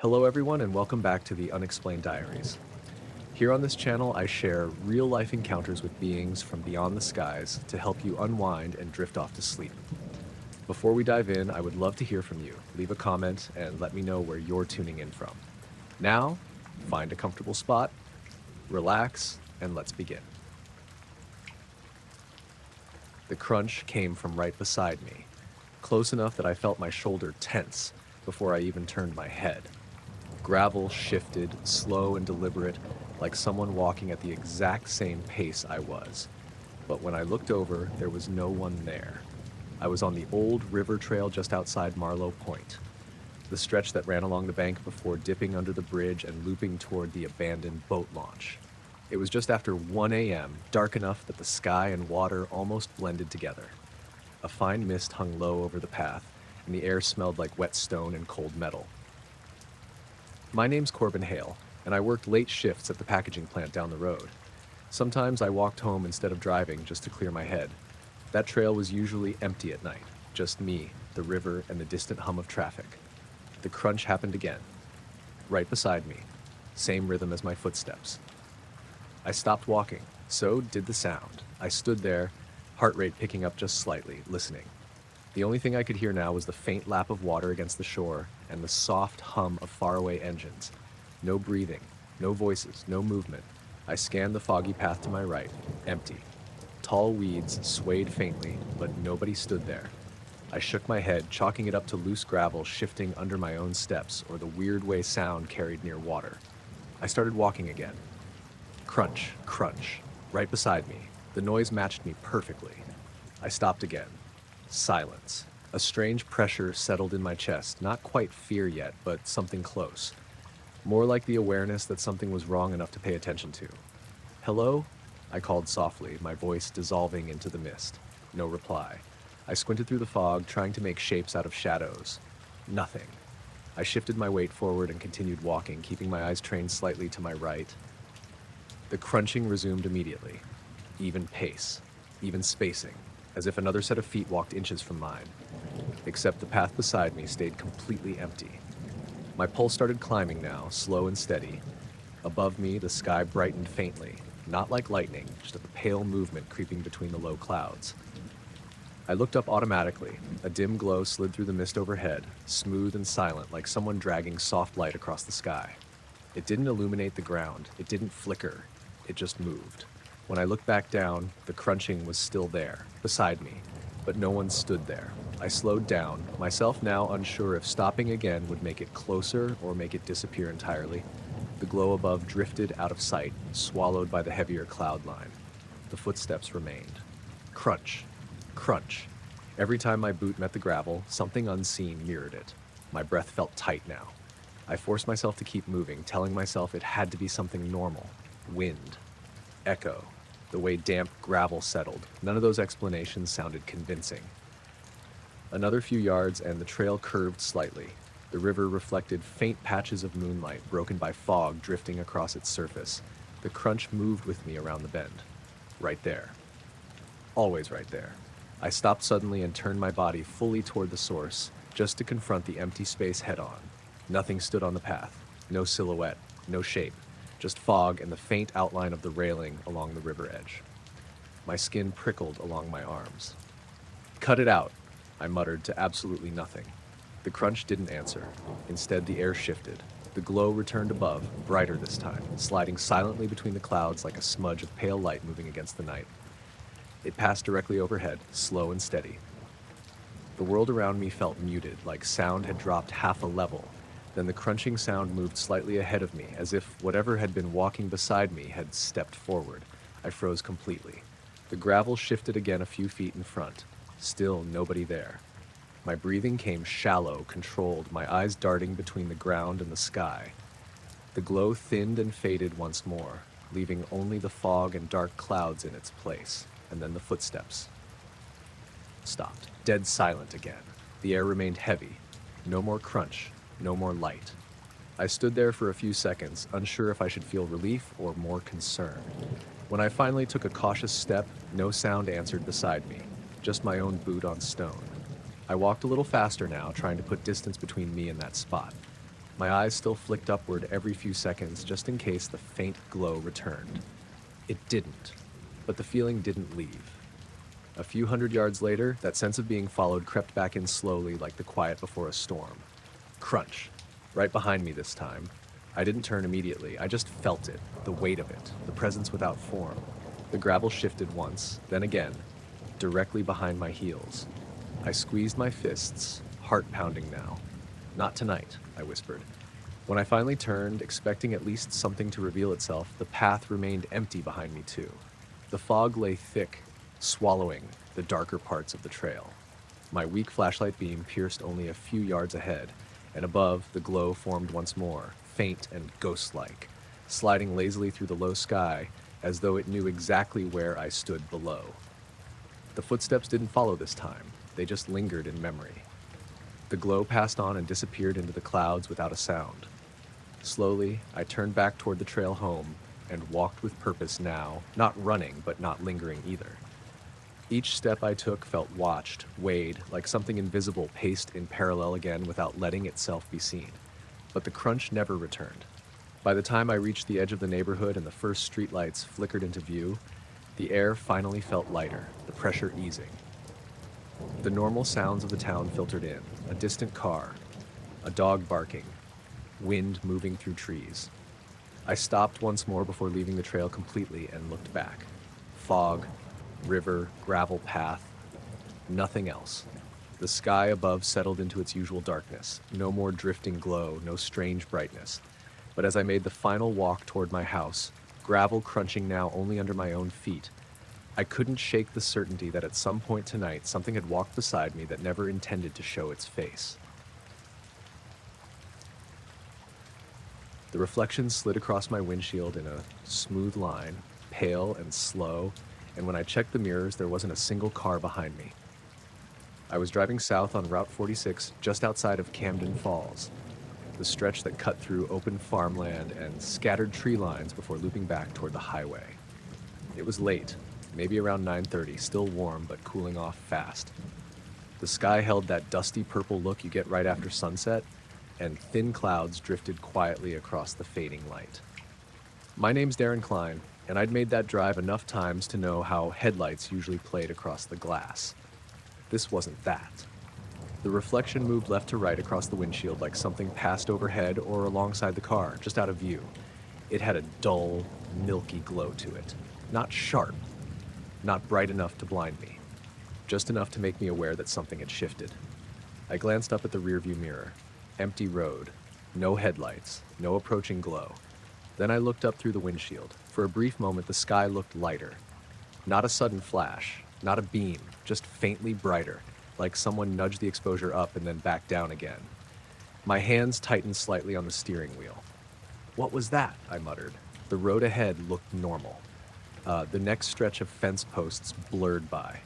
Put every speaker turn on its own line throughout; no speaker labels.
Hello everyone and welcome back to the Unexplained Diaries. Here on this channel I share real-life encounters with beings from beyond the skies to help you unwind and drift off to sleep. Before we dive in, I would love to hear from you. Leave a comment and let me know where you're tuning in from. Now, find a comfortable spot, relax, and let's begin. The crunch came from right beside me, close enough that I felt my shoulder tense before I even turned my head. Gravel shifted, slow and deliberate, like someone walking at the exact same pace I was. But when I looked over, there was no one there. I was on the old river trail just outside Marlowe Point, the stretch that ran along the bank before dipping under the bridge and looping toward the abandoned boat launch. It was just after 1 a.m., dark enough that the sky and water almost blended together. A fine mist hung low over the path, and the air smelled like wet stone and cold metal. My name's Corbin Hale, and I worked late shifts at the packaging plant down the road. Sometimes I walked home instead of driving just to clear my head. That trail was usually empty at night, just me, the river, and the distant hum of traffic. The crunch happened again, right beside me, same rhythm as my footsteps. I stopped walking, so did the sound. I stood there, heart rate picking up just slightly, listening. The only thing I could hear now was the faint lap of water against the shore and the soft hum of faraway engines. No breathing, no voices, no movement. I scanned the foggy path to my right, empty. Tall weeds swayed faintly, but nobody stood there. I shook my head, chalking it up to loose gravel shifting under my own steps or the weird way sound carried near water. I started walking again. Crunch, crunch, right beside me. The noise matched me perfectly. I stopped again. Silence. A strange pressure settled in my chest, not quite fear yet, but something close. More like the awareness that something was wrong enough to pay attention to. "Hello?" I called softly, my voice dissolving into the mist. No reply. I squinted through the fog, trying to make shapes out of shadows. Nothing. I shifted my weight forward and continued walking, keeping my eyes trained slightly to my right. The crunching resumed immediately. Even pace. Even spacing. As if another set of feet walked inches from mine. Except the path beside me stayed completely empty. My pulse started climbing now, slow and steady. Above me, the sky brightened faintly, not like lightning, just a pale movement creeping between the low clouds. I looked up automatically. A dim glow slid through the mist overhead, smooth and silent, like someone dragging soft light across the sky. It didn't illuminate the ground, it didn't flicker, it just moved. When I looked back down, the crunching was still there, beside me, but no one stood there. I slowed down, myself now unsure if stopping again would make it closer or make it disappear entirely. The glow above drifted out of sight, swallowed by the heavier cloud line. The footsteps remained. Crunch, crunch. Every time my boot met the gravel, something unseen mirrored it. My breath felt tight now. I forced myself to keep moving, telling myself it had to be something normal. Wind. Echo. The way damp gravel settled. None of those explanations sounded convincing. Another few yards and the trail curved slightly. The river reflected faint patches of moonlight, broken by fog drifting across its surface. The crunch moved with me around the bend. Right there. Always right there. I stopped suddenly and turned my body fully toward the source, just to confront the empty space head-on. Nothing stood on the path. No silhouette. No shape. Just fog and the faint outline of the railing along the river edge. My skin prickled along my arms. "Cut it out," I muttered to absolutely nothing. The crunch didn't answer. Instead, the air shifted. The glow returned above, brighter this time, sliding silently between the clouds like a smudge of pale light moving against the night. It passed directly overhead, slow and steady. The world around me felt muted, like sound had dropped half a level. Then the crunching sound moved slightly ahead of me, as if whatever had been walking beside me had stepped forward. I froze completely. The gravel shifted again a few feet in front. Still nobody there. My breathing came shallow, controlled, my eyes darting between the ground and the sky. The glow thinned and faded once more, leaving only the fog and dark clouds in its place, and then the footsteps stopped. Dead silent again. The air remained heavy. No more crunch. No more light. I stood there for a few seconds, unsure if I should feel relief or more concern. When I finally took a cautious step, no sound answered beside me, just my own boot on stone. I walked a little faster now, trying to put distance between me and that spot. My eyes still flicked upward every few seconds just in case the faint glow returned. It didn't, but the feeling didn't leave. A few hundred yards later, that sense of being followed crept back in slowly like the quiet before a storm. Crunch. Right behind me this time. I didn't turn immediately. I just felt it, the weight of it, the presence without form. The gravel shifted once, then again, directly behind my heels. I squeezed my fists, heart pounding now. Not tonight, I whispered. When I finally turned, expecting at least something to reveal itself, the path remained empty behind me too. The fog lay thick, swallowing the darker parts of the trail. My weak flashlight beam pierced only a few yards ahead, and above, the glow formed once more, faint and ghost-like, sliding lazily through the low sky as though it knew exactly where I stood below. The footsteps didn't follow this time, they just lingered in memory. The glow passed on and disappeared into the clouds without a sound. Slowly, I turned back toward the trail home and walked with purpose now, not running, but not lingering either. Each step I took felt watched, weighed, like something invisible paced in parallel again without letting itself be seen. But the crunch never returned. By the time I reached the edge of the neighborhood and the first streetlights flickered into view, the air finally felt lighter, the pressure easing. The normal sounds of the town filtered in, a distant car, a dog barking, wind moving through trees. I stopped once more before leaving the trail completely and looked back. Fog, river, gravel path, nothing else. The sky above settled into its usual darkness, no more drifting glow, no strange brightness. But as I made the final walk toward my house, gravel crunching now only under my own feet, I couldn't shake the certainty that at some point tonight something had walked beside me that never intended to show its face. The reflection slid across my windshield in a smooth line, pale and slow, and when I checked the mirrors, there wasn't a single car behind me. I was driving south on Route 46 just outside of Camden Falls, the stretch that cut through open farmland and scattered tree lines before looping back toward the highway. It was late, maybe around 9:30, still warm but cooling off fast. The sky held that dusty purple look you get right after sunset, and thin clouds drifted quietly across the fading light. My name's Darren Klein, and I'd made that drive enough times to know how headlights usually played across the glass. This wasn't that. The reflection moved left to right across the windshield like something passed overhead or alongside the car, just out of view. It had a dull, milky glow to it. Not sharp, not bright enough to blind me, just enough to make me aware that something had shifted. I glanced up at the rearview mirror. Empty road, no headlights, no approaching glow. Then I looked up through the windshield. For a brief moment, the sky looked lighter. Not a sudden flash, not a beam, just faintly brighter, like someone nudged the exposure up and then back down again. My hands tightened slightly on the steering wheel. What was that? I muttered. The road ahead looked normal. The next stretch of fence posts blurred by.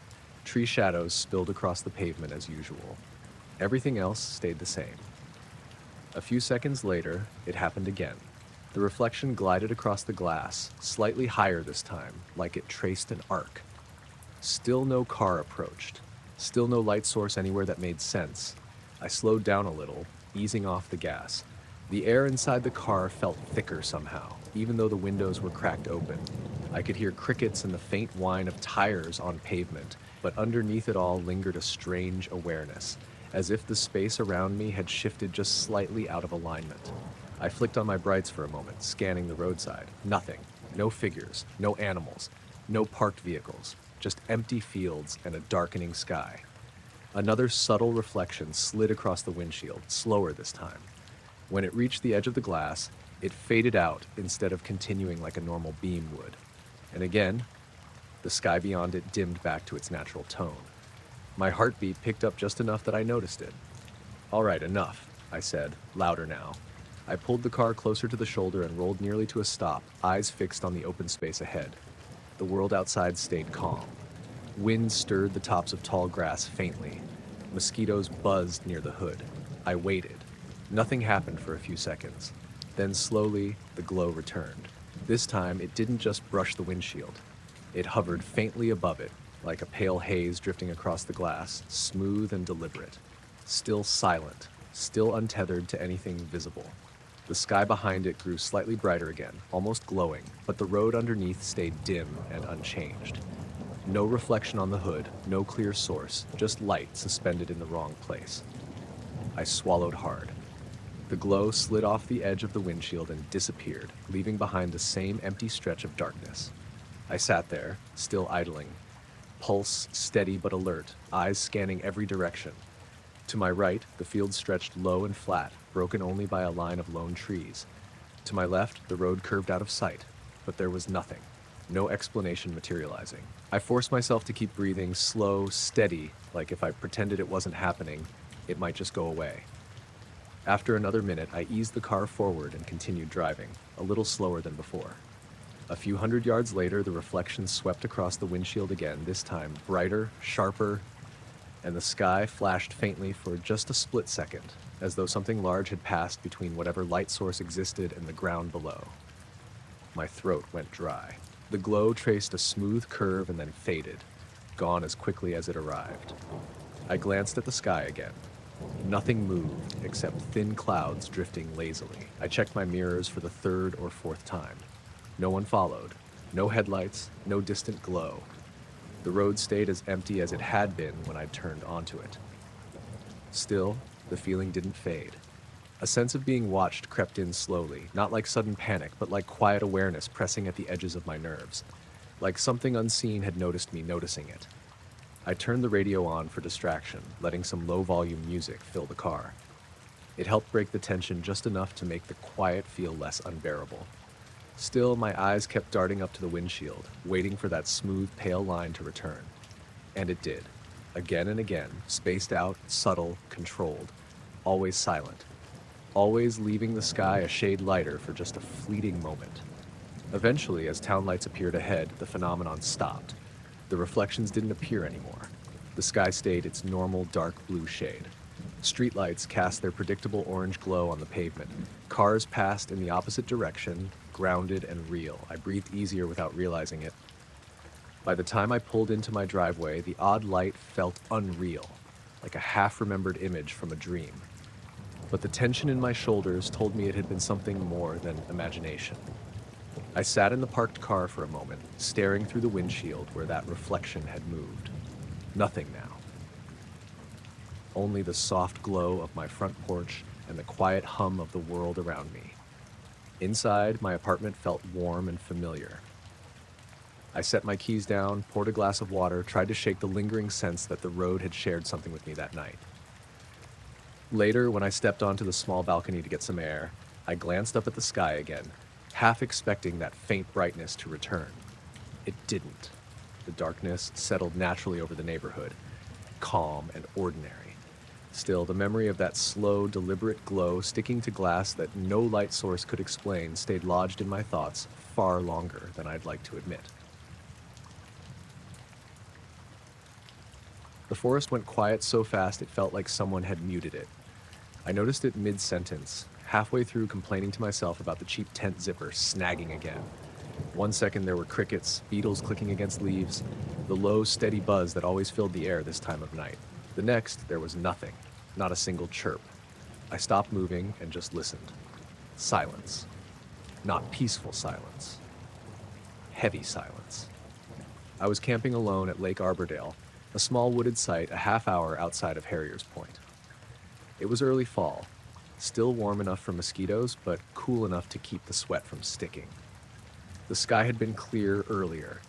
Tree shadows spilled across the pavement as usual. Everything else stayed the same. A few seconds later, it happened again. The reflection glided across the glass, slightly higher this time, like it traced an arc. Still no car approached. Still no light source anywhere that made sense. I slowed down a little, easing off the gas. The air inside the car felt thicker somehow, even though the windows were cracked open. I could hear crickets and the faint whine of tires on pavement, but underneath it all lingered a strange awareness, as if the space around me had shifted just slightly out of alignment. I flicked on my brights for a moment, scanning the roadside. Nothing. No figures, no animals, no parked vehicles, just empty fields and a darkening sky. Another subtle reflection slid across the windshield, slower this time. When it reached the edge of the glass, it faded out instead of continuing like a normal beam would. And again, the sky beyond it dimmed back to its natural tone. My heartbeat picked up just enough that I noticed it. "All right, enough," I said, louder now. I pulled the car closer to the shoulder and rolled nearly to a stop, eyes fixed on the open space ahead. The world outside stayed calm. Wind stirred the tops of tall grass faintly. Mosquitoes buzzed near the hood. I waited. Nothing happened for a few seconds. Then slowly, the glow returned. This time, it didn't just brush the windshield. It hovered faintly above it, like a pale haze drifting across the glass, smooth and deliberate. Still silent, still untethered to anything visible. The sky behind it grew slightly brighter again, almost glowing, but the road underneath stayed dim and unchanged. No reflection on the hood, no clear source, just light suspended in the wrong place. I swallowed hard. The glow slid off the edge of the windshield and disappeared, leaving behind the same empty stretch of darkness. I sat there, still idling, pulse steady but alert, eyes scanning every direction. To my right, the field stretched low and flat, broken only by a line of lone trees. To my left, the road curved out of sight, but there was nothing. No explanation materializing. I forced myself to keep breathing, slow, steady, like if I pretended it wasn't happening, it might just go away. After another minute, I eased the car forward and continued driving, a little slower than before. A few hundred yards later, the reflection swept across the windshield again, this time brighter, sharper, and the sky flashed faintly for just a split second, as though something large had passed between whatever light source existed and the ground below. My throat went dry. The glow traced a smooth curve and then faded, gone as quickly as it arrived. I glanced at the sky again. Nothing moved except thin clouds drifting lazily. I checked my mirrors for the third or fourth time. No one followed. No headlights, no distant glow. The road stayed as empty as it had been when I turned onto it. Still, the feeling didn't fade. A sense of being watched crept in slowly, not like sudden panic, but like quiet awareness pressing at the edges of my nerves. Like something unseen had noticed me noticing it. I turned the radio on for distraction, letting some low-volume music fill the car. It helped break the tension just enough to make the quiet feel less unbearable. Still, my eyes kept darting up to the windshield, waiting for that smooth, pale line to return. And it did. Again and again, spaced out, subtle, controlled, always silent. Always leaving the sky a shade lighter for just a fleeting moment. Eventually, as town lights appeared ahead, the phenomenon stopped. The reflections didn't appear anymore. The sky stayed its normal dark blue shade. Streetlights cast their predictable orange glow on the pavement. Cars passed in the opposite direction, grounded and real. I breathed easier without realizing it. By the time I pulled into my driveway, the odd light felt unreal, like a half-remembered image from a dream. But the tension in my shoulders told me it had been something more than imagination. I sat in the parked car for a moment, staring through the windshield where that reflection had moved. Nothing now. Only the soft glow of my front porch and the quiet hum of the world around me. Inside, my apartment felt warm and familiar. I set my keys down, poured a glass of water, tried to shake the lingering sense that the road had shared something with me that night. Later, when I stepped onto the small balcony to get some air, I glanced up at the sky again, half expecting that faint brightness to return. It didn't. The darkness settled naturally over the neighborhood, calm and ordinary. Still, the memory of that slow, deliberate glow sticking to glass that no light source could explain stayed lodged in my thoughts far longer than I'd like to admit. The forest went quiet so fast it felt like someone had muted it. I noticed it mid-sentence, halfway through complaining to myself about the cheap tent zipper snagging again. 1 second there were crickets, beetles clicking against leaves, the low, steady buzz that always filled the air this time of night. The next, there was nothing, not a single chirp. I stopped moving and just listened. Silence. Not peaceful silence. Heavy silence. I was camping alone at Lake Arbordale, a small wooded site a half hour outside of Harrier's Point. It was early fall, still warm enough for mosquitoes, but cool enough to keep the sweat from sticking. The sky had been clear earlier,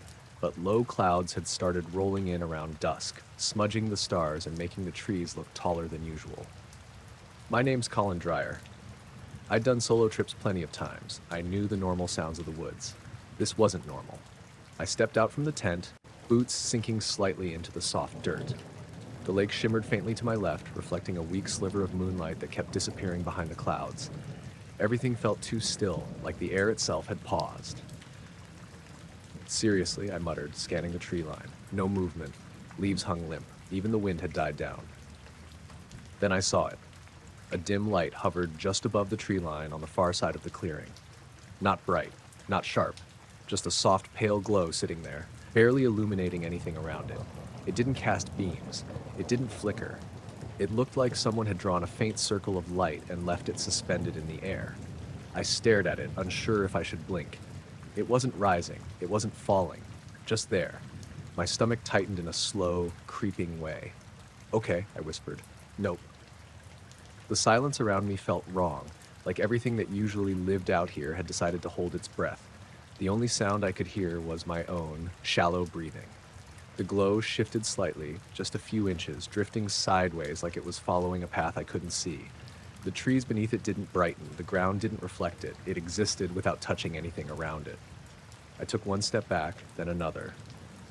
but low clouds had started rolling in around dusk, smudging the stars and making the trees look taller than usual. My name's Colin Dreyer. I'd done solo trips plenty of times. I knew the normal sounds of the woods. This wasn't normal. I stepped out from the tent, boots sinking slightly into the soft dirt. The lake shimmered faintly to my left, reflecting a weak sliver of moonlight that kept disappearing behind the clouds. Everything felt too still, like the air itself had paused. Seriously, I muttered, scanning the tree line. No movement. Leaves hung limp. Even the wind had died down. Then I saw it. A dim light hovered just above the tree line on the far side of the clearing. Not bright, not sharp, just a soft, pale glow sitting there, barely illuminating anything around it. It didn't cast beams. It didn't flicker. It looked like someone had drawn a faint circle of light and left it suspended in the air. I stared at it, unsure if I should blink. It wasn't rising, it wasn't falling, just there. My stomach tightened in a slow, creeping way. Okay, I whispered. Nope. The silence around me felt wrong, like everything that usually lived out here had decided to hold its breath. The only sound I could hear was my own, shallow breathing. The glow shifted slightly, just a few inches, drifting sideways like it was following a path I couldn't see. The trees beneath it didn't brighten, the ground didn't reflect it. It existed without touching anything around it. I took one step back, then another.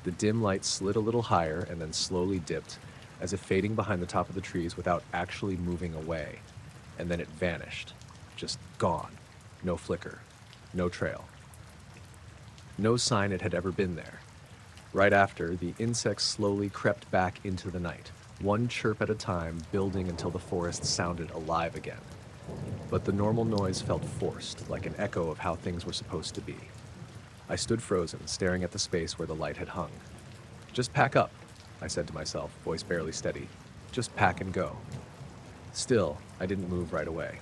The dim light slid a little higher and then slowly dipped, as if fading behind the top of the trees without actually moving away. And then it vanished. Just gone. No flicker. No trail. No sign it had ever been there. Right after, the insects slowly crept back into the night, one chirp at a time, building until the forest sounded alive again. But the normal noise felt forced, like an echo of how things were supposed to be. I stood frozen, staring at the space where the light had hung. Just pack up, I said to myself, voice barely steady. Just pack and go. Still, I didn't move right away.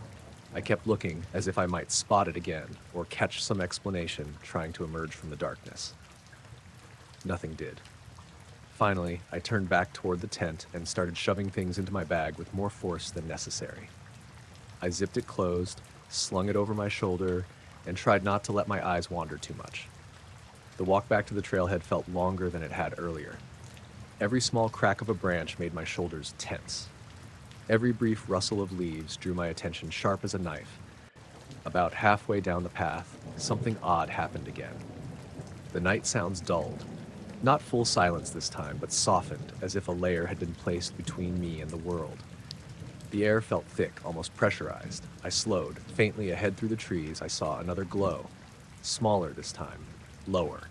I kept looking as if I might spot it again or catch some explanation trying to emerge from the darkness. Nothing did. Finally, I turned back toward the tent and started shoving things into my bag with more force than necessary. I zipped it closed, slung it over my shoulder, and tried not to let my eyes wander too much. The walk back to the trailhead felt longer than it had earlier. Every small crack of a branch made my shoulders tense. Every brief rustle of leaves drew my attention sharp as a knife. About halfway down the path, something odd happened again. The night sounds dulled. Not full silence this time, but softened, as if a layer had been placed between me and the world. The air felt thick, almost pressurized. I slowed. Faintly ahead through the trees, I saw another glow. Smaller this time. Lower.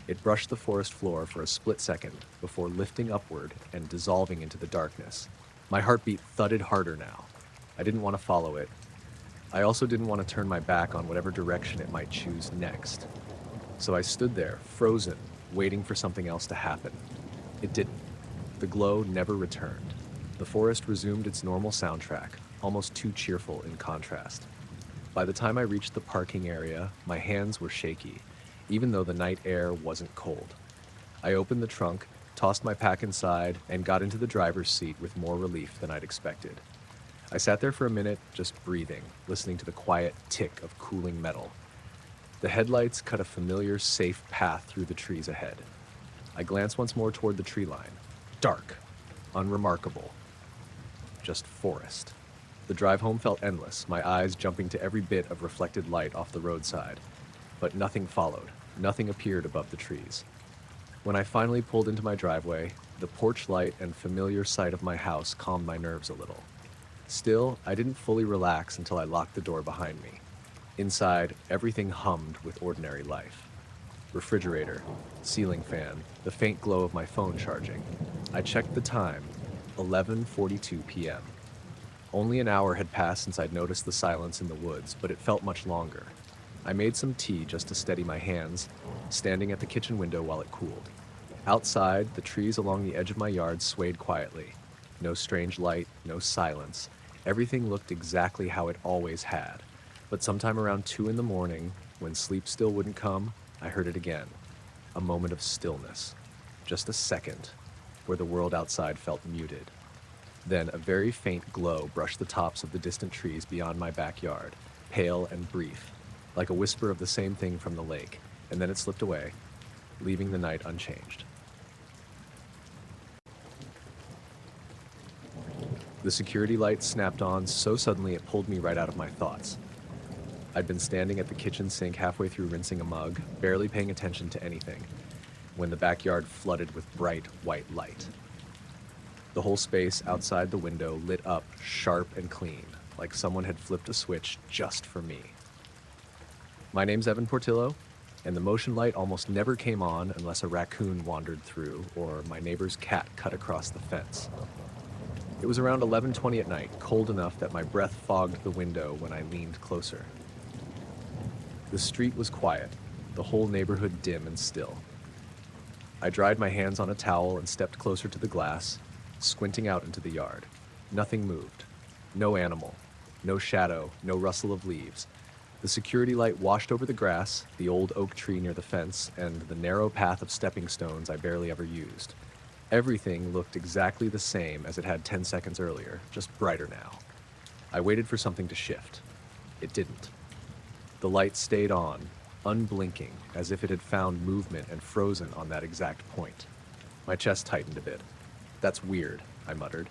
It brushed the forest floor for a split second before lifting upward and dissolving into the darkness. My heartbeat thudded harder now. I didn't want to follow it. I also didn't want to turn my back on whatever direction it might choose next. So I stood there, frozen, waiting for something else to happen. It didn't. The glow never returned. The forest resumed its normal soundtrack, almost too cheerful in contrast. By the time I reached the parking area, my hands were shaky, even though the night air wasn't cold. I opened the trunk, tossed my pack inside, and got into the driver's seat with more relief than I'd expected. I sat there for a minute, just breathing, listening to the quiet tick of cooling metal. The headlights cut a familiar, safe path through the trees ahead. I glanced once more toward the tree line. Dark. Unremarkable. Just forest. The drive home felt endless, my eyes jumping to every bit of reflected light off the roadside. But nothing followed. Nothing appeared above the trees. When I finally pulled into my driveway, the porch light and familiar sight of my house calmed my nerves a little. Still, I didn't fully relax until I locked the door behind me. Inside, everything hummed with ordinary life. Refrigerator, ceiling fan, the faint glow of my phone charging. I checked the time, 11:42 p.m. Only an hour had passed since I'd noticed the silence in the woods, but it felt much longer. I made some tea just to steady my hands, standing at the kitchen window while it cooled. Outside, the trees along the edge of my yard swayed quietly. No strange light, no silence. Everything looked exactly how it always had. But sometime around 2 in the morning, when sleep still wouldn't come, I heard it again. A moment of stillness. Just a second, where the world outside felt muted. Then a very faint glow brushed the tops of the distant trees beyond my backyard, pale and brief, like a whisper of the same thing from the lake, and then it slipped away, leaving the night unchanged. The security light snapped on so suddenly it pulled me right out of my thoughts. I'd been standing at the kitchen sink halfway through rinsing a mug, barely paying attention to anything, when the backyard flooded with bright white light. The whole space outside the window lit up sharp and clean, like someone had flipped a switch just for me. My name's Evan Portillo, and the motion light almost never came on unless a raccoon wandered through or my neighbor's cat cut across the fence. It was around 11:20 at night, cold enough that my breath fogged the window when I leaned closer. The street was quiet, the whole neighborhood dim and still. I dried my hands on a towel and stepped closer to the glass, squinting out into the yard. Nothing moved. No animal. No shadow. No rustle of leaves. The security light washed over the grass, the old oak tree near the fence, and the narrow path of stepping stones I barely ever used. Everything looked exactly the same as it had 10 seconds earlier, just brighter now. I waited for something to shift. It didn't. The light stayed on, unblinking, as if it had found movement and frozen on that exact point. My chest tightened a bit. "That's weird," I muttered.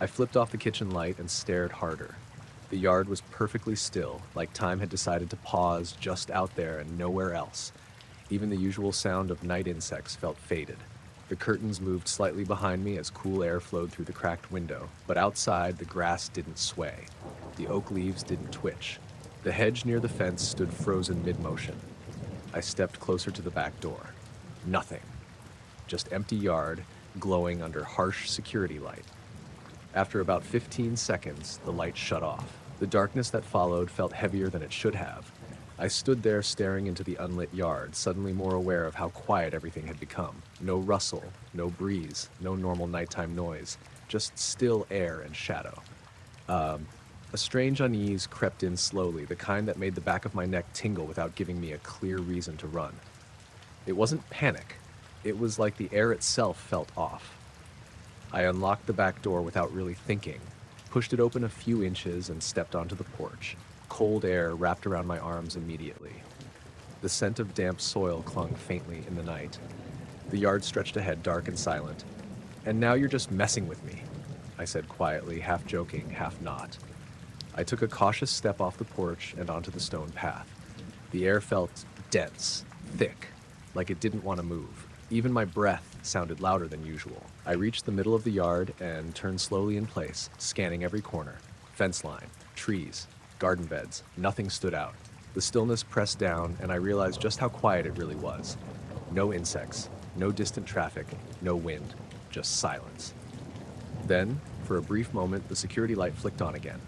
I flipped off the kitchen light and stared harder. The yard was perfectly still, like time had decided to pause just out there and nowhere else. Even the usual sound of night insects felt faded. The curtains moved slightly behind me as cool air flowed through the cracked window, but outside the grass didn't sway. The oak leaves didn't twitch. The hedge near the fence stood frozen mid-motion. I stepped closer to the back door. Nothing. Just empty yard, glowing under harsh security light. After about 15 seconds, the light shut off. The darkness that followed felt heavier than it should have. I stood there staring into the unlit yard, suddenly more aware of how quiet everything had become. No rustle, no breeze, no normal nighttime noise, just still air and shadow. A strange unease crept in slowly, the kind that made the back of my neck tingle without giving me a clear reason to run. It wasn't panic. It was like the air itself felt off. I unlocked the back door without really thinking, pushed it open a few inches, and stepped onto the porch. Cold air wrapped around my arms immediately. The scent of damp soil clung faintly in the night. The yard stretched ahead, dark and silent. "And now you're just messing with me," I said quietly, half joking, half not. I took a cautious step off the porch and onto the stone path. The air felt dense, thick, like it didn't want to move. Even my breath sounded louder than usual. I reached the middle of the yard and turned slowly in place, scanning every corner. Fence line, trees, garden beds, nothing stood out. The stillness pressed down, and I realized just how quiet it really was. No insects, no distant traffic, no wind, just silence. Then, for a brief moment, the security light flicked on again.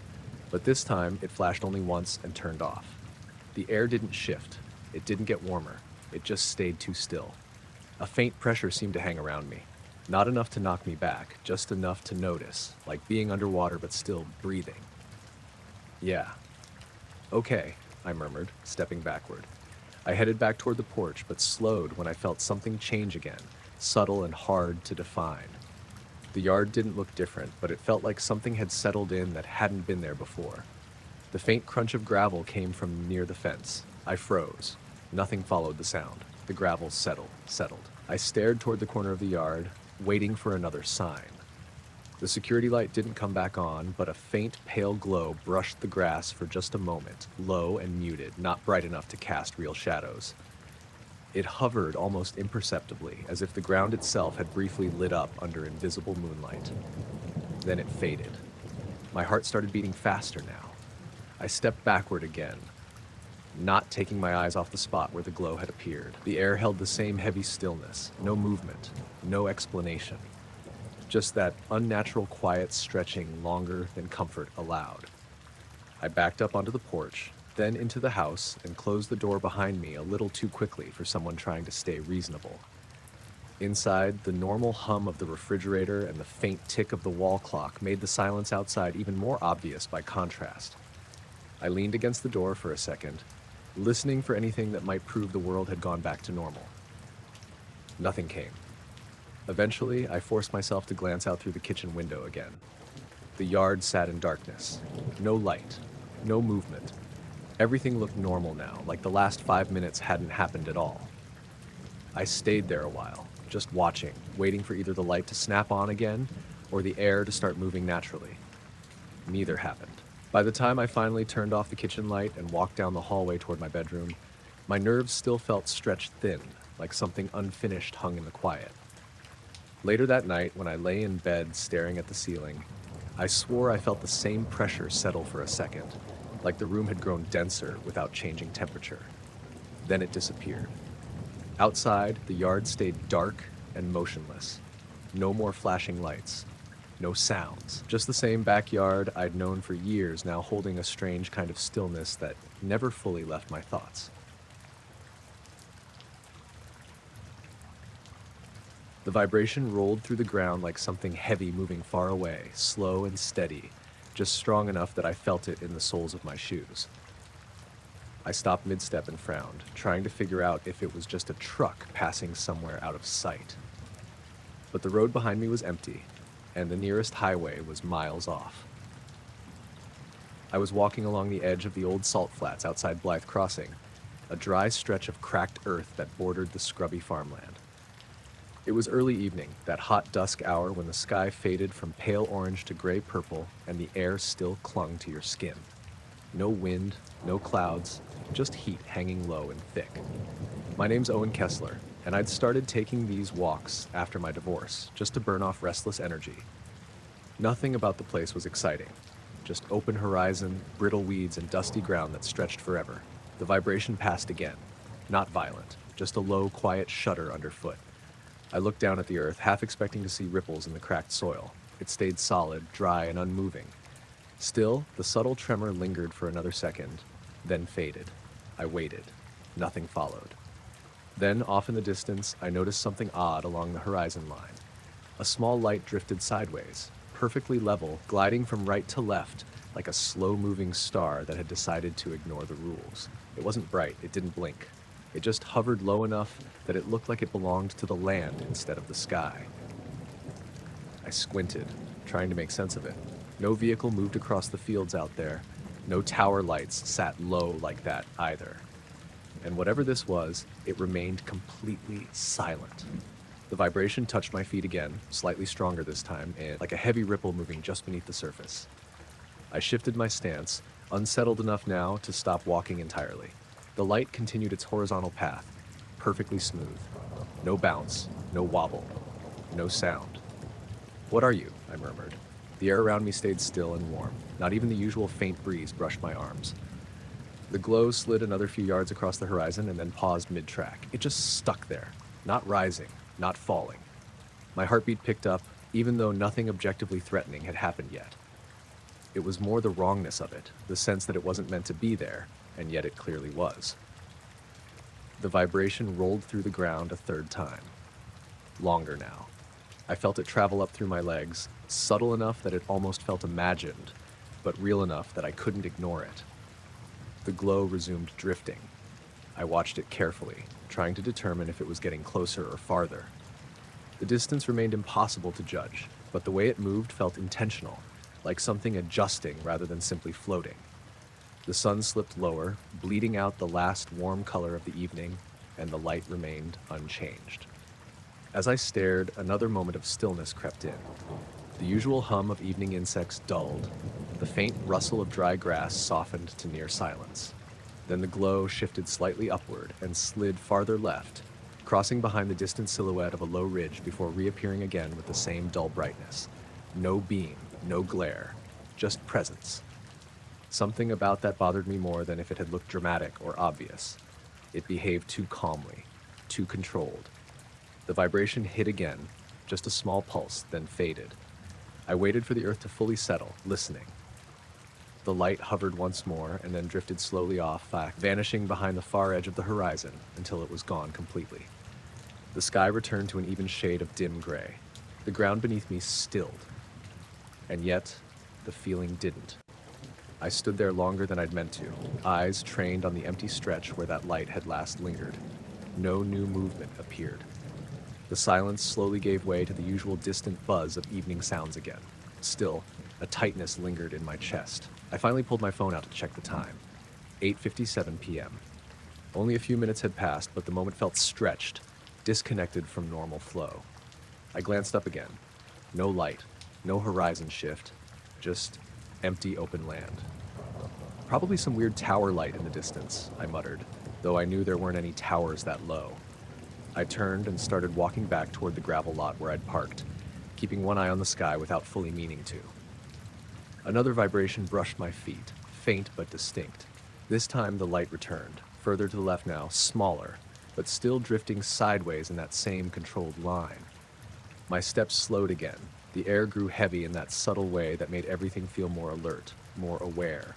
But this time, it flashed only once and turned off. The air didn't shift. It didn't get warmer. It just stayed too still. A faint pressure seemed to hang around me. Not enough to knock me back, just enough to notice, like being underwater but still breathing. "Yeah. Okay," I murmured, stepping backward. I headed back toward the porch, but slowed when I felt something change again, subtle and hard to define. The yard didn't look different, but it felt like something had settled in that hadn't been there before. The faint crunch of gravel came from near the fence. I froze. Nothing followed the sound. The gravel settled. I stared toward the corner of the yard, waiting for another sign. The security light didn't come back on, but a faint, pale glow brushed the grass for just a moment, low and muted, not bright enough to cast real shadows. It hovered almost imperceptibly, as if the ground itself had briefly lit up under invisible moonlight. Then it faded. My heart started beating faster now. I stepped backward again, not taking my eyes off the spot where the glow had appeared. The air held the same heavy stillness, no movement, no explanation. Just that unnatural quiet stretching longer than comfort allowed. I backed up onto the porch, then into the house, and closed the door behind me a little too quickly for someone trying to stay reasonable. Inside, the normal hum of the refrigerator and the faint tick of the wall clock made the silence outside even more obvious by contrast. I leaned against the door for a second, listening for anything that might prove the world had gone back to normal. Nothing came. Eventually, I forced myself to glance out through the kitchen window again. The yard sat in darkness. No light, no movement. Everything looked normal now, like the last 5 minutes hadn't happened at all. I stayed there a while, just watching, waiting for either the light to snap on again or the air to start moving naturally. Neither happened. By the time I finally turned off the kitchen light and walked down the hallway toward my bedroom, my nerves still felt stretched thin, like something unfinished hung in the quiet. Later that night, when I lay in bed staring at the ceiling, I swore I felt the same pressure settle for a second, like the room had grown denser without changing temperature. Then it disappeared. Outside, the yard stayed dark and motionless. No more flashing lights. No sounds. Just the same backyard I'd known for years, now holding a strange kind of stillness that never fully left my thoughts. The vibration rolled through the ground like something heavy moving far away, slow and steady, just strong enough that I felt it in the soles of my shoes. I stopped mid-step and frowned, trying to figure out if it was just a truck passing somewhere out of sight. But the road behind me was empty, and the nearest highway was miles off. I was walking along the edge of the old salt flats outside Blythe Crossing, a dry stretch of cracked earth that bordered the scrubby farmland. It was early evening, that hot dusk hour when the sky faded from pale orange to gray purple and the air still clung to your skin. No wind, no clouds, just heat hanging low and thick. My name's Owen Kessler, and I'd started taking these walks after my divorce, just to burn off restless energy. Nothing about the place was exciting. Just open horizon, brittle weeds, and dusty ground that stretched forever. The vibration passed again. Not violent, just a low, quiet shudder underfoot. I looked down at the earth, half expecting to see ripples in the cracked soil. It stayed solid, dry, and unmoving. Still, the subtle tremor lingered for another second, then faded. I waited. Nothing followed. Then, off in the distance, I noticed something odd along the horizon line. A small light drifted sideways, perfectly level, gliding from right to left, like a slow-moving star that had decided to ignore the rules. It wasn't bright, it didn't blink. It just hovered low enough that it looked like it belonged to the land instead of the sky. I squinted, trying to make sense of it. No vehicle moved across the fields out there. No tower lights sat low like that either. And whatever this was, it remained completely silent. The vibration touched my feet again, slightly stronger this time, and like a heavy ripple moving just beneath the surface. I shifted my stance, unsettled enough now to stop walking entirely. The light continued its horizontal path, perfectly smooth. No bounce, no wobble, no sound. "What are you?" I murmured. The air around me stayed still and warm. Not even the usual faint breeze brushed my arms. The glow slid another few yards across the horizon and then paused mid-track. It just stuck there, not rising, not falling. My heartbeat picked up, even though nothing objectively threatening had happened yet. It was more the wrongness of it, the sense that it wasn't meant to be there, and yet it clearly was. The vibration rolled through the ground a third time. Longer now. I felt it travel up through my legs, subtle enough that it almost felt imagined, but real enough that I couldn't ignore it. The glow resumed drifting. I watched it carefully, trying to determine if it was getting closer or farther. The distance remained impossible to judge, but the way it moved felt intentional, like something adjusting rather than simply floating. The sun slipped lower, bleeding out the last warm color of the evening, and the light remained unchanged. As I stared, another moment of stillness crept in. The usual hum of evening insects dulled. The faint rustle of dry grass softened to near silence. Then the glow shifted slightly upward and slid farther left, crossing behind the distant silhouette of a low ridge before reappearing again with the same dull brightness. No beam, no glare, just presence. Something about that bothered me more than if it had looked dramatic or obvious. It behaved too calmly, too controlled. The vibration hit again, just a small pulse, then faded. I waited for the earth to fully settle, listening. The light hovered once more and then drifted slowly off, vanishing behind the far edge of the horizon until it was gone completely. The sky returned to an even shade of dim gray. The ground beneath me stilled. And yet, the feeling didn't. I stood there longer than I'd meant to, eyes trained on the empty stretch where that light had last lingered. No new movement appeared. The silence slowly gave way to the usual distant buzz of evening sounds again. Still, a tightness lingered in my chest. I finally pulled my phone out to check the time. 8:57 p.m. Only a few minutes had passed, but the moment felt stretched, disconnected from normal flow. I glanced up again. No light, no horizon shift, just empty open land. Probably some weird tower light in the distance, I muttered, though I knew there weren't any towers that low. I turned and started walking back toward the gravel lot where I'd parked, keeping one eye on the sky without fully meaning to. Another vibration brushed my feet, faint but distinct. This time the light returned, further to the left now, smaller, but still drifting sideways in that same controlled line. My steps slowed again. The air grew heavy in that subtle way that made everything feel more alert, more aware.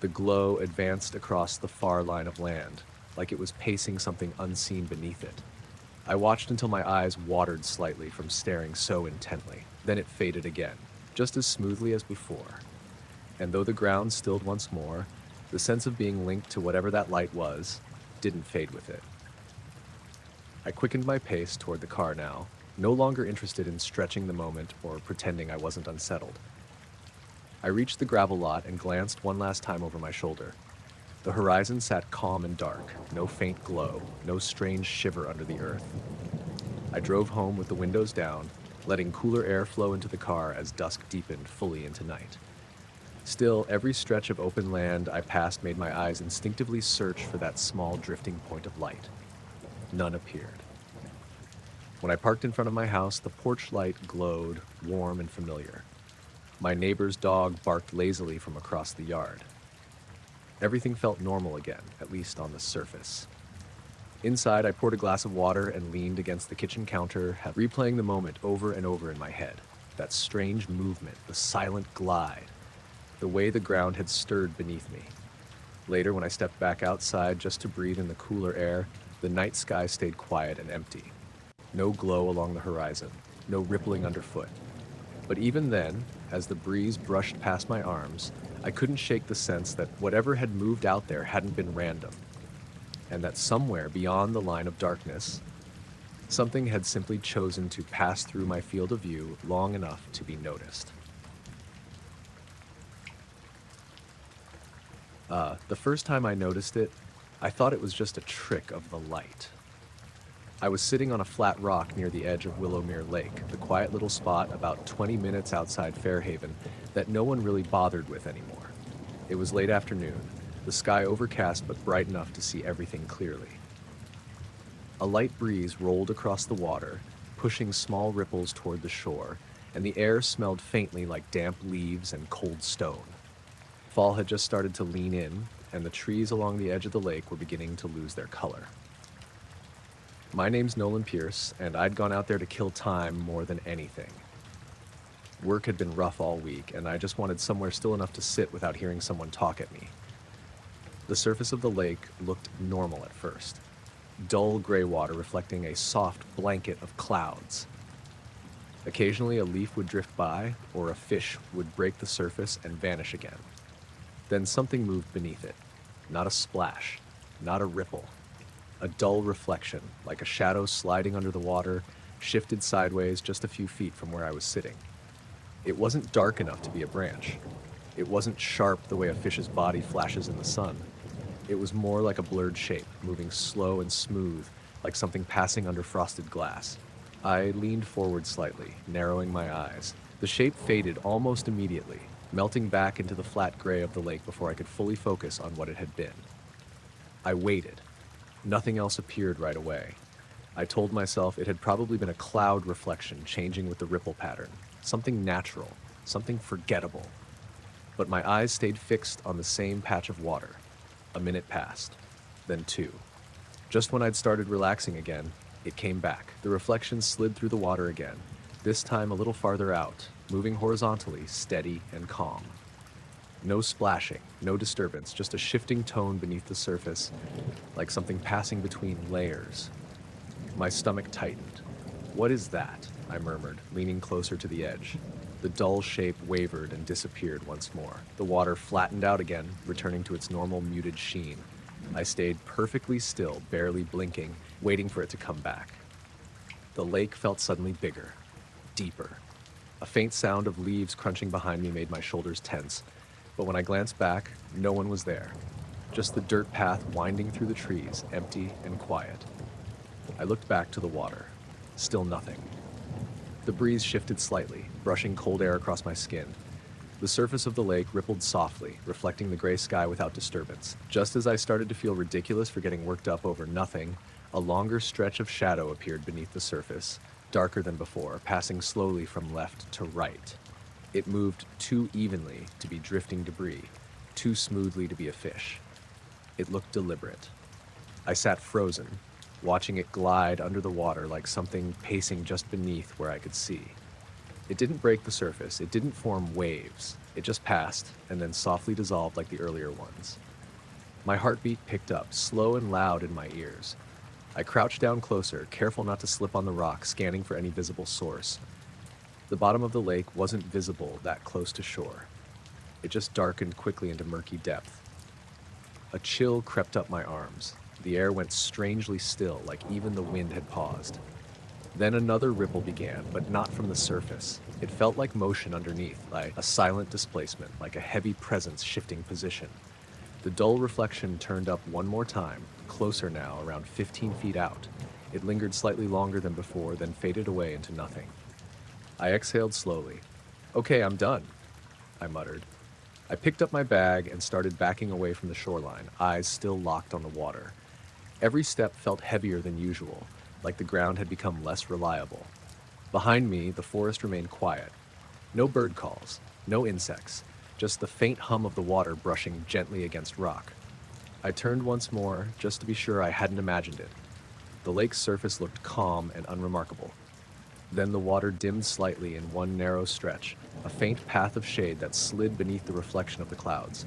The glow advanced across the far line of land, like it was pacing something unseen beneath it. I watched until my eyes watered slightly from staring so intently. Then it faded again, just as smoothly as before. And though the ground stilled once more, The sense of being linked to whatever that light was didn't fade with it. I quickened my pace toward the car now, no longer interested in stretching the moment or pretending I wasn't unsettled. I reached the gravel lot and glanced one last time over my shoulder. The horizon sat calm and dark, no faint glow, no strange shiver under the earth. I drove home with the windows down, letting cooler air flow into the car as dusk deepened fully into night. Still, every stretch of open land I passed made my eyes instinctively search for that small drifting point of light. None appeared. When I parked in front of my house, the porch light glowed, warm and familiar. My neighbor's dog barked lazily from across the yard. Everything felt normal again, at least on the surface. Inside, I poured a glass of water and leaned against the kitchen counter, replaying the moment over and over in my head. That strange movement, the silent glide, the way the ground had stirred beneath me. Later, when I stepped back outside just to breathe in the cooler air, the night sky stayed quiet and empty. No glow along the horizon, no rippling underfoot. But even then, as the breeze brushed past my arms, I couldn't shake the sense that whatever had moved out there hadn't been random, and that somewhere beyond the line of darkness, something had simply chosen to pass through my field of view long enough to be noticed. The first time I noticed it, I thought it was just a trick of the light. I was sitting on a flat rock near the edge of Willowmere Lake, the quiet little spot about 20 minutes outside Fairhaven that no one really bothered with anymore. It was late afternoon, the sky overcast but bright enough to see everything clearly. A light breeze rolled across the water, pushing small ripples toward the shore, and the air smelled faintly like damp leaves and cold stone. Fall had just started to lean in, and the trees along the edge of the lake were beginning to lose their color. My name's Nolan Pierce, and I'd gone out there to kill time more than anything. Work had been rough all week, and I just wanted somewhere still enough to sit without hearing someone talk at me. The surface of the lake looked normal at first. Dull gray water reflecting a soft blanket of clouds. Occasionally a leaf would drift by, or a fish would break the surface and vanish again. Then something moved beneath it. Not a splash, not a ripple. A dull reflection, like a shadow sliding under the water, shifted sideways just a few feet from where I was sitting. It wasn't dark enough to be a branch. It wasn't sharp the way a fish's body flashes in the sun. It was more like a blurred shape, moving slow and smooth, like something passing under frosted glass. I leaned forward slightly, narrowing my eyes. The shape faded almost immediately, melting back into the flat gray of the lake before I could fully focus on what it had been. I waited. Nothing else appeared right away. I told myself it had probably been a cloud reflection changing with the ripple pattern, something natural, something forgettable. But my eyes stayed fixed on the same patch of water. A minute passed, then two. Just when I'd started relaxing again, it came back. The reflection slid through the water again, this time a little farther out, moving horizontally, steady and calm. No splashing, no disturbance, just a shifting tone beneath the surface, like something passing between layers. My stomach tightened. "What is that?" I murmured, leaning closer to the edge. The dull shape wavered and disappeared once more. The water flattened out again, returning to its normal muted sheen. I stayed perfectly still, barely blinking, waiting for it to come back. The lake felt suddenly bigger, deeper. A faint sound of leaves crunching behind me made my shoulders tense. But when I glanced back, no one was there. Just the dirt path winding through the trees, empty and quiet. I looked back to the water. Still nothing. The breeze shifted slightly, brushing cold air across my skin. The surface of the lake rippled softly, reflecting the gray sky without disturbance. Just as I started to feel ridiculous for getting worked up over nothing, a longer stretch of shadow appeared beneath the surface, darker than before, passing slowly from left to right. It moved too evenly to be drifting debris, too smoothly to be a fish. It looked deliberate. I sat frozen, watching it glide under the water like something pacing just beneath where I could see. It didn't break the surface, it didn't form waves. It just passed, and then softly dissolved like the earlier ones. My heartbeat picked up, slow and loud in my ears. I crouched down closer, careful not to slip on the rock, scanning for any visible source. The bottom of the lake wasn't visible that close to shore. It just darkened quickly into murky depth. A chill crept up my arms. The air went strangely still, like even the wind had paused. Then another ripple began, but not from the surface. It felt like motion underneath, like a silent displacement, like a heavy presence shifting position. The dull reflection turned up one more time, closer now, around 15 feet out. It lingered slightly longer than before, then faded away into nothing. I exhaled slowly. "Okay, I'm done," I muttered. I picked up my bag and started backing away from the shoreline, eyes still locked on the water. Every step felt heavier than usual, like the ground had become less reliable. Behind me, the forest remained quiet. No bird calls, no insects, just the faint hum of the water brushing gently against rock. I turned once more, just to be sure I hadn't imagined it. The lake's surface looked calm and unremarkable. Then the water dimmed slightly in one narrow stretch, a faint path of shade that slid beneath the reflection of the clouds.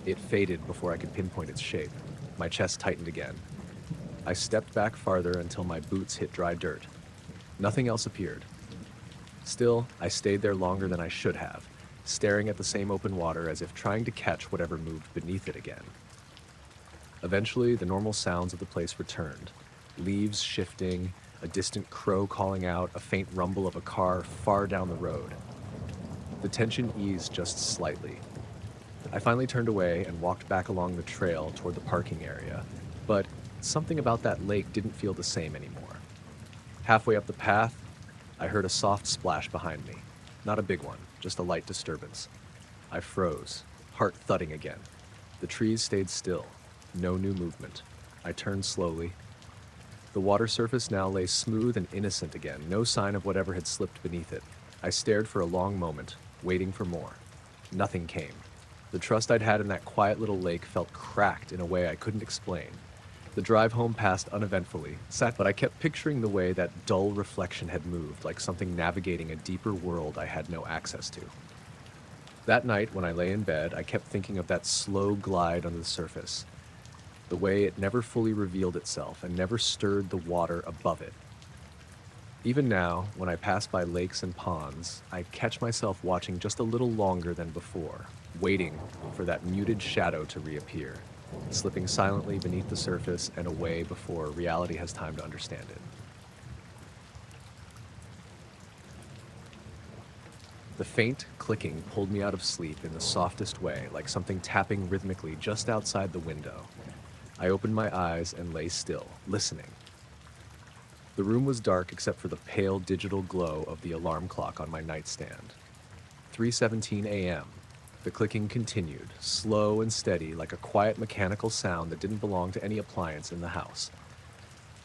It faded before I could pinpoint its shape. My chest tightened again. I stepped back farther until my boots hit dry dirt. Nothing else appeared. Still, I stayed there longer than I should have, staring at the same open water as if trying to catch whatever moved beneath it again. Eventually, the normal sounds of the place returned. Leaves shifting, a distant crow calling out, a faint rumble of a car far down the road. The tension eased just slightly. I finally turned away and walked back along the trail toward the parking area, but something about that lake didn't feel the same anymore. Halfway up the path, I heard a soft splash behind me. Not a big one, just a light disturbance. I froze, heart thudding again. The trees stayed still, no new movement. I turned slowly. The water surface now lay smooth and innocent again, no sign of whatever had slipped beneath it. I stared for a long moment, waiting for more. Nothing came. The trust I'd had in that quiet little lake felt cracked in a way I couldn't explain. The drive home passed uneventfully, but I kept picturing the way that dull reflection had moved, like something navigating a deeper world I had no access to. That night, when I lay in bed, I kept thinking of that slow glide under the surface, the way it never fully revealed itself and never stirred the water above it. Even now, when I pass by lakes and ponds, I catch myself watching just a little longer than before, waiting for that muted shadow to reappear, slipping silently beneath the surface and away before reality has time to understand it. The faint clicking pulled me out of sleep in the softest way, like something tapping rhythmically just outside the window. I opened my eyes and lay still, listening. The room was dark except for the pale digital glow of the alarm clock on my nightstand. 3:17 a.m. The clicking continued, slow and steady, like a quiet mechanical sound that didn't belong to any appliance in the house.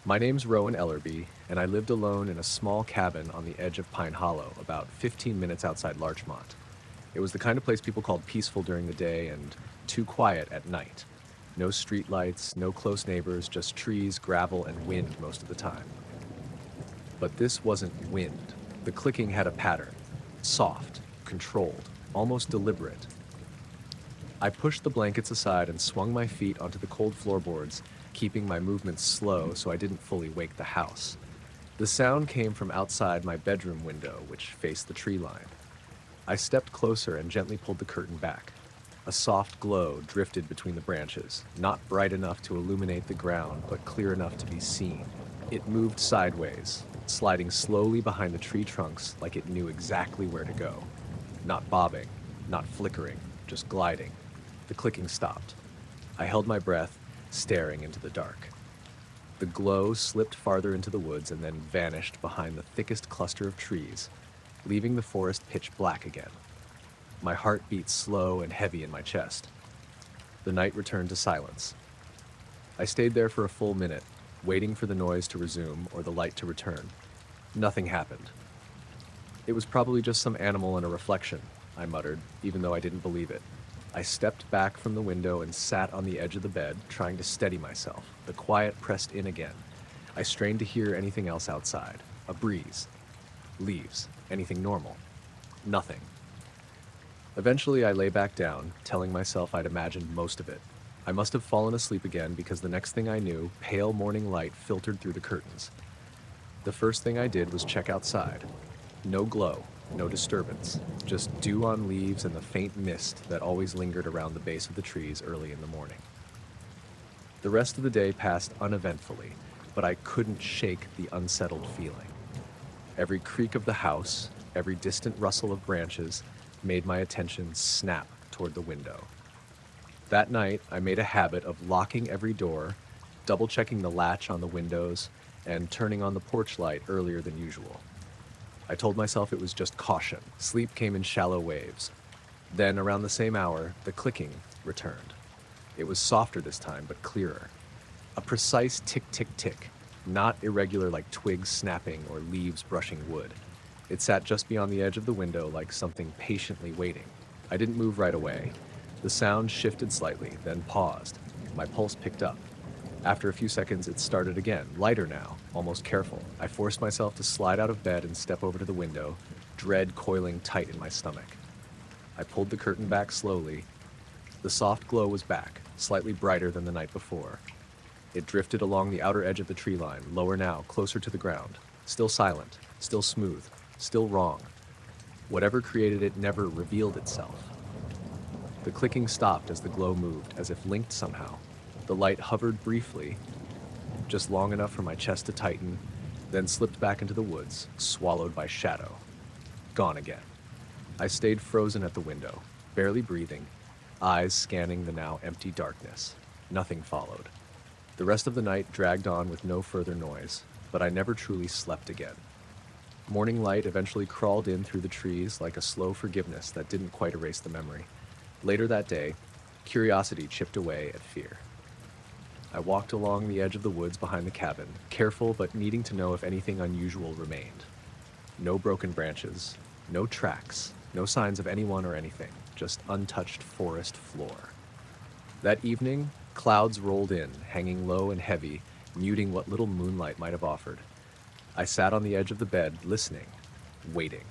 My name's Rowan Ellerby, and I lived alone in a small cabin on the edge of Pine Hollow, about 15 minutes outside Larchmont. It was the kind of place people called peaceful during the day and too quiet at night. No street lights, no close neighbors, just trees, gravel, and wind most of the time. But this wasn't wind. The clicking had a pattern. Soft, controlled, almost deliberate. I pushed the blankets aside and swung my feet onto the cold floorboards, keeping my movements slow so I didn't fully wake the house. The sound came from outside my bedroom window, which faced the tree line. I stepped closer and gently pulled the curtain back. A soft glow drifted between the branches, not bright enough to illuminate the ground, but clear enough to be seen. It moved sideways, sliding slowly behind the tree trunks like it knew exactly where to go. Not bobbing, not flickering, just gliding. The clicking stopped. I held my breath, staring into the dark. The glow slipped farther into the woods and then vanished behind the thickest cluster of trees, leaving the forest pitch black again. My heart beat slow and heavy in my chest. The night returned to silence. I stayed there for a full minute, waiting for the noise to resume or the light to return. Nothing happened. It was probably just some animal in a reflection, I muttered, even though I didn't believe it. I stepped back from the window and sat on the edge of the bed, trying to steady myself. The quiet pressed in again. I strained to hear anything else outside. A breeze. Leaves. Anything normal. Nothing. Eventually, I lay back down, telling myself I'd imagined most of it. I must have fallen asleep again because the next thing I knew, pale morning light filtered through the curtains. The first thing I did was check outside. No glow, no disturbance, just dew on leaves and the faint mist that always lingered around the base of the trees early in the morning. The rest of the day passed uneventfully, but I couldn't shake the unsettled feeling. Every creak of the house, every distant rustle of branches made my attention snap toward the window. That night, I made a habit of locking every door, double checking the latch on the windows, and turning on the porch light earlier than usual. I told myself it was just caution. Sleep came in shallow waves. Then, around the same hour, the clicking returned. It was softer this time, but clearer. A precise tick, tick, tick, not irregular like twigs snapping or leaves brushing wood. It sat just beyond the edge of the window like something patiently waiting. I didn't move right away. The sound shifted slightly, then paused. My pulse picked up. After a few seconds, it started again, lighter now, almost careful. I forced myself to slide out of bed and step over to the window, dread coiling tight in my stomach. I pulled the curtain back slowly. The soft glow was back, slightly brighter than the night before. It drifted along the outer edge of the tree line, lower now, closer to the ground. Still silent, still smooth, still wrong. Whatever created it never revealed itself. The clicking stopped as the glow moved, as if linked somehow. The light hovered briefly, just long enough for my chest to tighten, then slipped back into the woods, swallowed by shadow. Gone again. I stayed frozen at the window, barely breathing, eyes scanning the now empty darkness. Nothing followed. The rest of the night dragged on with no further noise, but I never truly slept again. Morning light eventually crawled in through the trees like a slow forgiveness that didn't quite erase the memory. Later that day, curiosity chipped away at fear. I walked along the edge of the woods behind the cabin, careful but needing to know if anything unusual remained. No broken branches, no tracks, no signs of anyone or anything, just untouched forest floor. That evening, clouds rolled in, hanging low and heavy, muting what little moonlight might have offered. I sat on the edge of the bed, listening, waiting.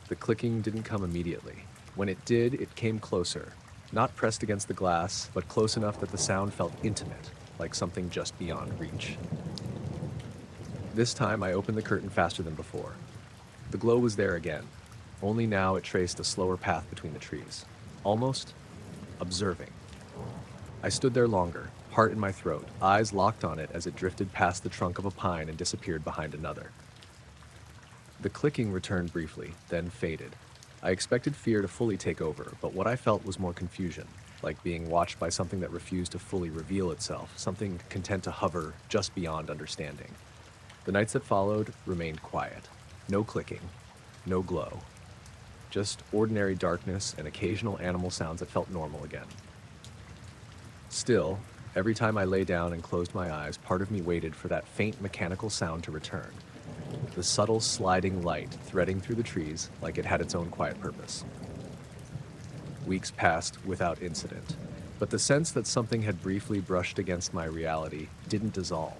The clicking didn't come immediately. When it did, it came closer, not pressed against the glass, but close enough that the sound felt intimate, like something just beyond reach. This time, I opened the curtain faster than before. The glow was there again, only now it traced a slower path between the trees, almost observing. I stood there longer, heart in my throat, eyes locked on it as it drifted past the trunk of a pine and disappeared behind another. The clicking returned briefly, then faded. I expected fear to fully take over, but what I felt was more confusion, like being watched by something that refused to fully reveal itself, something content to hover just beyond understanding. The nights that followed remained quiet. No clicking, no glow. Just ordinary darkness and occasional animal sounds that felt normal again. Still, every time I lay down and closed my eyes, part of me waited for that faint mechanical sound to return. The subtle sliding light threading through the trees like it had its own quiet purpose. Weeks passed without incident, but the sense that something had briefly brushed against my reality didn't dissolve.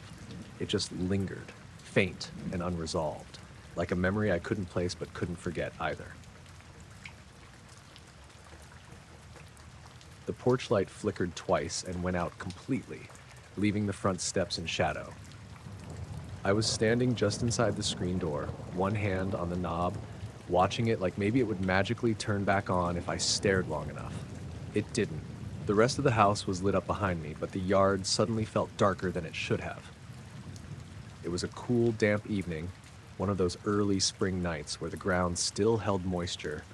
It just lingered, faint and unresolved, like a memory I couldn't place but couldn't forget either. The porch light flickered twice and went out completely, leaving the front steps in shadow. I was standing just inside the screen door, one hand on the knob, watching it like maybe it would magically turn back on if I stared long enough. It didn't. The rest of the house was lit up behind me, but the yard suddenly felt darker than it should have. It was a cool, damp evening, one of those early spring nights where the ground still held moisture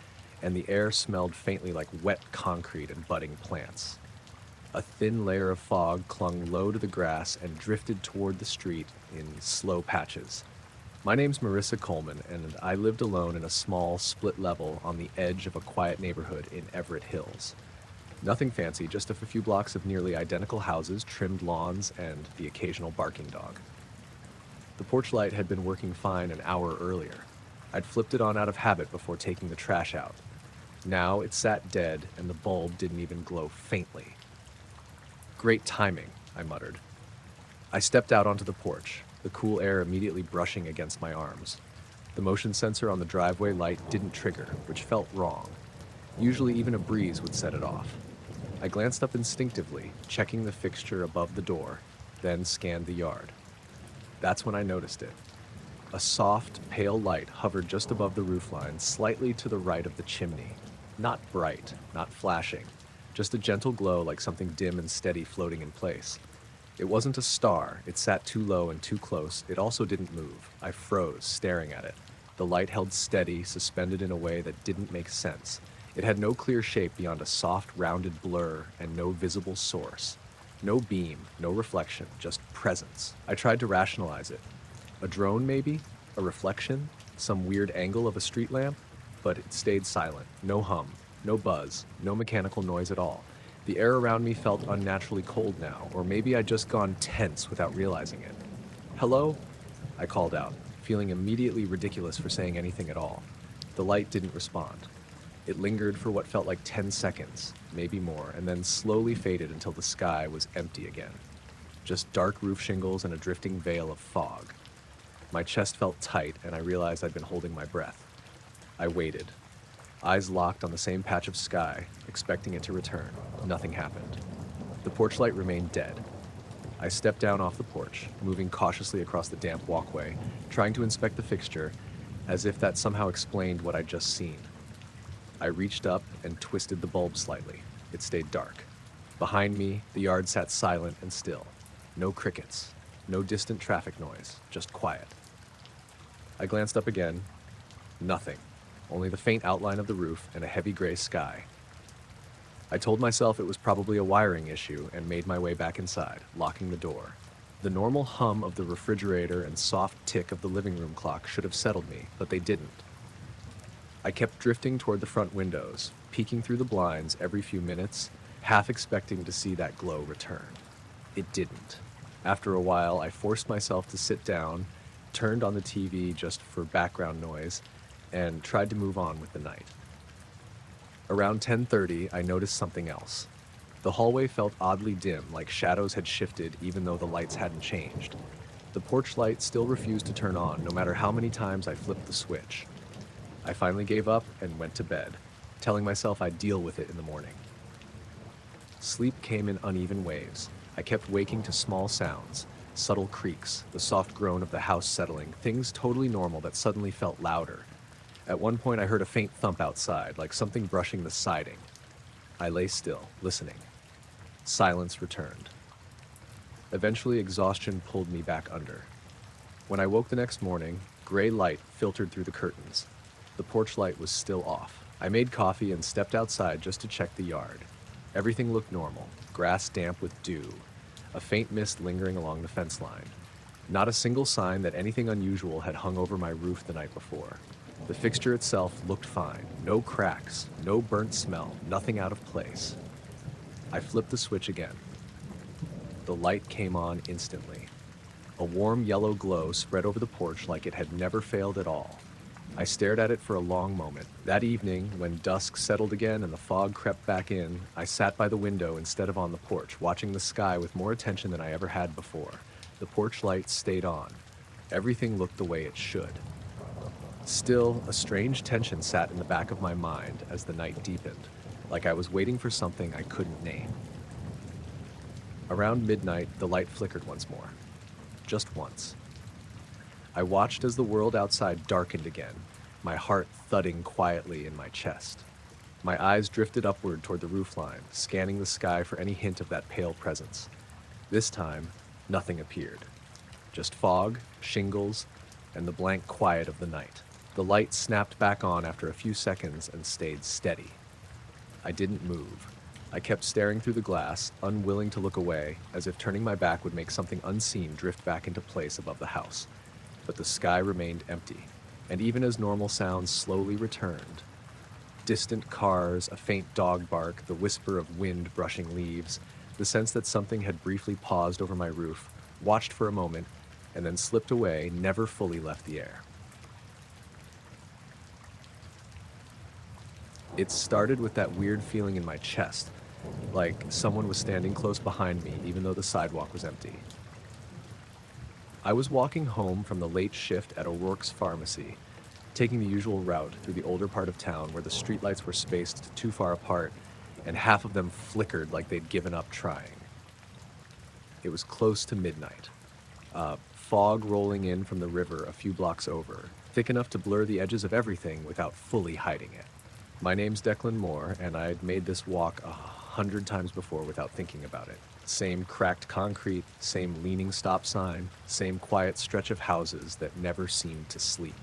and the air smelled faintly like wet concrete and budding plants. A thin layer of fog clung low to the grass and drifted toward the street in slow patches. My name's Marissa Coleman, and I lived alone in a small, split level on the edge of a quiet neighborhood in Everett Hills. Nothing fancy, just a few blocks of nearly identical houses, trimmed lawns, and the occasional barking dog. The porch light had been working fine an hour earlier. I'd flipped it on out of habit before taking the trash out. Now it sat dead, and the bulb didn't even glow faintly. Great timing, I muttered. I stepped out onto the porch, the cool air immediately brushing against my arms. The motion sensor on the driveway light didn't trigger, which felt wrong. Usually even a breeze would set it off. I glanced up instinctively, checking the fixture above the door, then scanned the yard. That's when I noticed it. A soft, pale light hovered just above the roofline, slightly to the right of the chimney. Not bright, not flashing, just a gentle glow like something dim and steady floating in place. It wasn't a star. It sat too low and too close. It also didn't move. I froze, staring at it. The light held steady, suspended in a way that didn't make sense. It had no clear shape beyond a soft, rounded blur and no visible source. No beam, no reflection, just presence. I tried to rationalize it. A drone, maybe? A reflection? Some weird angle of a street lamp? But it stayed silent. No hum, no buzz, no mechanical noise at all. The air around me felt unnaturally cold now, or maybe I'd just gone tense without realizing it. "Hello?" I called out, feeling immediately ridiculous for saying anything at all. The light didn't respond. It lingered for what felt like 10 seconds, maybe more, and then slowly faded until the sky was empty again. Just dark roof shingles and a drifting veil of fog. My chest felt tight, and I realized I'd been holding my breath. I waited, eyes locked on the same patch of sky, expecting it to return. Nothing happened. The porch light remained dead. I stepped down off the porch, moving cautiously across the damp walkway, trying to inspect the fixture, as if that somehow explained what I'd just seen. I reached up and twisted the bulb slightly. It stayed dark. Behind me, the yard sat silent and still. No crickets, no distant traffic noise, just quiet. I glanced up again. Nothing. Only the faint outline of the roof and a heavy gray sky. I told myself it was probably a wiring issue and made my way back inside, locking the door. The normal hum of the refrigerator and soft tick of the living room clock should have settled me, but they didn't. I kept drifting toward the front windows, peeking through the blinds every few minutes, half expecting to see that glow return. It didn't. After a while, I forced myself to sit down, turned on the TV just for background noise, and tried to move on with the night. Around 10:30, I noticed something else. The hallway felt oddly dim, like shadows had shifted even though the lights hadn't changed. The porch light still refused to turn on, no matter how many times I flipped the switch. I finally gave up and went to bed, telling myself I'd deal with it in the morning. Sleep came in uneven waves. I kept waking to small sounds, subtle creaks, the soft groan of the house settling, things totally normal that suddenly felt louder. At one point, I heard a faint thump outside, like something brushing the siding. I lay still, listening. Silence returned. Eventually, exhaustion pulled me back under. When I woke the next morning, gray light filtered through the curtains. The porch light was still off. I made coffee and stepped outside just to check the yard. Everything looked normal, grass damp with dew, a faint mist lingering along the fence line. Not a single sign that anything unusual had hung over my roof the night before. The fixture itself looked fine. No cracks, no burnt smell, nothing out of place. I flipped the switch again. The light came on instantly. A warm yellow glow spread over the porch like it had never failed at all. I stared at it for a long moment. That evening, when dusk settled again and the fog crept back in, I sat by the window instead of on the porch, watching the sky with more attention than I ever had before. The porch light stayed on. Everything looked the way it should. Still, a strange tension sat in the back of my mind as the night deepened, like I was waiting for something I couldn't name. Around midnight, the light flickered once more. Just once. I watched as the world outside darkened again, my heart thudding quietly in my chest. My eyes drifted upward toward the roofline, scanning the sky for any hint of that pale presence. This time, nothing appeared. Just fog, shingles, and the blank quiet of the night. The light snapped back on after a few seconds and stayed steady. I didn't move. I kept staring through the glass, unwilling to look away, as if turning my back would make something unseen drift back into place above the house. But the sky remained empty, and even as normal sounds slowly returned, distant cars, a faint dog bark, the whisper of wind brushing leaves, the sense that something had briefly paused over my roof, watched for a moment, and then slipped away, never fully left the air. It started with that weird feeling in my chest, like someone was standing close behind me, even though the sidewalk was empty. I was walking home from the late shift at O'Rourke's Pharmacy, taking the usual route through the older part of town where the streetlights were spaced too far apart and half of them flickered like they'd given up trying. It was close to midnight. Fog rolling in from the river a few blocks over, thick enough to blur the edges of everything without fully hiding it. My name's Declan Moore, and I'd made this walk 100 times before without thinking about it. Same cracked concrete, same leaning stop sign, same quiet stretch of houses that never seemed to sleep.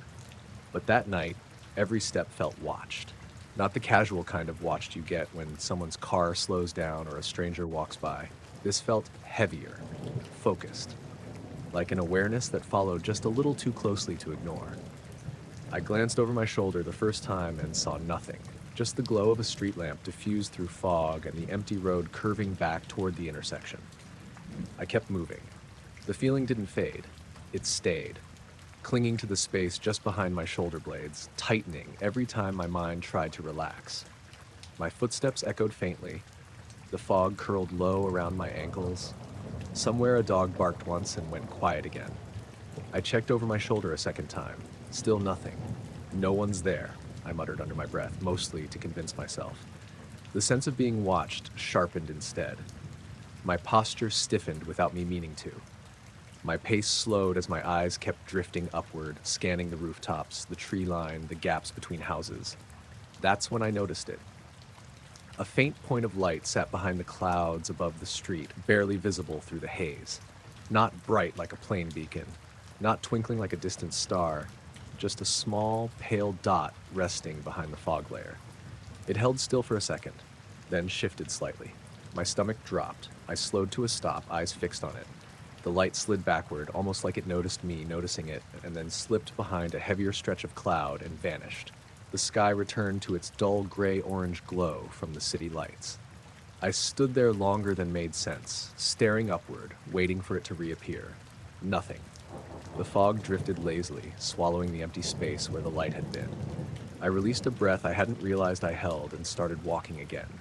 But that night, every step felt watched. Not the casual kind of watched you get when someone's car slows down or a stranger walks by. This felt heavier, focused, like an awareness that followed just a little too closely to ignore. I glanced over my shoulder the first time and saw nothing, just the glow of a street lamp diffused through fog and the empty road curving back toward the intersection. I kept moving. The feeling didn't fade, it stayed, clinging to the space just behind my shoulder blades, tightening every time my mind tried to relax. My footsteps echoed faintly. The fog curled low around my ankles. Somewhere a dog barked once and went quiet again. I checked over my shoulder a second time. Still nothing. No one's there, I muttered under my breath, mostly to convince myself. The sense of being watched sharpened instead. My posture stiffened without me meaning to. My pace slowed as my eyes kept drifting upward, scanning the rooftops, the tree line, the gaps between houses. That's when I noticed it. A faint point of light sat behind the clouds above the street, barely visible through the haze. Not bright like a plane beacon, not twinkling like a distant star, just a small, pale dot resting behind the fog layer. It held still for a second, then shifted slightly. My stomach dropped. I slowed to a stop, eyes fixed on it. The light slid backward, almost like it noticed me noticing it, and then slipped behind a heavier stretch of cloud and vanished. The sky returned to its dull gray-orange glow from the city lights. I stood there longer than made sense, staring upward, waiting for it to reappear. Nothing. The fog drifted lazily, swallowing the empty space where the light had been. I released a breath I hadn't realized I held and started walking again,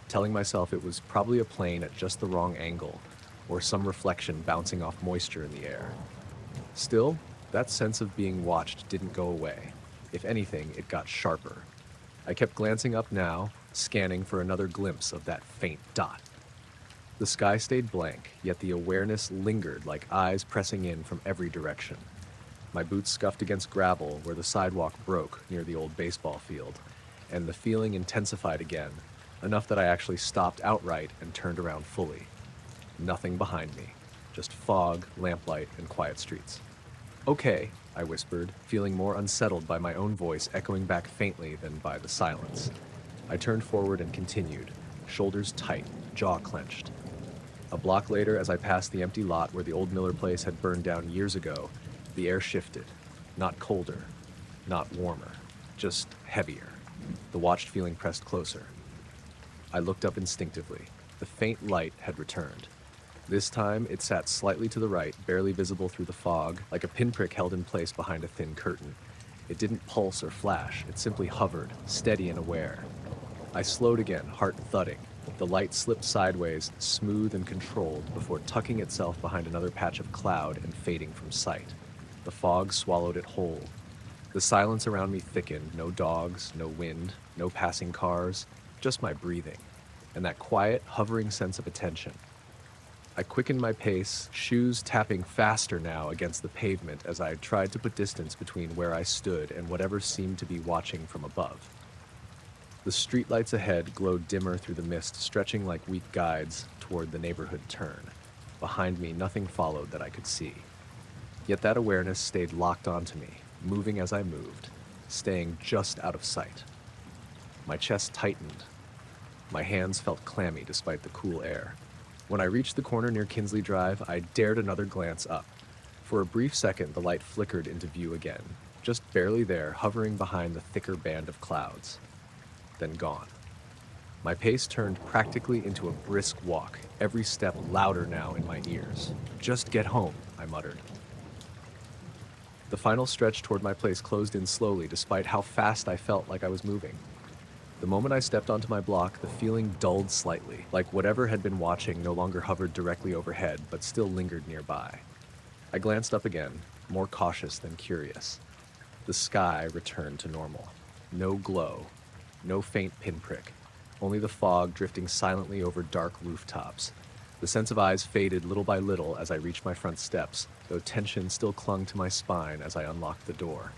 telling myself it was probably a plane at just the wrong angle, or some reflection bouncing off moisture in the air. Still, that sense of being watched didn't go away. If anything, it got sharper. I kept glancing up now, scanning for another glimpse of that faint dot. The sky stayed blank, yet the awareness lingered like eyes pressing in from every direction. My boots scuffed against gravel where the sidewalk broke near the old baseball field, and the feeling intensified again, enough that I actually stopped outright and turned around fully. Nothing behind me, just fog, lamplight, and quiet streets. "Okay," I whispered, feeling more unsettled by my own voice echoing back faintly than by the silence. I turned forward and continued, shoulders tight, jaw clenched. A block later, as I passed the empty lot where the old Miller place had burned down years ago, the air shifted. Not colder, not warmer, just heavier. The watched feeling pressed closer. I looked up instinctively. The faint light had returned. This time, it sat slightly to the right, barely visible through the fog, like a pinprick held in place behind a thin curtain. It didn't pulse or flash, it simply hovered, steady and aware. I slowed again, heart thudding. The light slipped sideways, smooth and controlled, before tucking itself behind another patch of cloud and fading from sight. The fog swallowed it whole. The silence around me thickened, no dogs, no wind, no passing cars, just my breathing, and that quiet, hovering sense of attention. I quickened my pace, shoes tapping faster now against the pavement as I tried to put distance between where I stood and whatever seemed to be watching from above. The streetlights ahead glowed dimmer through the mist, stretching like weak guides toward the neighborhood turn. Behind me, nothing followed that I could see. Yet that awareness stayed locked onto me, moving as I moved, staying just out of sight. My chest tightened. My hands felt clammy despite the cool air. When I reached the corner near Kinsley Drive, I dared another glance up. For a brief second, the light flickered into view again, just barely there, hovering behind the thicker band of clouds. Then gone. My pace turned practically into a brisk walk, every step louder now in my ears. "Just get home," I muttered. The final stretch toward my place closed in slowly, despite how fast I felt like I was moving. The moment I stepped onto my block, the feeling dulled slightly, like whatever had been watching no longer hovered directly overhead, but still lingered nearby. I glanced up again, more cautious than curious. The sky returned to normal. No glow, no faint pinprick, only the fog drifting silently over dark rooftops. The sense of eyes faded little by little as I reached my front steps, though tension still clung to my spine as I unlocked the door.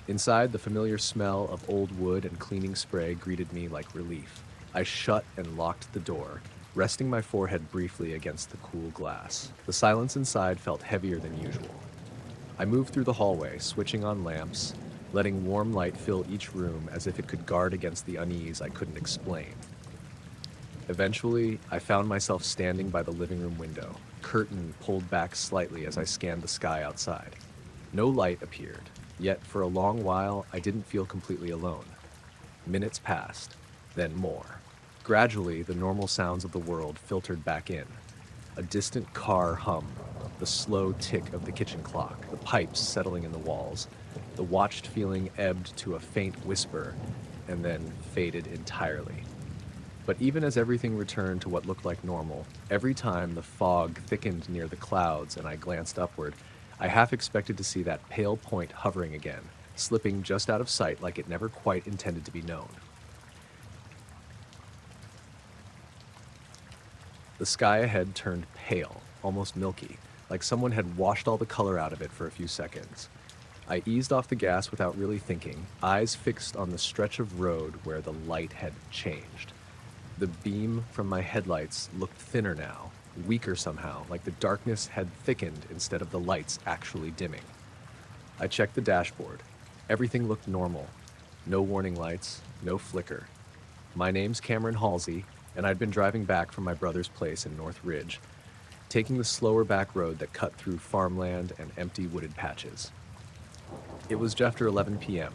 Inside, the familiar smell of old wood and cleaning spray greeted me like relief. I shut and locked the door, resting my forehead briefly against the cool glass. The silence inside felt heavier than usual. I moved through the hallway, switching on lamps, letting warm light fill each room as if it could guard against the unease I couldn't explain. Eventually, I found myself standing by the living room window, curtain pulled back slightly as I scanned the sky outside. No light appeared, yet for a long while I didn't feel completely alone. Minutes passed, then more. Gradually, the normal sounds of the world filtered back in. A distant car hum, the slow tick of the kitchen clock, the pipes settling in the walls. The watched feeling ebbed to a faint whisper, and then faded entirely. But even as everything returned to what looked like normal, every time the fog thickened near the clouds and I glanced upward, I half expected to see that pale point hovering again, slipping just out of sight like it never quite intended to be known. The sky ahead turned pale, almost milky, like someone had washed all the color out of it for a few seconds. I eased off the gas without really thinking, eyes fixed on the stretch of road where the light had changed. The beam from my headlights looked thinner now, weaker somehow, like the darkness had thickened instead of the lights actually dimming. I checked the dashboard. Everything looked normal. No warning lights, no flicker. My name's Cameron Halsey, and I'd been driving back from my brother's place in North Ridge, taking the slower back road that cut through farmland and empty wooded patches. It was just after 11 p.m.,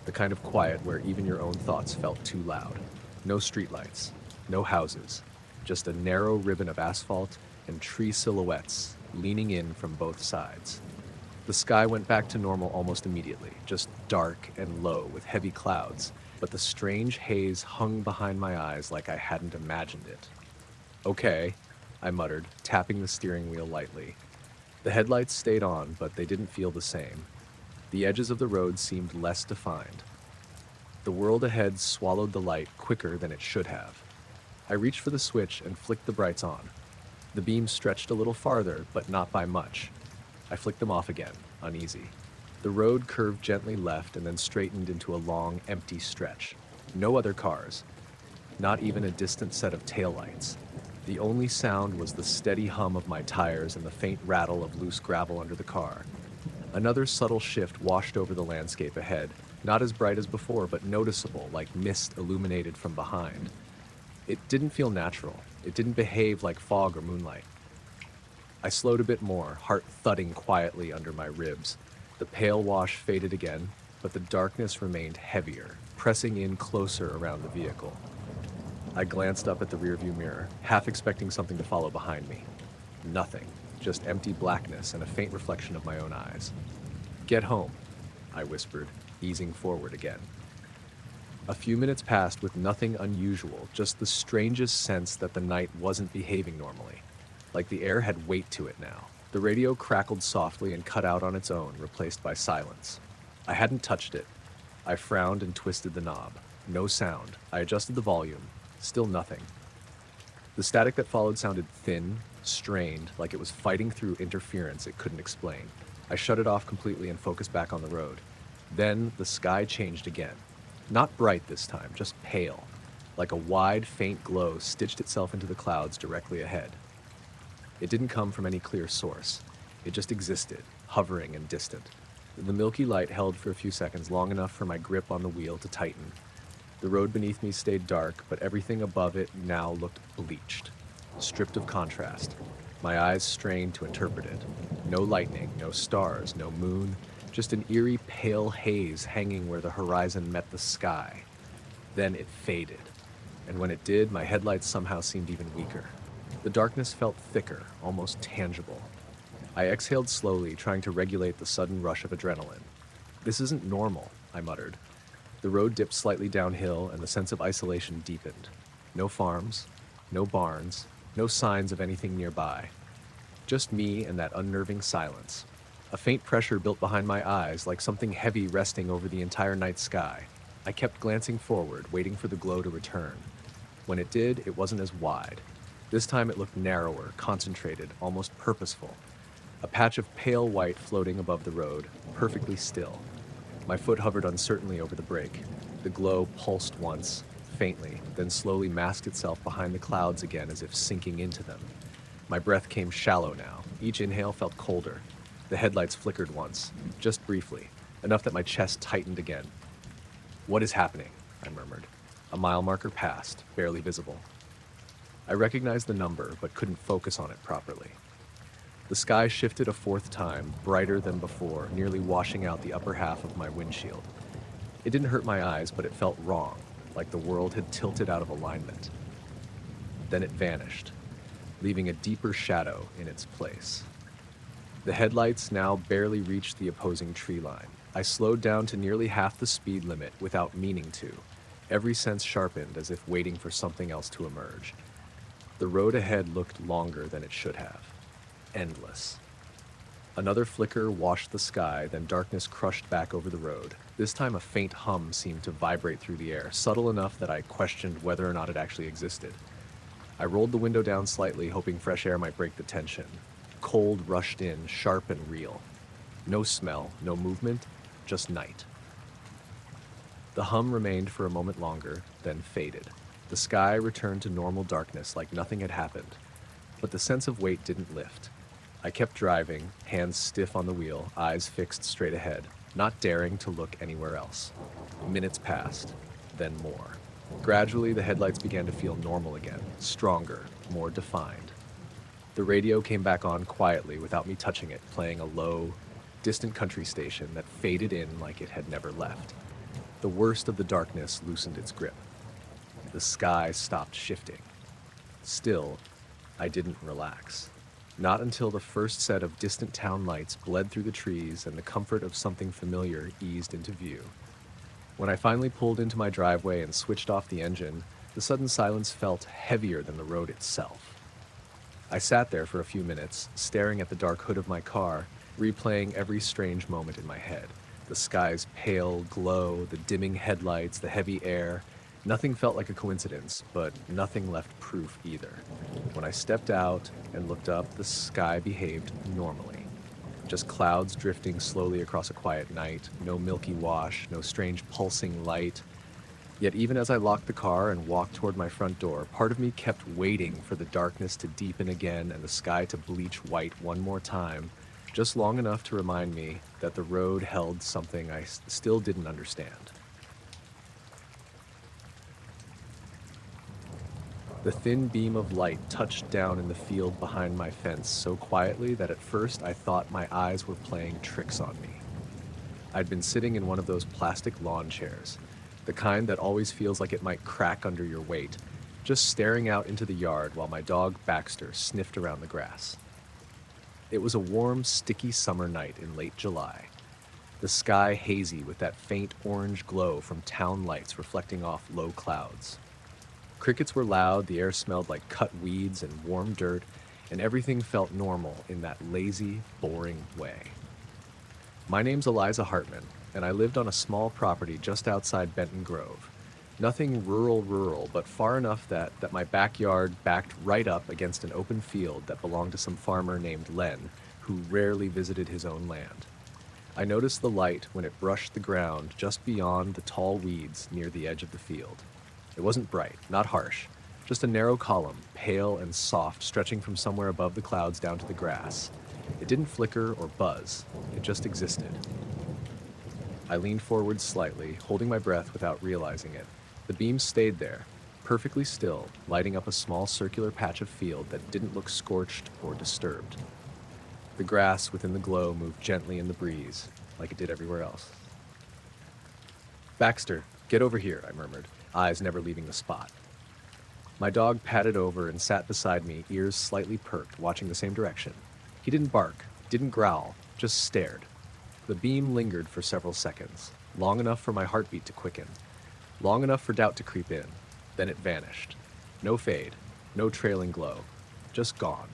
the kind of quiet where even your own thoughts felt too loud. No streetlights, no houses, just a narrow ribbon of asphalt and tree silhouettes leaning in from both sides. The sky went back to normal almost immediately, just dark and low with heavy clouds, but the strange haze hung behind my eyes like I hadn't imagined it. "Okay," I muttered, tapping the steering wheel lightly. The headlights stayed on, but they didn't feel the same. The edges of the road seemed less defined. The world ahead swallowed the light quicker than it should have. I reached for the switch and flicked the brights on. The beams stretched a little farther, but not by much. I flicked them off again, uneasy. The road curved gently left and then straightened into a long, empty stretch. No other cars. Not even a distant set of taillights. The only sound was the steady hum of my tires and the faint rattle of loose gravel under the car. Another subtle shift washed over the landscape ahead, not as bright as before, but noticeable, like mist illuminated from behind. It didn't feel natural. It didn't behave like fog or moonlight. I slowed a bit more, heart thudding quietly under my ribs. The pale wash faded again, but the darkness remained heavier, pressing in closer around the vehicle. I glanced up at the rearview mirror, half expecting something to follow behind me. Nothing, just empty blackness and a faint reflection of my own eyes. "Get home," I whispered, easing forward again. A few minutes passed with nothing unusual, just the strangest sense that the night wasn't behaving normally, like the air had weight to it now. The radio crackled softly and cut out on its own, replaced by silence. I hadn't touched it. I frowned and twisted the knob. No sound. I adjusted the volume. Still nothing. The static that followed sounded thin, strained, like it was fighting through interference it couldn't explain. I shut it off completely and focused back on the road. Then the sky changed again. Not bright this time, just pale, like a wide, faint glow stitched itself into the clouds directly ahead. It didn't come from any clear source. It just existed, hovering and distant. The milky light held for a few seconds, long enough for my grip on the wheel to tighten. The road beneath me stayed dark, but everything above it now looked bleached, stripped of contrast. My eyes strained to interpret it. No lightning, no stars, no moon, just an eerie pale haze hanging where the horizon met the sky. Then it faded, and when it did, my headlights somehow seemed even weaker. The darkness felt thicker, almost tangible. I exhaled slowly, trying to regulate the sudden rush of adrenaline. "This isn't normal," I muttered. The road dipped slightly downhill, and the sense of isolation deepened. No farms, no barns, no signs of anything nearby. Just me and that unnerving silence. A faint pressure built behind my eyes, like something heavy resting over the entire night sky. I kept glancing forward, waiting for the glow to return. When it did, it wasn't as wide. This time it looked narrower, concentrated, almost purposeful. A patch of pale white floating above the road, perfectly still. My foot hovered uncertainly over the brake. The glow pulsed once, faintly, then slowly masked itself behind the clouds again as if sinking into them. My breath came shallow now. Each inhale felt colder. The headlights flickered once, just briefly, enough that my chest tightened again. "What is happening?" I murmured. A mile marker passed, barely visible. I recognized the number, but couldn't focus on it properly. The sky shifted a fourth time, brighter than before, nearly washing out the upper half of my windshield. It didn't hurt my eyes, but it felt wrong, like the world had tilted out of alignment. Then it vanished, leaving a deeper shadow in its place. The headlights now barely reached the opposing tree line. I slowed down to nearly half the speed limit without meaning to, every sense sharpened as if waiting for something else to emerge. The road ahead looked longer than it should have. Endless. Another flicker washed the sky, then darkness crushed back over the road. This time a faint hum seemed to vibrate through the air, subtle enough that I questioned whether or not it actually existed. I rolled the window down slightly, hoping fresh air might break the tension. Cold rushed in, sharp and real. No smell, no movement, just night. The hum remained for a moment longer, then faded. The sky returned to normal darkness like nothing had happened, but the sense of weight didn't lift. I kept driving, hands stiff on the wheel, eyes fixed straight ahead, not daring to look anywhere else. Minutes passed, then more. Gradually, the headlights began to feel normal again, stronger, more defined. The radio came back on quietly without me touching it, playing a low, distant country station that faded in like it had never left. The worst of the darkness loosened its grip. The sky stopped shifting. Still, I didn't relax. Not until the first set of distant town lights bled through the trees and the comfort of something familiar eased into view. When I finally pulled into my driveway and switched off the engine, the sudden silence felt heavier than the road itself. I sat there for a few minutes, staring at the dark hood of my car, replaying every strange moment in my head. The sky's pale glow, the dimming headlights, the heavy air. Nothing felt like a coincidence, but nothing left proof either. When I stepped out and looked up, the sky behaved normally. Just clouds drifting slowly across a quiet night, no milky wash, no strange pulsing light. Yet even as I locked the car and walked toward my front door, part of me kept waiting for the darkness to deepen again and the sky to bleach white one more time, just long enough to remind me that the road held something I still didn't understand. The thin beam of light touched down in the field behind my fence so quietly that at first I thought my eyes were playing tricks on me. I'd been sitting in one of those plastic lawn chairs, the kind that always feels like it might crack under your weight, just staring out into the yard while my dog Baxter sniffed around the grass. It was a warm, sticky summer night in late July. The sky hazy with that faint orange glow from town lights reflecting off low clouds. Crickets were loud, the air smelled like cut weeds and warm dirt, and everything felt normal in that lazy, boring way. My name's Eliza Hartman, and I lived on a small property just outside Benton Grove. Nothing rural, but far enough that my backyard backed right up against an open field that belonged to some farmer named Len, who rarely visited his own land. I noticed the light when it brushed the ground just beyond the tall weeds near the edge of the field. It wasn't bright, not harsh, just a narrow column, pale and soft, stretching from somewhere above the clouds down to the grass. It didn't flicker or buzz, it just existed. I leaned forward slightly, holding my breath without realizing it. The beam stayed there, perfectly still, lighting up a small circular patch of field that didn't look scorched or disturbed. The grass within the glow moved gently in the breeze, like it did everywhere else. "Baxter, get over here," I murmured, eyes never leaving the spot. My dog padded over and sat beside me, ears slightly perked, watching the same direction. He didn't bark, didn't growl, just stared. The beam lingered for several seconds, long enough for my heartbeat to quicken, long enough for doubt to creep in. Then it vanished. No fade, no trailing glow, just gone.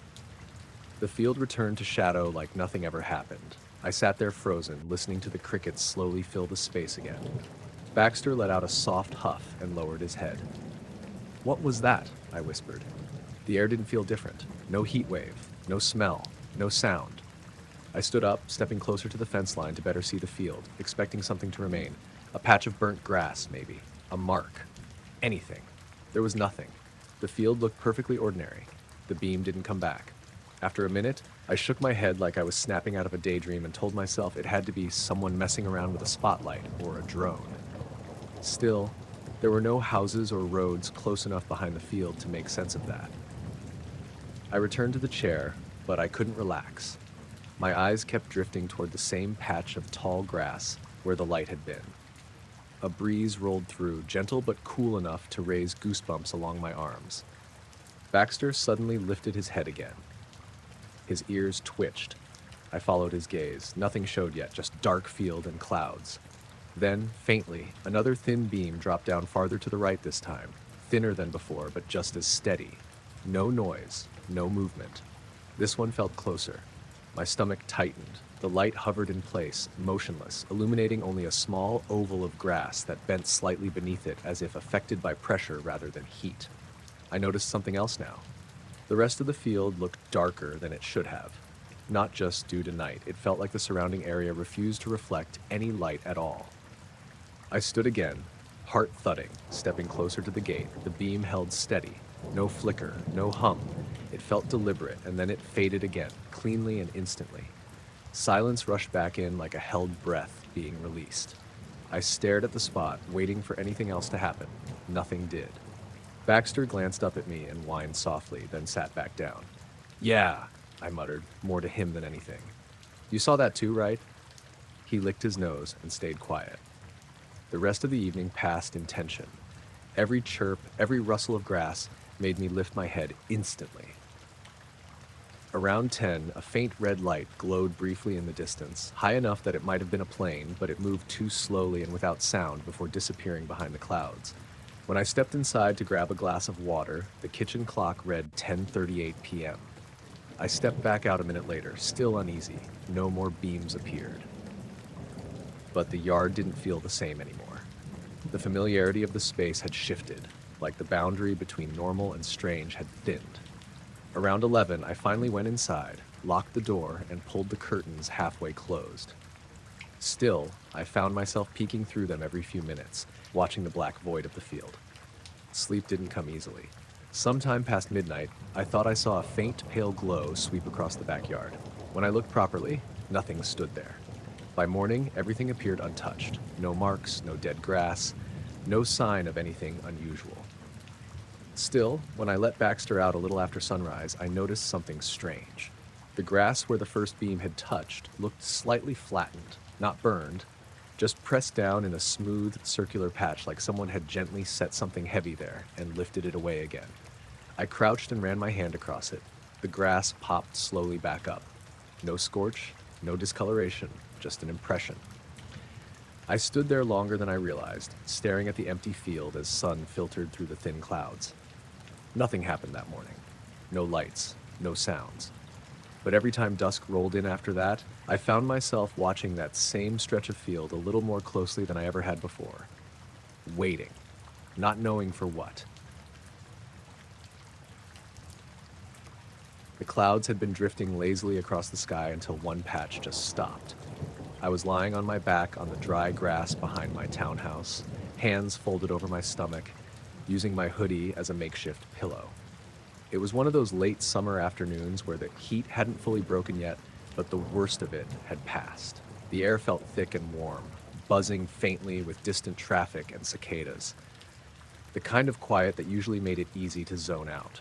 The field returned to shadow like nothing ever happened. I sat there frozen, listening to the crickets slowly fill the space again. Baxter let out a soft huff and lowered his head. "What was that?" I whispered. The air didn't feel different. No heat wave, no smell, no sound. I stood up, stepping closer to the fence line to better see the field, expecting something to remain. A patch of burnt grass, maybe. A mark. anything. There was nothing. The field looked perfectly ordinary. The beam didn't come back. After a minute, I shook my head like I was snapping out of a daydream and told myself it had to be someone messing around with a spotlight or a drone. Still, there were no houses or roads close enough behind the field to make sense of that. I returned to the chair, but I couldn't relax. My eyes kept drifting toward the same patch of tall grass where the light had been. A breeze rolled through, gentle but cool enough to raise goosebumps along my arms. Baxter suddenly lifted his head again. His ears twitched. I followed his gaze. Nothing showed yet, just dark field and clouds. Then, faintly, another thin beam dropped down farther to the right this time, thinner than before, but just as steady. No noise, no movement. This one felt closer. My stomach tightened. The light hovered in place, motionless, illuminating only a small oval of grass that bent slightly beneath it as if affected by pressure rather than heat. I noticed something else now. The rest of the field looked darker than it should have. Not just due to night, it felt like the surrounding area refused to reflect any light at all. I stood again, heart thudding, stepping closer to the gate. The beam held steady. No flicker, no hum. It felt deliberate, and then it faded again, cleanly and instantly. Silence rushed back in like a held breath being released. I stared at the spot, waiting for anything else to happen. Nothing did. Baxter glanced up at me and whined softly, then sat back down. "Yeah," I muttered, more to him than anything. "You saw that too, right?" He licked his nose and stayed quiet. The rest of the evening passed in tension. Every chirp, every rustle of grass made me lift my head instantly. Around 10, a faint red light glowed briefly in the distance, high enough that it might have been a plane, but it moved too slowly and without sound before disappearing behind the clouds. When I stepped inside to grab a glass of water, the kitchen clock read 10:38 p.m. I stepped back out a minute later, still uneasy. No more beams appeared. But the yard didn't feel the same anymore. The familiarity of the space had shifted, like the boundary between normal and strange had thinned. Around 11, I finally went inside, locked the door, and pulled the curtains halfway closed. Still, I found myself peeking through them every few minutes, watching the black void of the field. Sleep didn't come easily. Sometime past midnight, I thought I saw a faint pale glow sweep across the backyard. When I looked properly, nothing stood there. By morning, everything appeared untouched. No marks, no dead grass, no sign of anything unusual. Still, when I let Baxter out a little after sunrise, I noticed something strange. The grass where the first beam had touched looked slightly flattened, not burned, just pressed down in a smooth, circular patch like someone had gently set something heavy there and lifted it away again. I crouched and ran my hand across it. The grass popped slowly back up. No scorch, no discoloration, just an impression. I stood there longer than I realized, staring at the empty field as sun filtered through the thin clouds. Nothing happened that morning. No lights, no sounds. But every time dusk rolled in after that, I found myself watching that same stretch of field a little more closely than I ever had before. Waiting, not knowing for what. The clouds had been drifting lazily across the sky until one patch just stopped. I was lying on my back on the dry grass behind my townhouse, hands folded over my stomach, using my hoodie as a makeshift pillow. It was one of those late summer afternoons where the heat hadn't fully broken yet, but the worst of it had passed. The air felt thick and warm, buzzing faintly with distant traffic and cicadas. The kind of quiet that usually made it easy to zone out.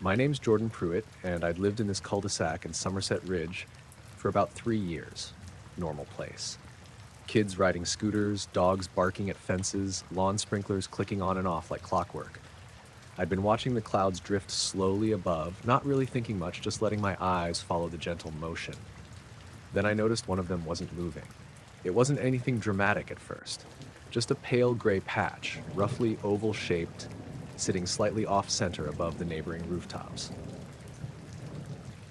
My name's Jordan Pruitt, and I'd lived in this cul-de-sac in Somerset Ridge for about 3 years. Normal place. Kids riding scooters, dogs barking at fences, lawn sprinklers clicking on and off like clockwork. I'd been watching the clouds drift slowly above, not really thinking much, just letting my eyes follow the gentle motion. Then I noticed one of them wasn't moving. It wasn't anything dramatic at first, just a pale gray patch, roughly oval-shaped, sitting slightly off-center above the neighboring rooftops.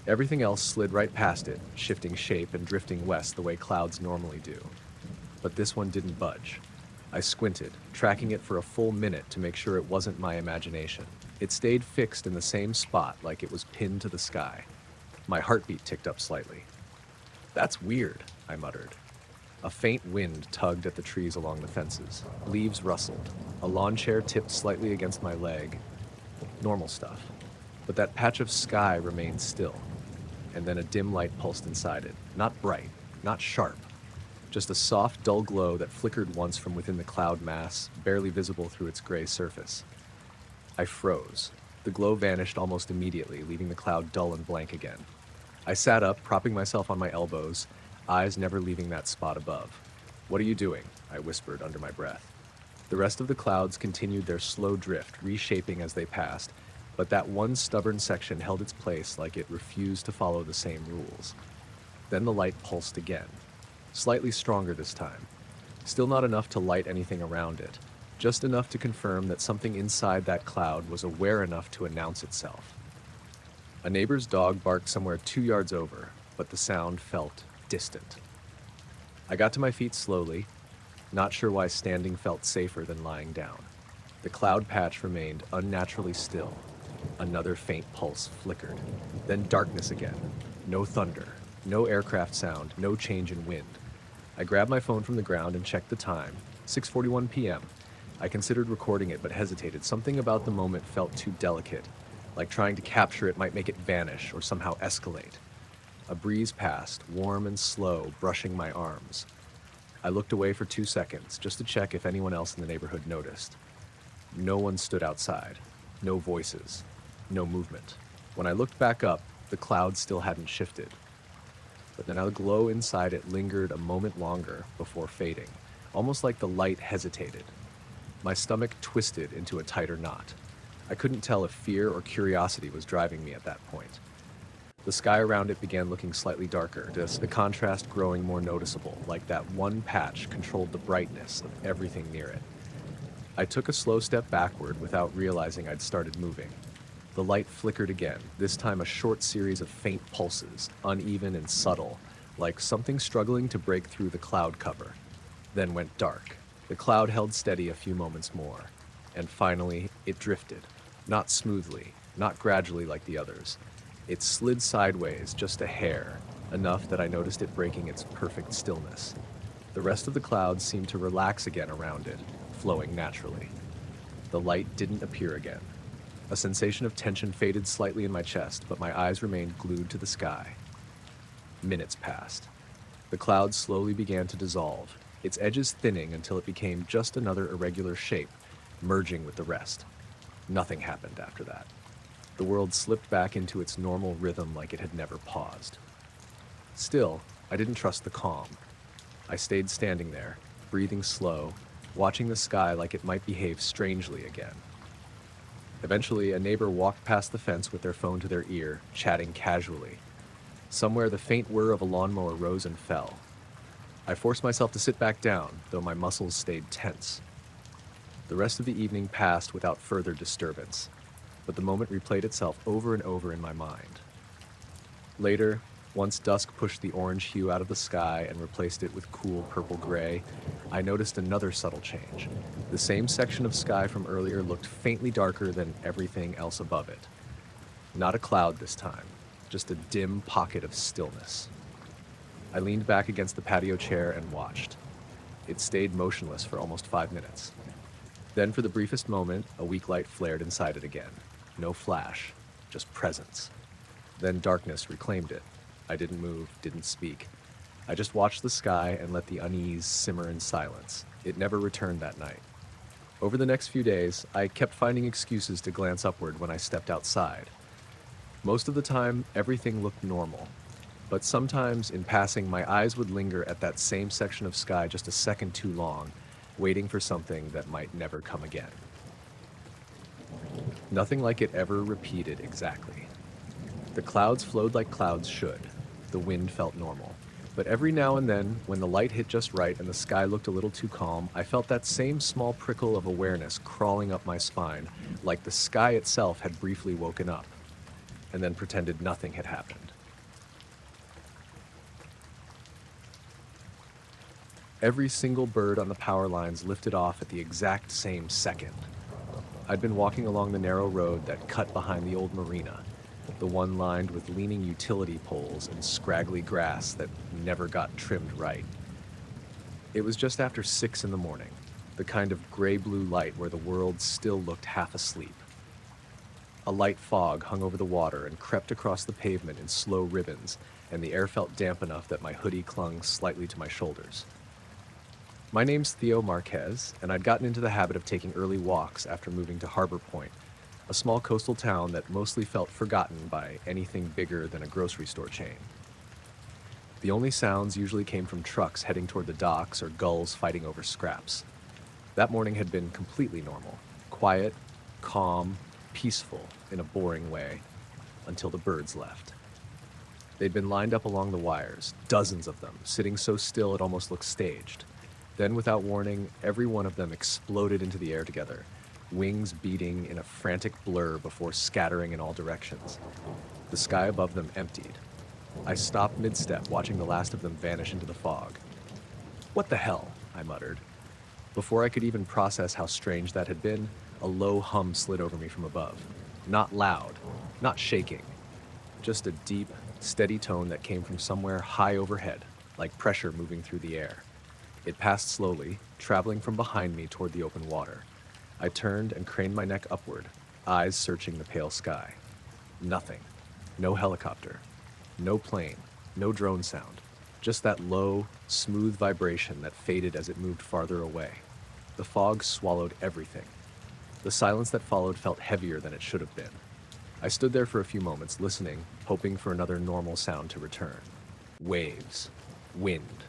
Everything else slid right past it, shifting shape and drifting west the way clouds normally do. But this one didn't budge. I squinted, tracking it for a full minute to make sure it wasn't my imagination. It stayed fixed in the same spot like it was pinned to the sky. My heartbeat ticked up slightly. "That's weird," I muttered. A faint wind tugged at the trees along the fences. Leaves rustled. A lawn chair tipped slightly against my leg. Normal stuff. But that patch of sky remained still, and then a dim light pulsed inside it. Not bright, not sharp, just a soft, dull glow that flickered once from within the cloud mass, barely visible through its gray surface. I froze. The glow vanished almost immediately, leaving the cloud dull and blank again. I sat up, propping myself on my elbows, eyes never leaving that spot above. "What are you doing?" I whispered under my breath. The rest of the clouds continued their slow drift, reshaping as they passed, but that one stubborn section held its place like it refused to follow the same rules. Then the light pulsed again, slightly stronger this time. Still not enough to light anything around it, just enough to confirm that something inside that cloud was aware enough to announce itself. A neighbor's dog barked somewhere 2 yards over, but the sound felt distant. I got to my feet slowly, not sure why standing felt safer than lying down. The cloud patch remained unnaturally still. Another faint pulse flickered. Then darkness again. No thunder, no aircraft sound, no change in wind. I grabbed my phone from the ground and checked the time. 6:41 p.m. I considered recording it but hesitated. Something about the moment felt too delicate, like trying to capture it might make it vanish or somehow escalate. A breeze passed, warm and slow, brushing my arms. I looked away for 2 seconds, just to check if anyone else in the neighborhood noticed. No one stood outside. No voices. No movement. When I looked back up, the cloud still hadn't shifted. But then the glow inside it lingered a moment longer before fading, almost like the light hesitated. My stomach twisted into a tighter knot. I couldn't tell if fear or curiosity was driving me at that point. The sky around it began looking slightly darker, the contrast growing more noticeable, like that one patch controlled the brightness of everything near it. I took a slow step backward without realizing I'd started moving. The light flickered again, this time a short series of faint pulses, uneven and subtle, like something struggling to break through the cloud cover. Then went dark. The cloud held steady a few moments more, and finally it drifted. Not smoothly, not gradually like the others. It slid sideways just a hair, enough that I noticed it breaking its perfect stillness. The rest of the clouds seemed to relax again around it, flowing naturally. The light didn't appear again. A sensation of tension faded slightly in my chest, but my eyes remained glued to the sky. Minutes passed. The cloud slowly began to dissolve, its edges thinning until it became just another irregular shape, merging with the rest. Nothing happened after that. The world slipped back into its normal rhythm like it had never paused. Still, I didn't trust the calm. I stayed standing there, breathing slow, watching the sky like it might behave strangely again. Eventually, a neighbor walked past the fence with their phone to their ear, chatting casually. Somewhere, the faint whir of a lawnmower rose and fell. I forced myself to sit back down, though my muscles stayed tense. The rest of the evening passed without further disturbance, but the moment replayed itself over and over in my mind. Later, once dusk pushed the orange hue out of the sky and replaced it with cool purple-gray, I noticed another subtle change. The same section of sky from earlier looked faintly darker than everything else above it. Not a cloud this time, just a dim pocket of stillness. I leaned back against the patio chair and watched. It stayed motionless for almost 5 minutes. Then, for the briefest moment, a weak light flared inside it again. No flash, just presence. Then darkness reclaimed it. I didn't move, didn't speak. I just watched the sky and let the unease simmer in silence. It never returned that night. Over the next few days, I kept finding excuses to glance upward when I stepped outside. Most of the time, everything looked normal. But sometimes, in passing, my eyes would linger at that same section of sky just a second too long, waiting for something that might never come again. Nothing like it ever repeated exactly. The clouds flowed like clouds should. The wind felt normal. But every now and then, when the light hit just right and the sky looked a little too calm, I felt that same small prickle of awareness crawling up my spine, like the sky itself had briefly woken up, and then pretended nothing had happened. Every single bird on the power lines lifted off at the exact same second. I'd been walking along the narrow road that cut behind the old marina, the one lined with leaning utility poles and scraggly grass that never got trimmed right. It was just after 6 in the morning, the kind of gray-blue light where the world still looked half asleep. A light fog hung over the water and crept across the pavement in slow ribbons, and the air felt damp enough that my hoodie clung slightly to my shoulders. My name's Theo Marquez, and I'd gotten into the habit of taking early walks after moving to Harbor Point, a small coastal town that mostly felt forgotten by anything bigger than a grocery store chain. The only sounds usually came from trucks heading toward the docks or gulls fighting over scraps. That morning had been completely normal, quiet, calm, peaceful in a boring way, until the birds left. They'd been lined up along the wires, dozens of them, sitting so still it almost looked staged. Then, without warning, every one of them exploded into the air together, wings beating in a frantic blur before scattering in all directions. The sky above them emptied. I stopped mid-step, watching the last of them vanish into the fog. "What the hell?" I muttered. Before I could even process how strange that had been, a low hum slid over me from above. Not loud, not shaking, just a deep, steady tone that came from somewhere high overhead, like pressure moving through the air. It passed slowly, traveling from behind me toward the open water. I turned and craned my neck upward, eyes searching the pale sky. Nothing. No helicopter. No plane. No drone sound. Just that low, smooth vibration that faded as it moved farther away. The fog swallowed everything. The silence that followed felt heavier than it should have been. I stood there for a few moments, listening, hoping for another normal sound to return. Waves. Wind.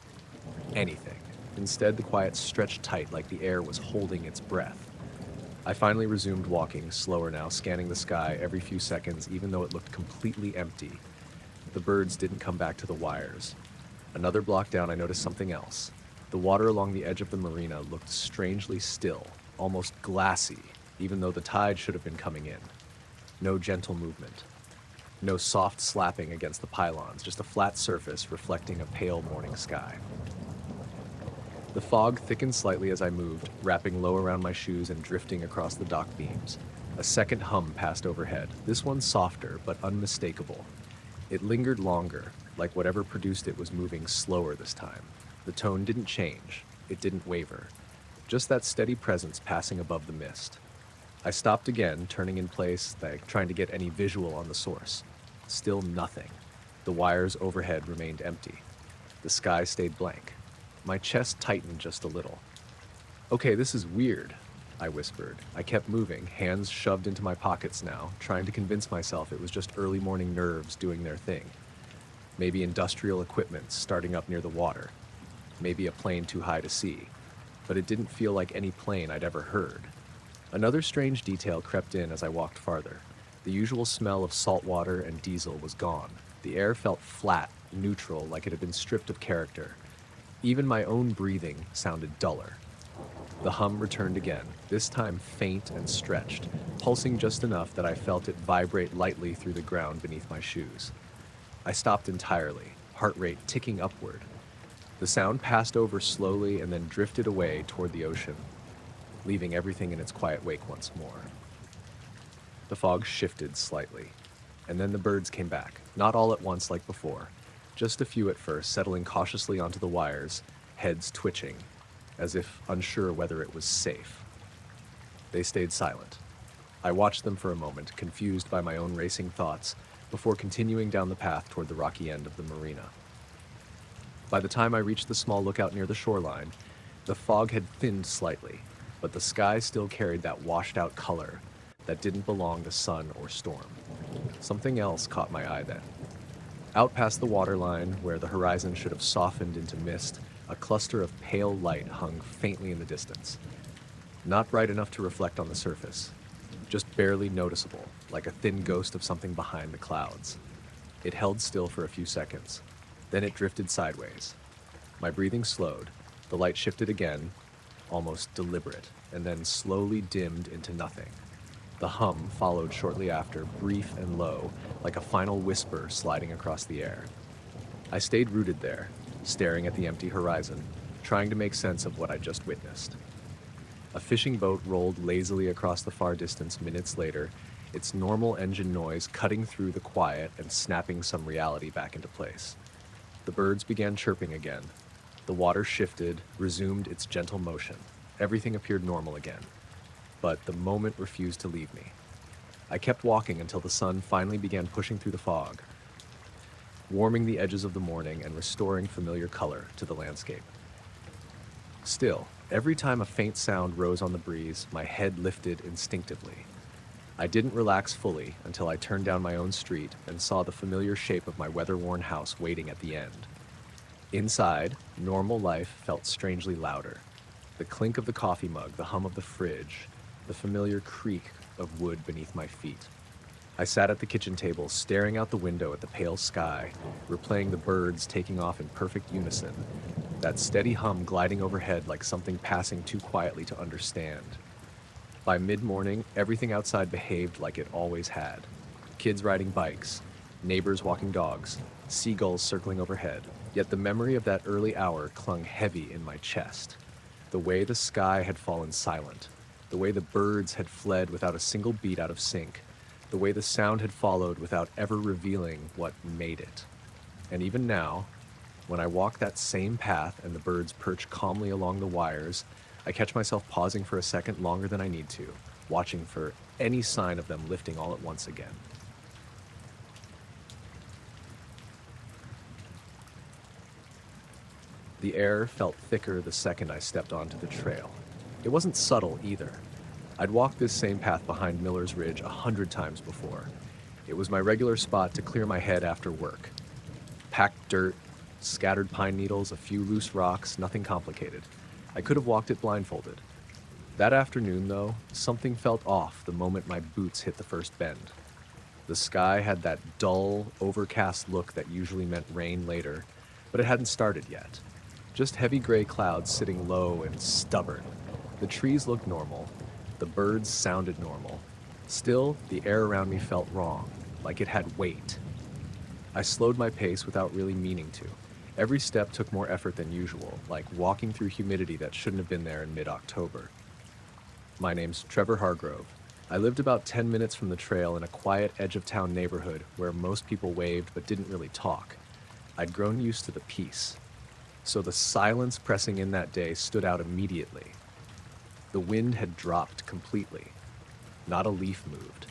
Anything. Instead, the quiet stretched tight like the air was holding its breath. I finally resumed walking, slower now, scanning the sky every few seconds, even though it looked completely empty. The birds didn't come back to the wires. Another block down, I noticed something else. The water along the edge of the marina looked strangely still, almost glassy, even though the tide should have been coming in. No gentle movement. No soft slapping against the pylons, just a flat surface reflecting a pale morning sky. The fog thickened slightly as I moved, wrapping low around my shoes and drifting across the dock beams. A second hum passed overhead, this one softer but unmistakable. It lingered longer, like whatever produced it was moving slower this time. The tone didn't change, it didn't waver. Just that steady presence passing above the mist. I stopped again, turning in place, like trying to get any visual on the source. Still nothing. The wires overhead remained empty. The sky stayed blank. My chest tightened just a little. "Okay, this is weird," I whispered. I kept moving, hands shoved into my pockets now, trying to convince myself it was just early morning nerves doing their thing. Maybe industrial equipment starting up near the water. Maybe a plane too high to see. But it didn't feel like any plane I'd ever heard. Another strange detail crept in as I walked farther. The usual smell of salt water and diesel was gone. The air felt flat, neutral, like it had been stripped of character. Even my own breathing sounded duller. The hum returned again, this time faint and stretched, pulsing just enough that I felt it vibrate lightly through the ground beneath my shoes. I stopped entirely, heart rate ticking upward. The sound passed over slowly and then drifted away toward the ocean, leaving everything in its quiet wake once more. The fog shifted slightly, and then the birds came back, not all at once like before. Just a few at first, settling cautiously onto the wires, heads twitching, as if unsure whether it was safe. They stayed silent. I watched them for a moment, confused by my own racing thoughts, before continuing down the path toward the rocky end of the marina. By the time I reached the small lookout near the shoreline, the fog had thinned slightly, but the sky still carried that washed-out color that didn't belong to sun or storm. Something else caught my eye then. Out past the waterline, where the horizon should have softened into mist, a cluster of pale light hung faintly in the distance. Not bright enough to reflect on the surface, just barely noticeable, like a thin ghost of something behind the clouds. It held still for a few seconds. Then it drifted sideways. My breathing slowed. The light shifted again, almost deliberate, and then slowly dimmed into nothing. The hum followed shortly after, brief and low, like a final whisper sliding across the air. I stayed rooted there, staring at the empty horizon, trying to make sense of what I'd just witnessed. A fishing boat rolled lazily across the far distance minutes later, its normal engine noise cutting through the quiet and snapping some reality back into place. The birds began chirping again. The water shifted, resumed its gentle motion. Everything appeared normal again. But the moment refused to leave me. I kept walking until the sun finally began pushing through the fog, warming the edges of the morning and restoring familiar color to the landscape. Still, every time a faint sound rose on the breeze, my head lifted instinctively. I didn't relax fully until I turned down my own street and saw the familiar shape of my weather-worn house waiting at the end. Inside, normal life felt strangely louder. The clink of the coffee mug, the hum of the fridge, the familiar creak of wood beneath my feet. I sat at the kitchen table, staring out the window at the pale sky, replaying the birds taking off in perfect unison, that steady hum gliding overhead like something passing too quietly to understand. By mid-morning, everything outside behaved like it always had. Kids riding bikes, neighbors walking dogs, seagulls circling overhead. Yet the memory of that early hour clung heavy in my chest. The way the sky had fallen silent, the way the birds had fled without a single beat out of sync, the way the sound had followed without ever revealing what made it. And even now, when I walk that same path and the birds perch calmly along the wires, I catch myself pausing for a second longer than I need to, watching for any sign of them lifting all at once again. The air felt thicker the second I stepped onto the trail. It wasn't subtle either. I'd walked this same path behind Miller's Ridge 100 times before. It was my regular spot to clear my head after work. Packed dirt, scattered pine needles, a few loose rocks, nothing complicated. I could have walked it blindfolded. That afternoon, though, something felt off the moment my boots hit the first bend. The sky had that dull, overcast look that usually meant rain later, but it hadn't started yet. Just heavy gray clouds sitting low and stubborn. The trees looked normal. The birds sounded normal. Still, the air around me felt wrong, like it had weight. I slowed my pace without really meaning to. Every step took more effort than usual, like walking through humidity that shouldn't have been there in mid-October. My name's Trevor Hargrove. I lived about 10 minutes from the trail in a quiet edge-of-town neighborhood where most people waved but didn't really talk. I'd grown used to the peace. So the silence pressing in that day stood out immediately. The wind had dropped completely. Not a leaf moved.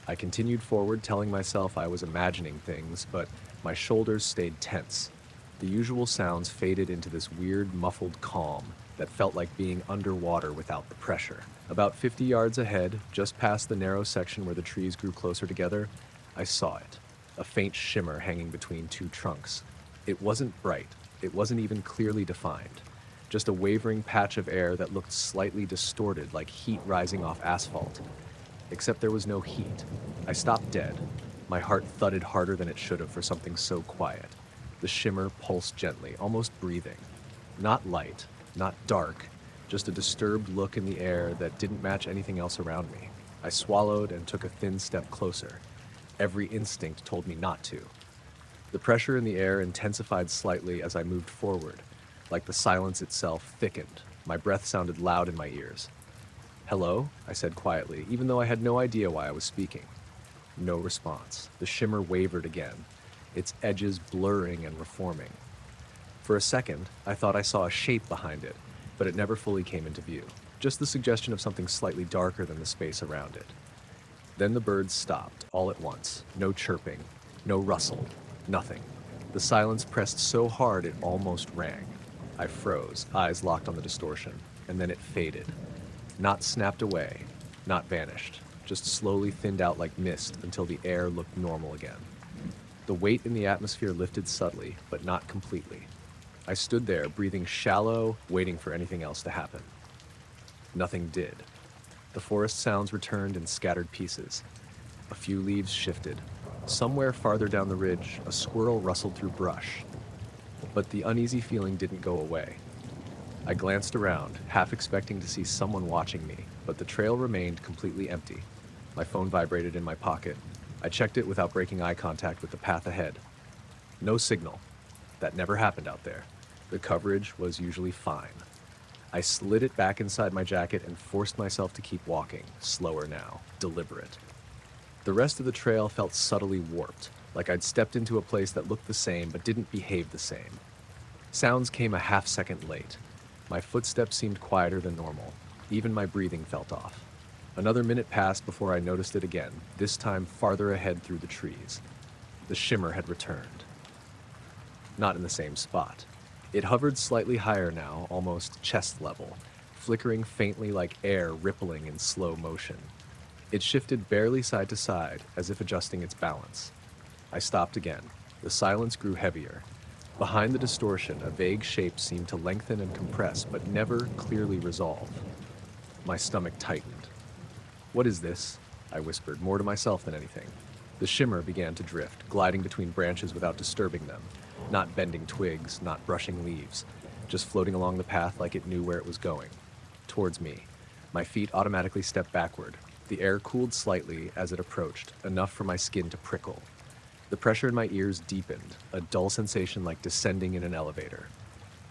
I continued forward, telling myself I was imagining things, but my shoulders stayed tense. The usual sounds faded into this weird, muffled calm that felt like being underwater without the pressure. About 50 yards ahead, just past the narrow section where the trees grew closer together, I saw it, a faint shimmer hanging between two trunks. It wasn't bright. It wasn't even clearly defined. Just a wavering patch of air that looked slightly distorted, like heat rising off asphalt. Except there was no heat. I stopped dead. My heart thudded harder than it should have for something so quiet. The shimmer pulsed gently, almost breathing. Not light, not dark, just a disturbed look in the air that didn't match anything else around me. I swallowed and took a thin step closer. Every instinct told me not to. The pressure in the air intensified slightly as I moved forward. Like the silence itself thickened. My breath sounded loud in my ears. "Hello?" I said quietly, even though I had no idea why I was speaking. No response. The shimmer wavered again, its edges blurring and reforming. For a second, I thought I saw a shape behind it, but it never fully came into view. Just the suggestion of something slightly darker than the space around it. Then the birds stopped, all at once. No chirping, no rustle, nothing. The silence pressed so hard it almost rang. I froze, eyes locked on the distortion, and then it faded. Not snapped away, not vanished, just slowly thinned out like mist until the air looked normal again. The weight in the atmosphere lifted subtly, but not completely. I stood there, breathing shallow, waiting for anything else to happen. Nothing did. The forest sounds returned in scattered pieces. A few leaves shifted. Somewhere farther down the ridge, a squirrel rustled through brush. But the uneasy feeling didn't go away. I glanced around, half expecting to see someone watching me, but the trail remained completely empty. My phone vibrated in my pocket. I checked it without breaking eye contact with the path ahead. No signal. That never happened out there. The coverage was usually fine. I slid it back inside my jacket and forced myself to keep walking, slower now, deliberate. The rest of the trail felt subtly warped, like I'd stepped into a place that looked the same but didn't behave the same. Sounds came a half second late. My footsteps seemed quieter than normal. Even my breathing felt off. Another minute passed before I noticed it again, this time farther ahead through the trees. The shimmer had returned. Not in the same spot. It hovered slightly higher now, almost chest level, flickering faintly like air rippling in slow motion. It shifted barely side to side, as if adjusting its balance. I stopped again. The silence grew heavier. Behind the distortion, a vague shape seemed to lengthen and compress, but never clearly resolve. My stomach tightened. "What is this?" I whispered, more to myself than anything. The shimmer began to drift, gliding between branches without disturbing them, not bending twigs, not brushing leaves, just floating along the path like it knew where it was going. Towards me. My feet automatically stepped backward. The air cooled slightly as it approached, enough for my skin to prickle. The pressure in my ears deepened, a dull sensation like descending in an elevator.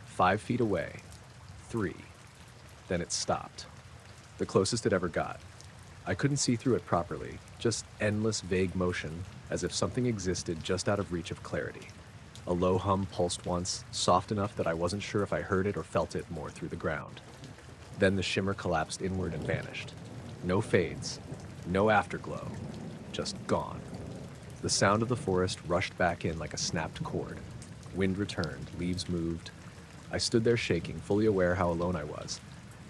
5 feet away. 3. Then it stopped. The closest it ever got. I couldn't see through it properly, just endless vague motion, as if something existed just out of reach of clarity. A low hum pulsed once, soft enough that I wasn't sure if I heard it or felt it more through the ground. Then the shimmer collapsed inward and vanished. No fades, no afterglow, just gone. The sound of the forest rushed back in like a snapped cord. Wind returned, leaves moved. I stood there shaking, fully aware how alone I was.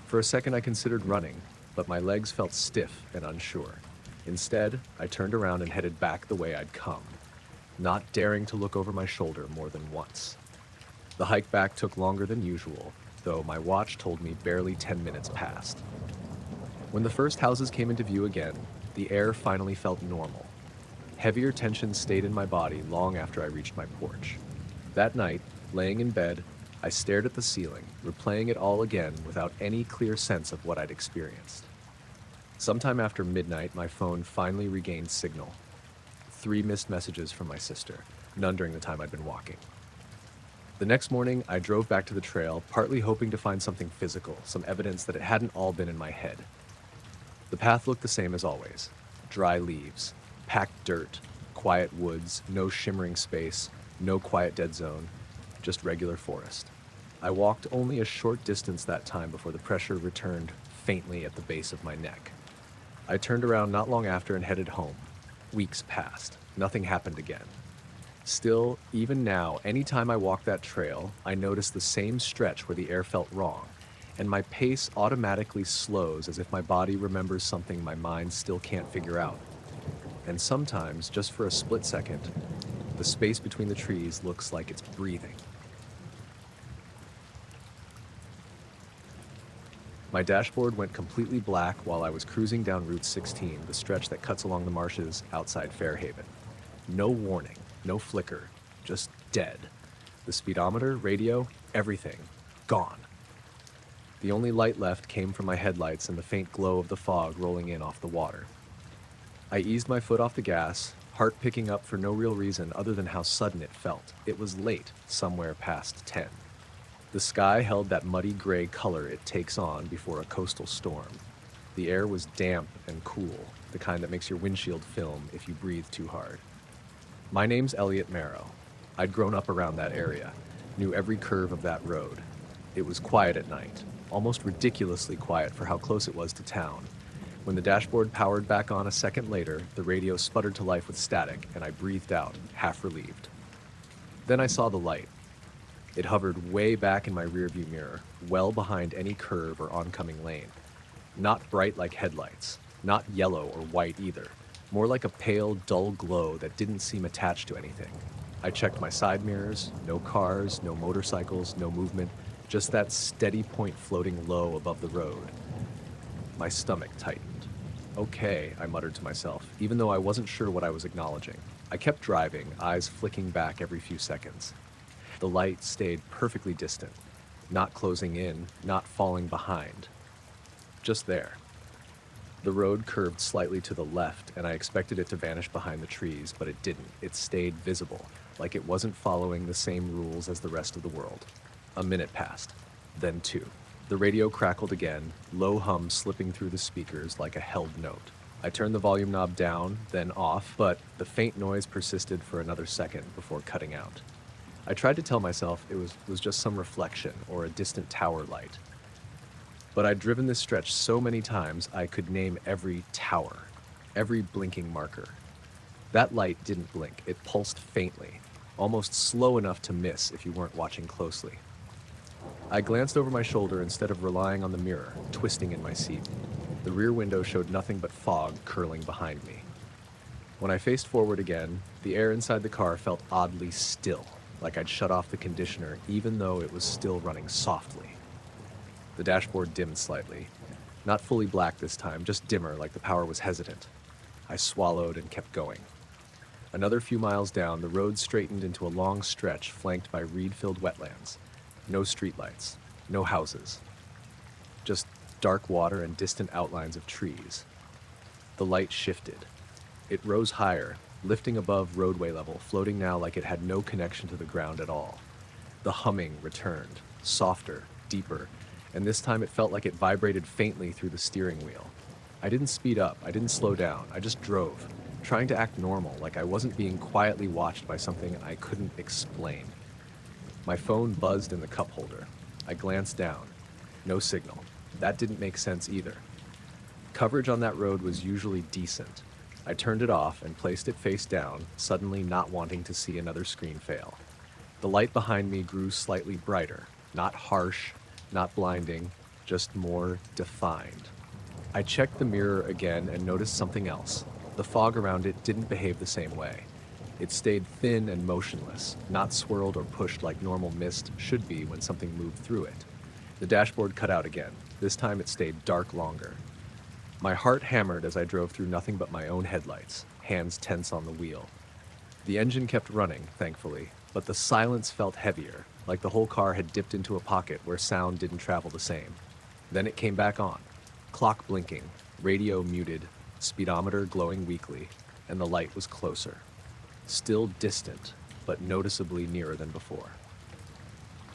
For a second I considered running, but my legs felt stiff and unsure. Instead, I turned around and headed back the way I'd come, not daring to look over my shoulder more than once. The hike back took longer than usual, though my watch told me barely 10 minutes passed. When the first houses came into view again, the air finally felt normal. Heavier tension stayed in my body long after I reached my porch. That night, laying in bed, I stared at the ceiling, replaying it all again without any clear sense of what I'd experienced. Sometime after midnight, my phone finally regained signal. 3 missed messages from my sister, none during the time I'd been walking. The next morning, I drove back to the trail, partly hoping to find something physical, some evidence that it hadn't all been in my head. The path looked the same as always. Dry leaves, packed dirt, quiet woods, no shimmering space, no quiet dead zone, just regular forest. I walked only a short distance that time before the pressure returned faintly at the base of my neck. I turned around not long after and headed home. Weeks passed. Nothing happened again. Still, even now, anytime I walk that trail, I notice the same stretch where the air felt wrong, and my pace automatically slows as if my body remembers something my mind still can't figure out. And sometimes, just for a split second, the space between the trees looks like it's breathing. My dashboard went completely black while I was cruising down Route 16, the stretch that cuts along the marshes outside Fairhaven. No warning, no flicker, just dead. The speedometer, radio, everything, gone. The only light left came from my headlights and the faint glow of the fog rolling in off the water. I eased my foot off the gas, heart picking up for no real reason other than how sudden it felt. It was late, somewhere past 10. The sky held that muddy gray color it takes on before a coastal storm. The air was damp and cool, the kind that makes your windshield film if you breathe too hard. My name's Elliot Marrow. I'd grown up around that area, knew every curve of that road. It was quiet at night, almost ridiculously quiet for how close it was to town. When the dashboard powered back on a second later, the radio sputtered to life with static, and I breathed out, half relieved. Then I saw the light. It hovered way back in my rearview mirror, well behind any curve or oncoming lane. Not bright like headlights, not yellow or white either, more like a pale, dull glow that didn't seem attached to anything. I checked my side mirrors, no cars, no motorcycles, no movement, just that steady point floating low above the road. My stomach tightened. Okay, I muttered to myself, even though I wasn't sure what I was acknowledging. I kept driving, eyes flicking back every few seconds. The light stayed perfectly distant, not closing in, not falling behind. Just there. The road curved slightly to the left, and I expected it to vanish behind the trees, but it didn't. It stayed visible, like it wasn't following the same rules as the rest of the world. A minute passed, then 2. The radio crackled again, low hum slipping through the speakers like a held note. I turned the volume knob down, then off, but the faint noise persisted for another second before cutting out. I tried to tell myself it was just some reflection or a distant tower light. But I'd driven this stretch so many times I could name every tower, every blinking marker. That light didn't blink, it pulsed faintly, almost slow enough to miss if you weren't watching closely. I glanced over my shoulder instead of relying on the mirror, twisting in my seat. The rear window showed nothing but fog curling behind me. When I faced forward again, the air inside the car felt oddly still, like I'd shut off the conditioner even though it was still running softly. The dashboard dimmed slightly. Not fully black this time, just dimmer like the power was hesitant. I swallowed and kept going. Another few miles down, the road straightened into a long stretch flanked by reed-filled wetlands. No streetlights, no houses. Just dark water and distant outlines of trees. The light shifted. It rose higher, lifting above roadway level, floating now like it had no connection to the ground at all. The humming returned, softer, deeper, and this time it felt like it vibrated faintly through the steering wheel. I didn't speed up, I didn't slow down, I just drove, trying to act normal, like I wasn't being quietly watched by something I couldn't explain. My phone buzzed in the cup holder. I glanced down. No signal. That didn't make sense either. Coverage on that road was usually decent. I turned it off and placed it face down, suddenly not wanting to see another screen fail. The light behind me grew slightly brighter, not harsh, not blinding, just more defined. I checked the mirror again and noticed something else. The fog around it didn't behave the same way. It stayed thin and motionless, not swirled or pushed like normal mist should be when something moved through it. The dashboard cut out again. This time it stayed dark longer. My heart hammered as I drove through nothing but my own headlights, hands tense on the wheel. The engine kept running, thankfully, but the silence felt heavier, like the whole car had dipped into a pocket where sound didn't travel the same. Then it came back on, clock blinking, radio muted, speedometer glowing weakly, and the light was closer. Still distant, but noticeably nearer than before.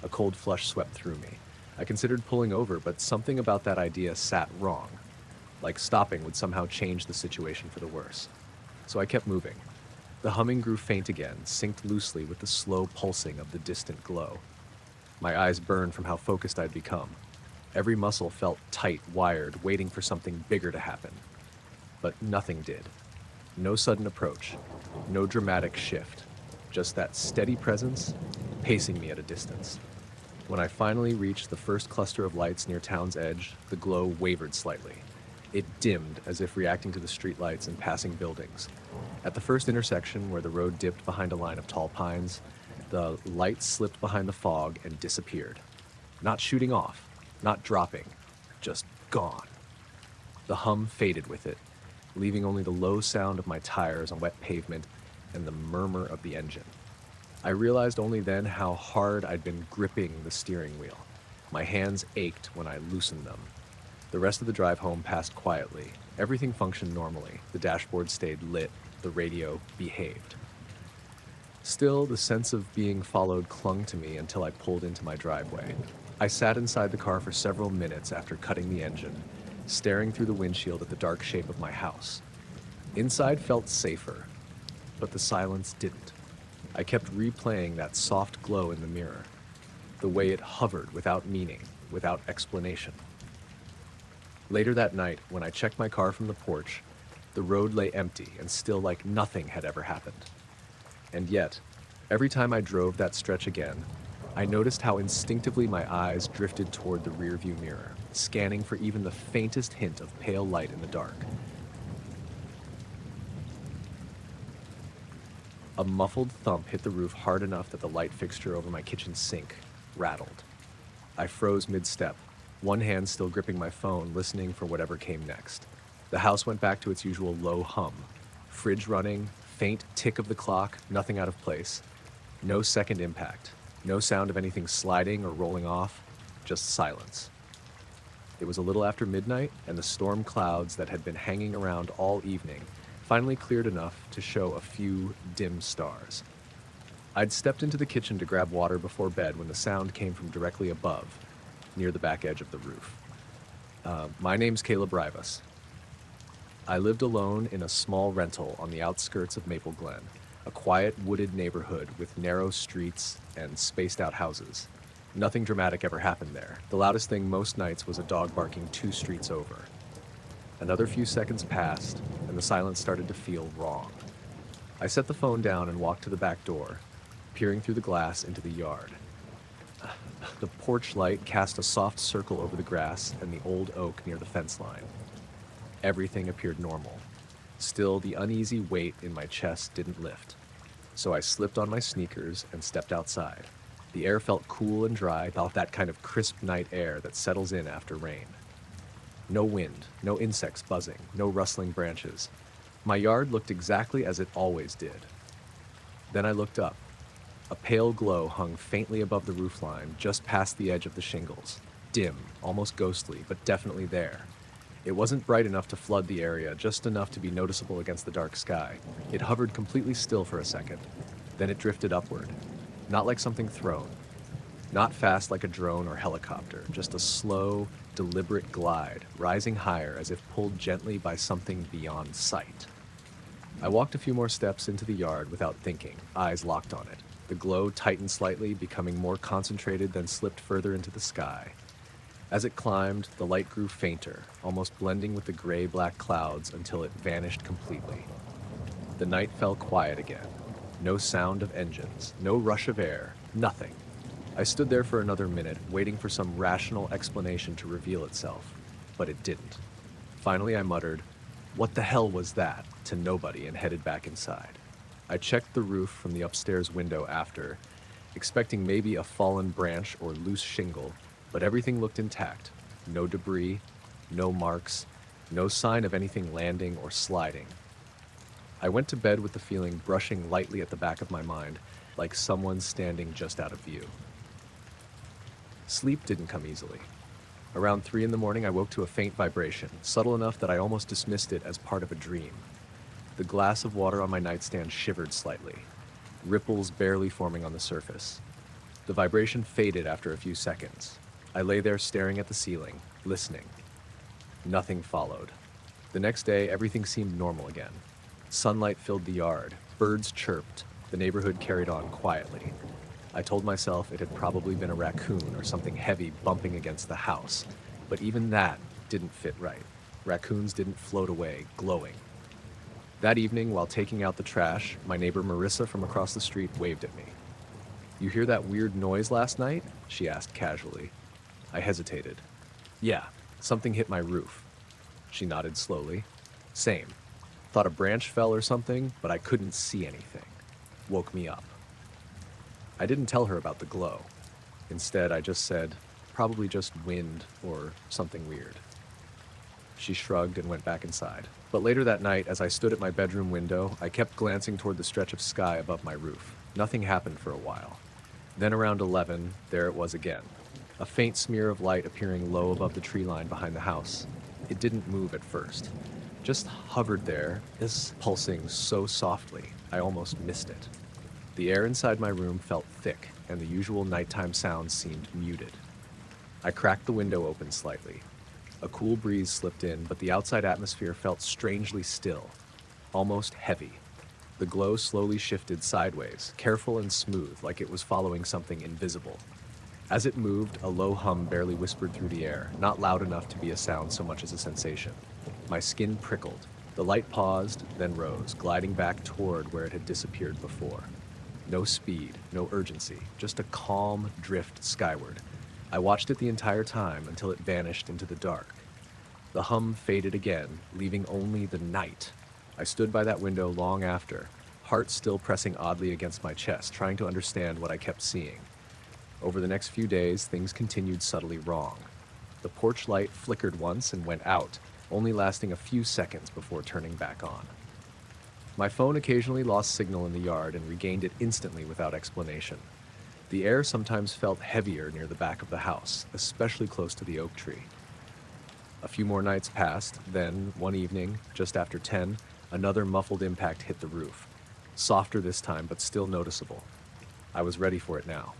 A cold flush swept through me. I considered pulling over, but something about that idea sat wrong. Like stopping would somehow change the situation for the worse. So I kept moving. The humming grew faint again, synced loosely with the slow pulsing of the distant glow. My eyes burned from how focused I'd become. Every muscle felt tight, wired, waiting for something bigger to happen. But nothing did. No sudden approach, no dramatic shift, just that steady presence, pacing me at a distance. When I finally reached the first cluster of lights near town's edge, the glow wavered slightly. It dimmed as if reacting to the streetlights and passing buildings. At the first intersection where the road dipped behind a line of tall pines, the light slipped behind the fog and disappeared. Not shooting off, not dropping, just gone. The hum faded with it, leaving only the low sound of my tires on wet pavement and the murmur of the engine. I realized only then how hard I'd been gripping the steering wheel. My hands ached when I loosened them. The rest of the drive home passed quietly. Everything functioned normally. The dashboard stayed lit. The radio behaved. Still, the sense of being followed clung to me until I pulled into my driveway. I sat inside the car for several minutes after cutting the engine, staring through the windshield at the dark shape of my house. Inside felt safer, but the silence didn't. I kept replaying that soft glow in the mirror, the way it hovered without meaning, without explanation. Later that night, when I checked my car from the porch, the road lay empty and still like nothing had ever happened. And yet, every time I drove that stretch again, I noticed how instinctively my eyes drifted toward the rearview mirror, scanning for even the faintest hint of pale light in the dark. A muffled thump hit the roof hard enough that the light fixture over my kitchen sink rattled. I froze mid-step, one hand still gripping my phone, listening for whatever came next. The house went back to its usual low hum. Fridge running, faint tick of the clock, nothing out of place. No second impact. No sound of anything sliding or rolling off, just silence. It was a little after midnight, and the storm clouds that had been hanging around all evening finally cleared enough to show a few dim stars. I'd stepped into the kitchen to grab water before bed when the sound came from directly above, near the back edge of the roof. My name's Caleb Rivas. I lived alone in a small rental on the outskirts of Maple Glen. A quiet, wooded neighborhood with narrow streets and spaced out houses. Nothing dramatic ever happened there. The loudest thing most nights was a dog barking 2 streets over. Another few seconds passed, and the silence started to feel wrong. I set the phone down and walked to the back door, peering through the glass into the yard. The porch light cast a soft circle over the grass and the old oak near the fence line. Everything appeared normal. Still, the uneasy weight in my chest didn't lift. So I slipped on my sneakers and stepped outside. The air felt cool and dry, about that kind of crisp night air that settles in after rain. No wind, no insects buzzing, no rustling branches. My yard looked exactly as it always did. Then I looked up. A pale glow hung faintly above the roofline, just past the edge of the shingles. Dim, almost ghostly, but definitely there. It wasn't bright enough to flood the area, just enough to be noticeable against the dark sky. It hovered completely still for a second. Then it drifted upward. Not like something thrown. Not fast like a drone or helicopter, just a slow, deliberate glide, rising higher as if pulled gently by something beyond sight. I walked a few more steps into the yard without thinking, eyes locked on it. The glow tightened slightly, becoming more concentrated, then slipped further into the sky. As it climbed, the light grew fainter, almost blending with the gray-black clouds until it vanished completely. The night fell quiet again. No sound of engines, no rush of air, nothing. I stood there for another minute, waiting for some rational explanation to reveal itself, but it didn't. Finally, I muttered, "What the hell was that?" to nobody and headed back inside. I checked the roof from the upstairs window after, expecting maybe a fallen branch or loose shingle, but everything looked intact. No debris, no marks, no sign of anything landing or sliding. I went to bed with the feeling brushing lightly at the back of my mind, like someone standing just out of view. Sleep didn't come easily. Around 3 in the morning, I woke to a faint vibration, subtle enough that I almost dismissed it as part of a dream. The glass of water on my nightstand shivered slightly, ripples barely forming on the surface. The vibration faded after a few seconds. I lay there staring at the ceiling, listening. Nothing followed. The next day, everything seemed normal again. Sunlight filled the yard, birds chirped, the neighborhood carried on quietly. I told myself it had probably been a raccoon or something heavy bumping against the house, but even that didn't fit right. Raccoons didn't float away, glowing. That evening, while taking out the trash, my neighbor Marissa from across the street waved at me. "You hear that weird noise last night?" she asked casually. I hesitated. "Yeah, something hit my roof." She nodded slowly. "Same. Thought a branch fell or something, but I couldn't see anything. Woke me up." I didn't tell her about the glow. Instead, I just said, "Probably just wind or something weird." She shrugged and went back inside. But later that night, as I stood at my bedroom window, I kept glancing toward the stretch of sky above my roof. Nothing happened for a while. Then around 11, there it was again. A faint smear of light appearing low above the tree line behind the house. It didn't move at first. Just hovered there, pulsing so softly, I almost missed it. The air inside my room felt thick, and the usual nighttime sounds seemed muted. I cracked the window open slightly. A cool breeze slipped in, but the outside atmosphere felt strangely still, almost heavy. The glow slowly shifted sideways, careful and smooth, like it was following something invisible. As it moved, a low hum barely whispered through the air, not loud enough to be a sound so much as a sensation. My skin prickled. The light paused, then rose, gliding back toward where it had disappeared before. No speed, no urgency, just a calm drift skyward. I watched it the entire time until it vanished into the dark. The hum faded again, leaving only the night. I stood by that window long after, heart still pressing oddly against my chest, trying to understand what I kept seeing. Over the next few days, things continued subtly wrong. The porch light flickered once and went out, only lasting a few seconds before turning back on. My phone occasionally lost signal in the yard and regained it instantly without explanation. The air sometimes felt heavier near the back of the house, especially close to the oak tree. A few more nights passed, then, one evening, just after 10, another muffled impact hit the roof. Softer this time, but still noticeable. I was ready for it now.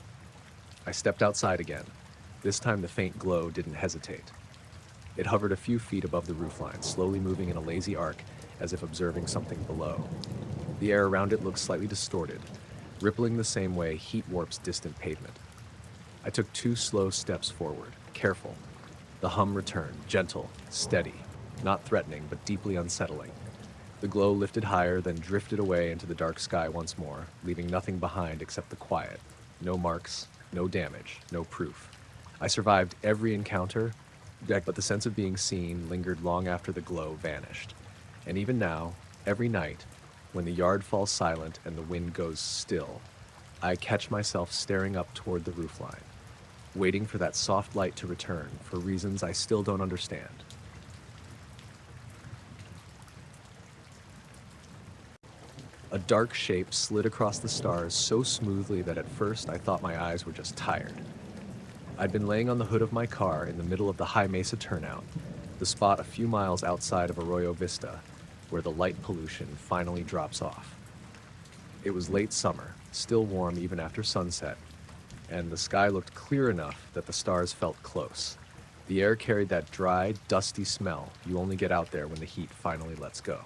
I stepped outside again. This time the faint glow didn't hesitate. It hovered a few feet above the roofline, slowly moving in a lazy arc, as if observing something below. The air around it looked slightly distorted, rippling the same way heat warps distant pavement. I took 2 slow steps forward, careful. The hum returned, gentle, steady, not threatening, but deeply unsettling. The glow lifted higher, then drifted away into the dark sky once more, leaving nothing behind except the quiet. No marks, no damage, no proof. I survived every encounter, but the sense of being seen lingered long after the glow vanished. And even now, every night, when the yard falls silent and the wind goes still, I catch myself staring up toward the roofline, waiting for that soft light to return for reasons I still don't understand. A dark shape slid across the stars so smoothly that at first I thought my eyes were just tired. I'd been laying on the hood of my car in the middle of the High Mesa turnout, the spot a few miles outside of Arroyo Vista, where the light pollution finally drops off. It was late summer, still warm even after sunset, and the sky looked clear enough that the stars felt close. The air carried that dry, dusty smell you only get out there when the heat finally lets go.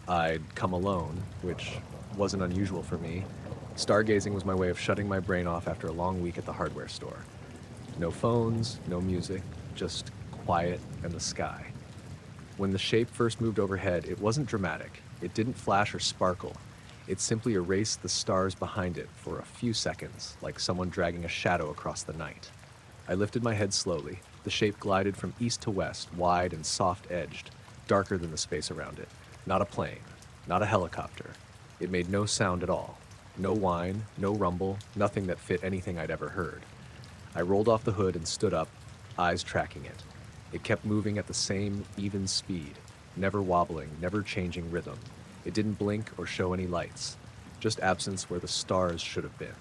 I'd come alone, which wasn't unusual for me. Stargazing was my way of shutting my brain off after a long week at the hardware store. No phones, no music, just quiet and the sky. When the shape first moved overhead, it wasn't dramatic. It didn't flash or sparkle. It simply erased the stars behind it for a few seconds, like someone dragging a shadow across the night. I lifted my head slowly. The shape glided from east to west, wide and soft-edged, darker than the space around it. Not a plane, not a helicopter. It made no sound at all. No whine, no rumble, nothing that fit anything I'd ever heard. I rolled off the hood and stood up, eyes tracking it. It kept moving at the same even speed, never wobbling, never changing rhythm. It didn't blink or show any lights, just absence where the stars should have been.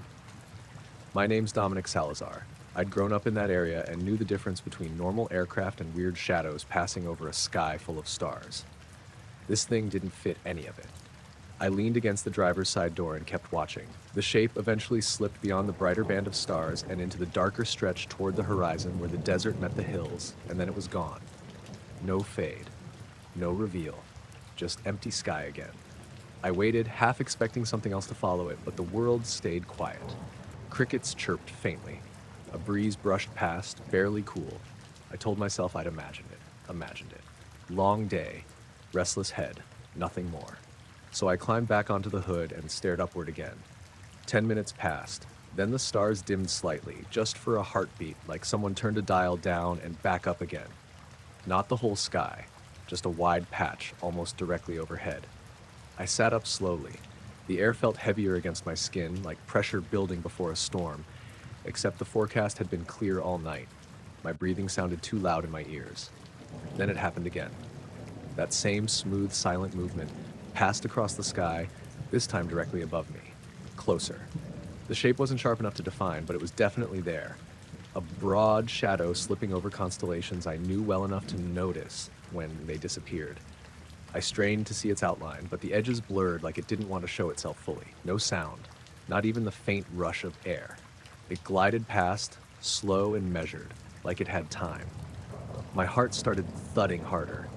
My name's Dominic Salazar. I'd grown up in that area and knew the difference between normal aircraft and weird shadows passing over a sky full of stars. This thing didn't fit any of it. I leaned against the driver's side door and kept watching. The shape eventually slipped beyond the brighter band of stars and into the darker stretch toward the horizon where the desert met the hills, and then it was gone. No fade, no reveal, just empty sky again. I waited, half expecting something else to follow it, but the world stayed quiet. Crickets chirped faintly. A breeze brushed past, barely cool. I told myself I'd imagined it. Long day, restless head, nothing more. So I climbed back onto the hood and stared upward again. 10 minutes passed. Then the stars dimmed slightly, just for a heartbeat, like someone turned a dial down and back up again. Not the whole sky, just a wide patch almost directly overhead. I sat up slowly. The air felt heavier against my skin, like pressure building before a storm, except the forecast had been clear all night. My breathing sounded too loud in my ears. Then it happened again. That same smooth, silent movement passed across the sky, this time directly above me. Closer. The shape wasn't sharp enough to define, but it was definitely there. A broad shadow slipping over constellations I knew well enough to notice when they disappeared. I strained to see its outline, but the edges blurred like it didn't want to show itself fully. No sound, not even the faint rush of air. It glided past, slow and measured, like it had time. My heart started thudding harder.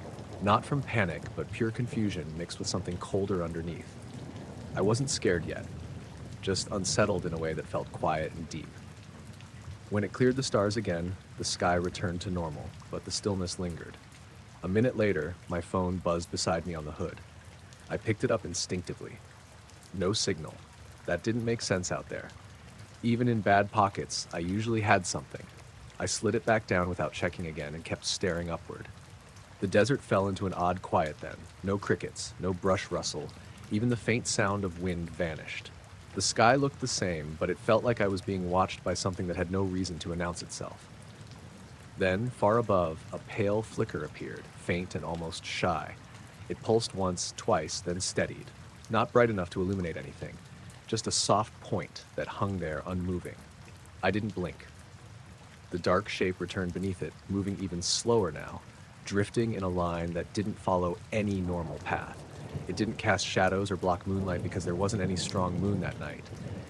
Not from panic, but pure confusion mixed with something colder underneath. I wasn't scared yet, just unsettled in a way that felt quiet and deep. When it cleared the stars again, the sky returned to normal, but the stillness lingered. A minute later, my phone buzzed beside me on the hood. I picked it up instinctively. No signal. That didn't make sense out there. Even in bad pockets, I usually had something. I slid it back down without checking again and kept staring upward. The desert fell into an odd quiet then. No crickets, no brush rustle. Even the faint sound of wind vanished. The sky looked the same, but it felt like I was being watched by something that had no reason to announce itself. Then, far above, a pale flicker appeared, faint and almost shy. It pulsed once, twice, then steadied. Not bright enough to illuminate anything, just a soft point that hung there unmoving. I didn't blink. The dark shape returned beneath it, moving even slower now, drifting in a line that didn't follow any normal path. It didn't cast shadows or block moonlight because there wasn't any strong moon that night.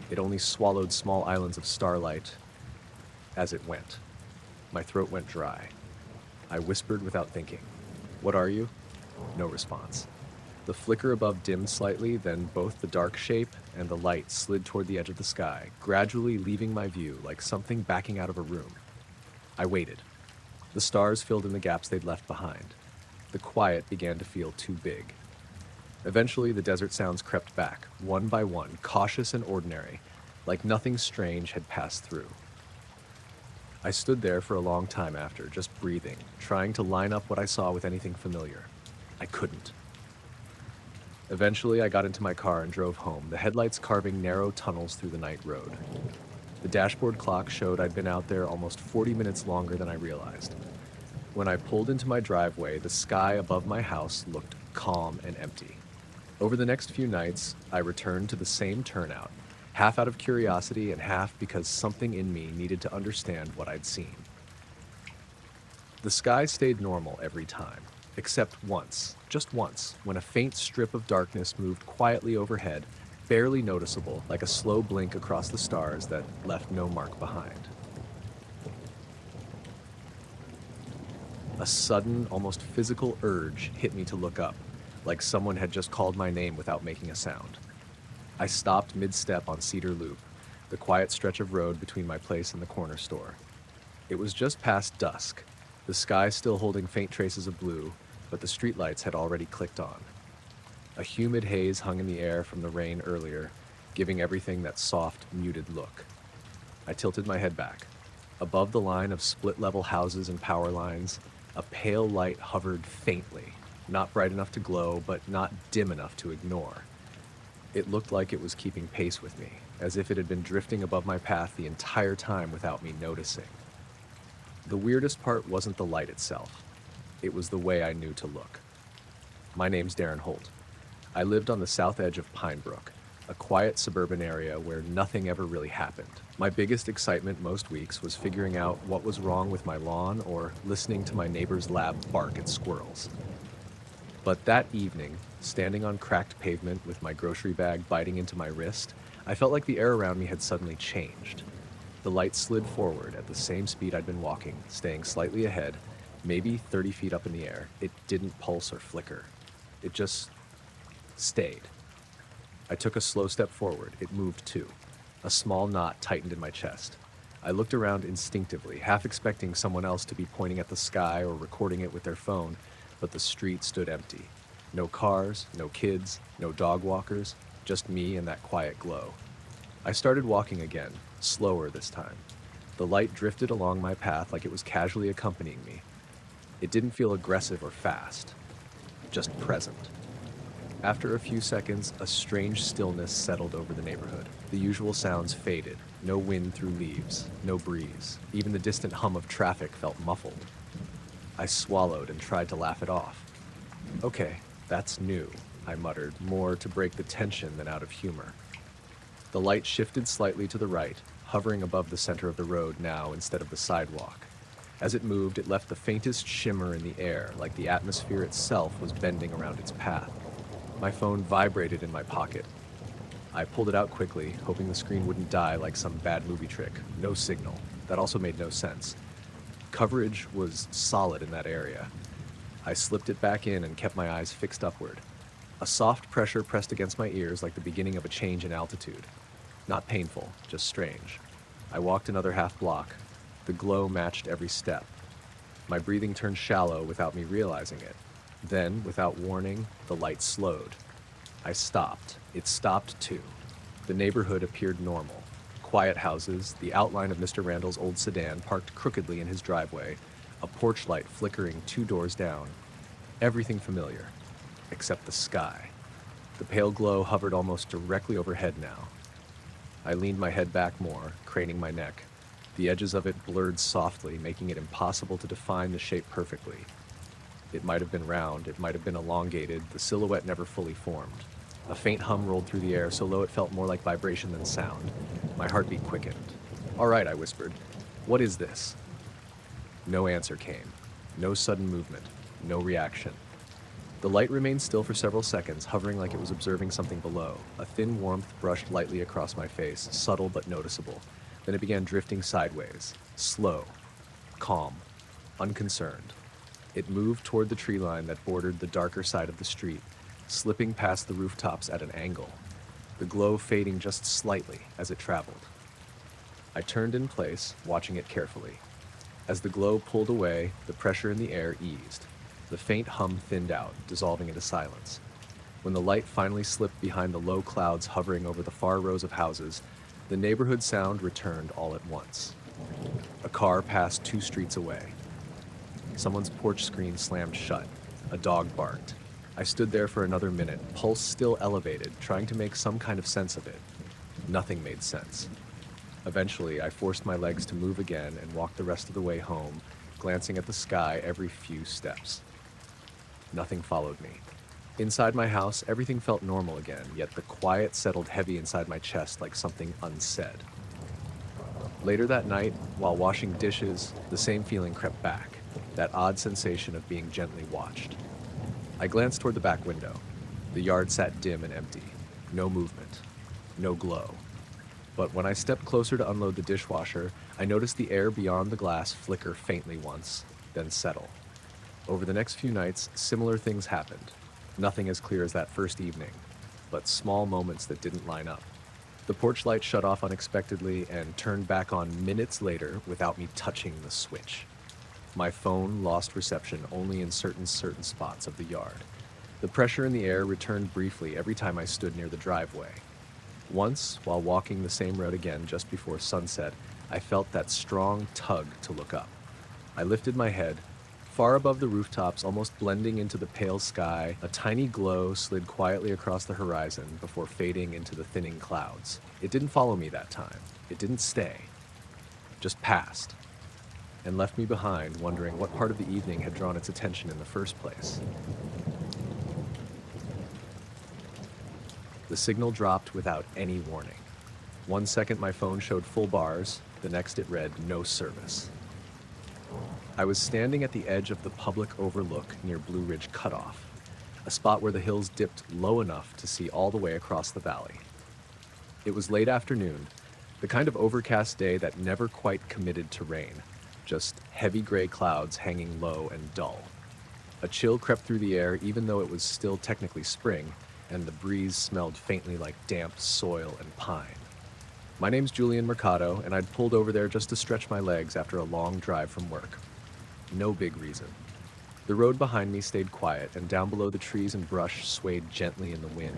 It only swallowed small islands of starlight as it went. My throat went dry. I whispered without thinking, "What are you?" No response. The flicker above dimmed slightly, then both the dark shape and the light slid toward the edge of the sky, gradually leaving my view like something backing out of a room. I waited. The stars filled in the gaps they'd left behind. The quiet began to feel too big. Eventually, the desert sounds crept back, one by one, cautious and ordinary, like nothing strange had passed through. I stood there for a long time after, just breathing, trying to line up what I saw with anything familiar. I couldn't. Eventually, I got into my car and drove home, the headlights carving narrow tunnels through the night road. The dashboard clock showed I'd been out there almost 40 minutes longer than I realized. When I pulled into my driveway, the sky above my house looked calm and empty. Over the next few nights, I returned to the same turnout, half out of curiosity and half because something in me needed to understand what I'd seen. The sky stayed normal every time, except once, just once, when a faint strip of darkness moved quietly overhead, barely noticeable, like a slow blink across the stars that left no mark behind. A sudden, almost physical urge hit me to look up, like someone had just called my name without making a sound. I stopped mid-step on Cedar Loop, the quiet stretch of road between my place and the corner store. It was just past dusk, the sky still holding faint traces of blue, but the streetlights had already clicked on. A humid haze hung in the air from the rain earlier, giving everything that soft, muted look. I tilted my head back. Above the line of split-level houses and power lines, a pale light hovered faintly, not bright enough to glow, but not dim enough to ignore. It looked like it was keeping pace with me, as if it had been drifting above my path the entire time without me noticing. The weirdest part wasn't the light itself. It was the way I knew to look. My name's Darren Holt. I lived on the south edge of Pine Brook, a quiet suburban area where nothing ever really happened. My biggest excitement most weeks was figuring out what was wrong with my lawn or listening to my neighbor's lab bark at squirrels. But that evening, standing on cracked pavement with my grocery bag biting into my wrist, I felt like the air around me had suddenly changed. The light slid forward at the same speed I'd been walking, staying slightly ahead, maybe 30 feet up in the air. It didn't pulse or flicker. It just stayed. I took a slow step forward. It moved too. A small knot tightened in my chest. I looked around instinctively, half expecting someone else to be pointing at the sky or recording it with their phone, but the street stood empty. No cars, no kids, no dog walkers, just me and that quiet glow. I started walking again, slower this time. The light drifted along my path like it was casually accompanying me. It didn't feel aggressive or fast, just present. After a few seconds, a strange stillness settled over the neighborhood. The usual sounds faded. No wind through leaves, no breeze. Even the distant hum of traffic felt muffled. I swallowed and tried to laugh it off. Okay, that's new, I muttered, more to break the tension than out of humor. The light shifted slightly to the right, hovering above the center of the road now instead of the sidewalk. As it moved, it left the faintest shimmer in the air, like the atmosphere itself was bending around its path. My phone vibrated in my pocket. I pulled it out quickly, hoping the screen wouldn't die like some bad movie trick. No signal. That also made no sense. Coverage was solid in that area. I slipped it back in and kept my eyes fixed upward. A soft pressure pressed against my ears like the beginning of a change in altitude. Not painful, just strange. I walked another half block. The glow matched every step. My breathing turned shallow without me realizing it. Then, without warning, the light slowed. I stopped. It stopped too. The neighborhood appeared normal. Quiet houses, the outline of Mr. Randall's old sedan parked crookedly in his driveway, a porch light flickering 2 doors down. Everything familiar, except the sky. The pale glow hovered almost directly overhead now. I leaned my head back more, craning my neck. The edges of it blurred softly, making it impossible to define the shape perfectly. It might have been round, it might have been elongated, the silhouette never fully formed. A faint hum rolled through the air, so low it felt more like vibration than sound. My heartbeat quickened. "All right," I whispered. "What is this?" No answer came. No sudden movement. No reaction. The light remained still for several seconds, hovering like it was observing something below. A thin warmth brushed lightly across my face, subtle but noticeable. Then it began drifting sideways. Slow. Calm. Unconcerned. It moved toward the tree line that bordered the darker side of the street, slipping past the rooftops at an angle, the glow fading just slightly as it traveled. I turned in place, watching it carefully. As the glow pulled away, the pressure in the air eased. The faint hum thinned out, dissolving into silence. When the light finally slipped behind the low clouds hovering over the far rows of houses, the neighborhood sound returned all at once. A car passed 2 streets away. Someone's porch screen slammed shut. A dog barked. I stood there for another minute, pulse still elevated, trying to make some kind of sense of it. Nothing made sense. Eventually, I forced my legs to move again and walked the rest of the way home, glancing at the sky every few steps. Nothing followed me. Inside my house, everything felt normal again, yet the quiet settled heavy inside my chest like something unsaid. Later that night, while washing dishes, the same feeling crept back, that odd sensation of being gently watched. I glanced toward the back window. The yard sat dim and empty. No movement. No glow. But when I stepped closer to unload the dishwasher, I noticed the air beyond the glass flicker faintly once, then settle. Over the next few nights, similar things happened. Nothing as clear as that first evening, but small moments that didn't line up. The porch light shut off unexpectedly and turned back on minutes later without me touching the switch. My phone lost reception only in certain spots of the yard. The pressure in the air returned briefly every time I stood near the driveway. Once, while walking the same road again just before sunset, I felt that strong tug to look up. I lifted my head. Far above the rooftops, almost blending into the pale sky, a tiny glow slid quietly across the horizon before fading into the thinning clouds. It didn't follow me that time. It didn't stay. Just passed. And left me behind, wondering what part of the evening had drawn its attention in the first place. The signal dropped without any warning. 1 second my phone showed full bars, the next it read no service. I was standing at the edge of the public overlook near Blue Ridge Cutoff, a spot where the hills dipped low enough to see all the way across the valley. It was late afternoon, the kind of overcast day that never quite committed to rain, just heavy gray clouds hanging low and dull. A chill crept through the air even though it was still technically spring, and the breeze smelled faintly like damp soil and pine. My name's Julian Mercado, and I'd pulled over there just to stretch my legs after a long drive from work. No big reason. The road behind me stayed quiet, and down below the trees and brush swayed gently in the wind.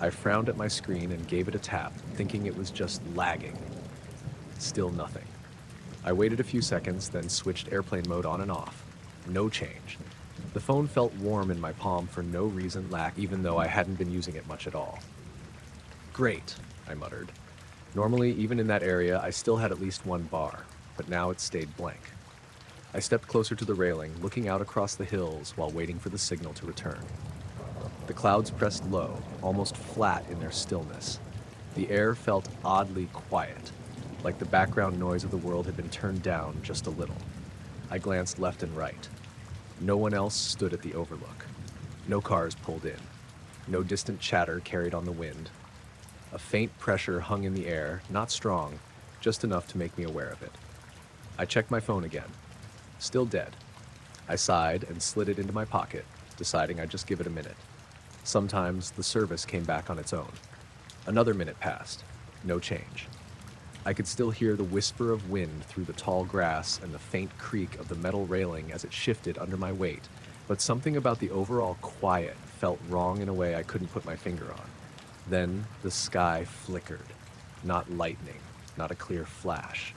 I frowned at my screen and gave it a tap, thinking it was just lagging. Still nothing. I waited a few seconds, then switched airplane mode on and off. No change. The phone felt warm in my palm for no reason, even though I hadn't been using it much at all. Great, I muttered. Normally, even in that area, I still had at least one bar, but now it stayed blank. I stepped closer to the railing, looking out across the hills while waiting for the signal to return. The clouds pressed low, almost flat in their stillness. The air felt oddly quiet, like the background noise of the world had been turned down just a little. I glanced left and right. No one else stood at the overlook. No cars pulled in. No distant chatter carried on the wind. A faint pressure hung in the air, not strong, just enough to make me aware of it. I checked my phone again. Still dead. I sighed and slid it into my pocket, deciding I'd just give it a minute. Sometimes the service came back on its own. Another minute passed. No change. I could still hear the whisper of wind through the tall grass and the faint creak of the metal railing as it shifted under my weight, but something about the overall quiet felt wrong in a way I couldn't put my finger on. Then the sky flickered. Not lightning, not a clear flash.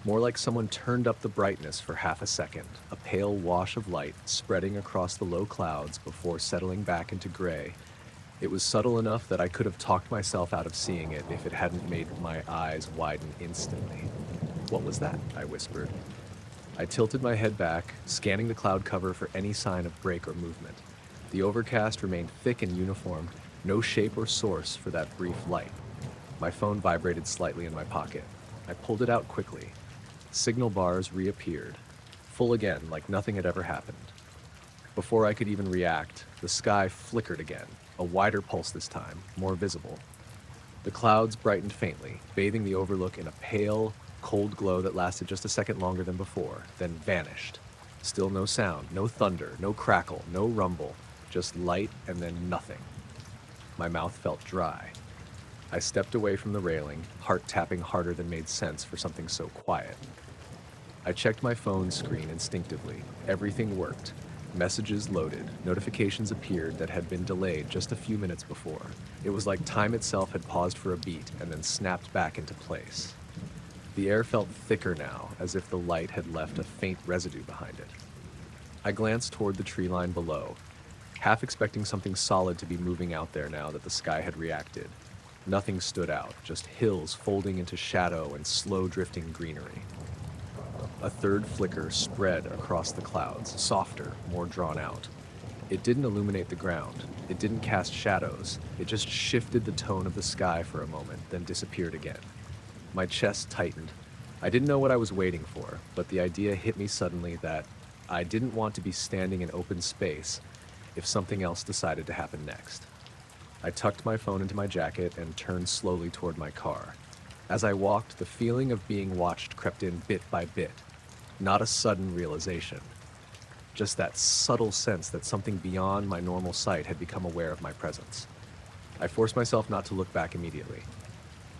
More like someone turned up the brightness for half a second, a pale wash of light spreading across the low clouds before settling back into gray. It was subtle enough that I could have talked myself out of seeing it if it hadn't made my eyes widen instantly. "What was that?" I whispered. I tilted my head back, scanning the cloud cover for any sign of break or movement. The overcast remained thick and uniform, no shape or source for that brief light. My phone vibrated slightly in my pocket. I pulled it out quickly. Signal bars reappeared, full again like nothing had ever happened. Before I could even react, the sky flickered again, a wider pulse this time, more visible. The clouds brightened faintly, bathing the overlook in a pale, cold glow that lasted just a second longer than before, then vanished. Still no sound, no thunder, no crackle, no rumble, Just light and then nothing. My mouth felt dry. I stepped away from the railing, heart tapping harder than made sense for something so quiet. I checked my phone screen instinctively. Everything worked. Messages loaded. Notifications appeared that had been delayed just a few minutes before. It was like time itself had paused for a beat and then snapped back into place. The air felt thicker now, as if the light had left a faint residue behind it. I glanced toward the tree line below, half expecting something solid to be moving out there now that the sky had reacted. Nothing stood out, just hills folding into shadow and slow drifting greenery. A third flicker spread across the clouds, softer, more drawn out. It didn't illuminate the ground. It didn't cast shadows. It just shifted the tone of the sky for a moment, then disappeared again. My chest tightened. I didn't know what I was waiting for, but the idea hit me suddenly that I didn't want to be standing in open space if something else decided to happen next. I tucked my phone into my jacket and turned slowly toward my car. As I walked, the feeling of being watched crept in bit by bit. Not a sudden realization, just that subtle sense that something beyond my normal sight had become aware of my presence. I forced myself not to look back immediately.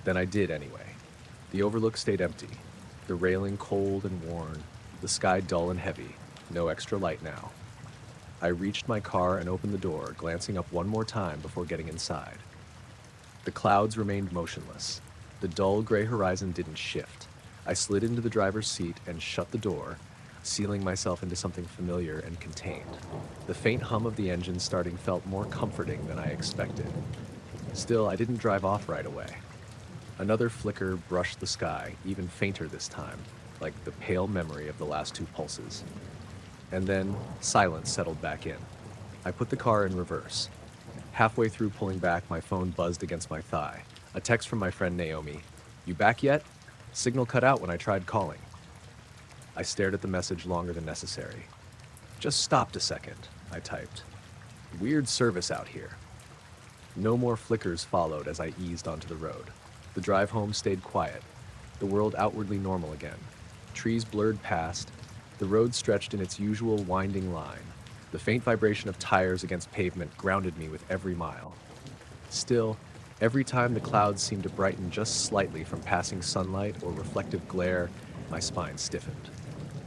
Then I did anyway. The overlook stayed empty, the railing cold and worn, the sky dull and heavy, no extra light now. I reached my car and opened the door, glancing up one more time before getting inside. The clouds remained motionless. The dull gray horizon didn't shift. I slid into the driver's seat and shut the door, sealing myself into something familiar and contained. The faint hum of the engine starting felt more comforting than I expected. Still, I didn't drive off right away. Another flicker brushed the sky, even fainter this time, like the pale memory of the last two pulses. And then, silence settled back in. I put the car in reverse. Halfway through pulling back, my phone buzzed against my thigh. A text from my friend Naomi. "You back yet? Signal cut out when I tried calling." I stared at the message longer than necessary. "Just stopped a second," I typed. "Weird service out here." No more flickers followed as I eased onto the road. The drive home stayed quiet, the world outwardly normal again. Trees blurred past, the road stretched in its usual winding line. The faint vibration of tires against pavement grounded me with every mile. Still, every time the clouds seemed to brighten just slightly from passing sunlight or reflective glare, my spine stiffened.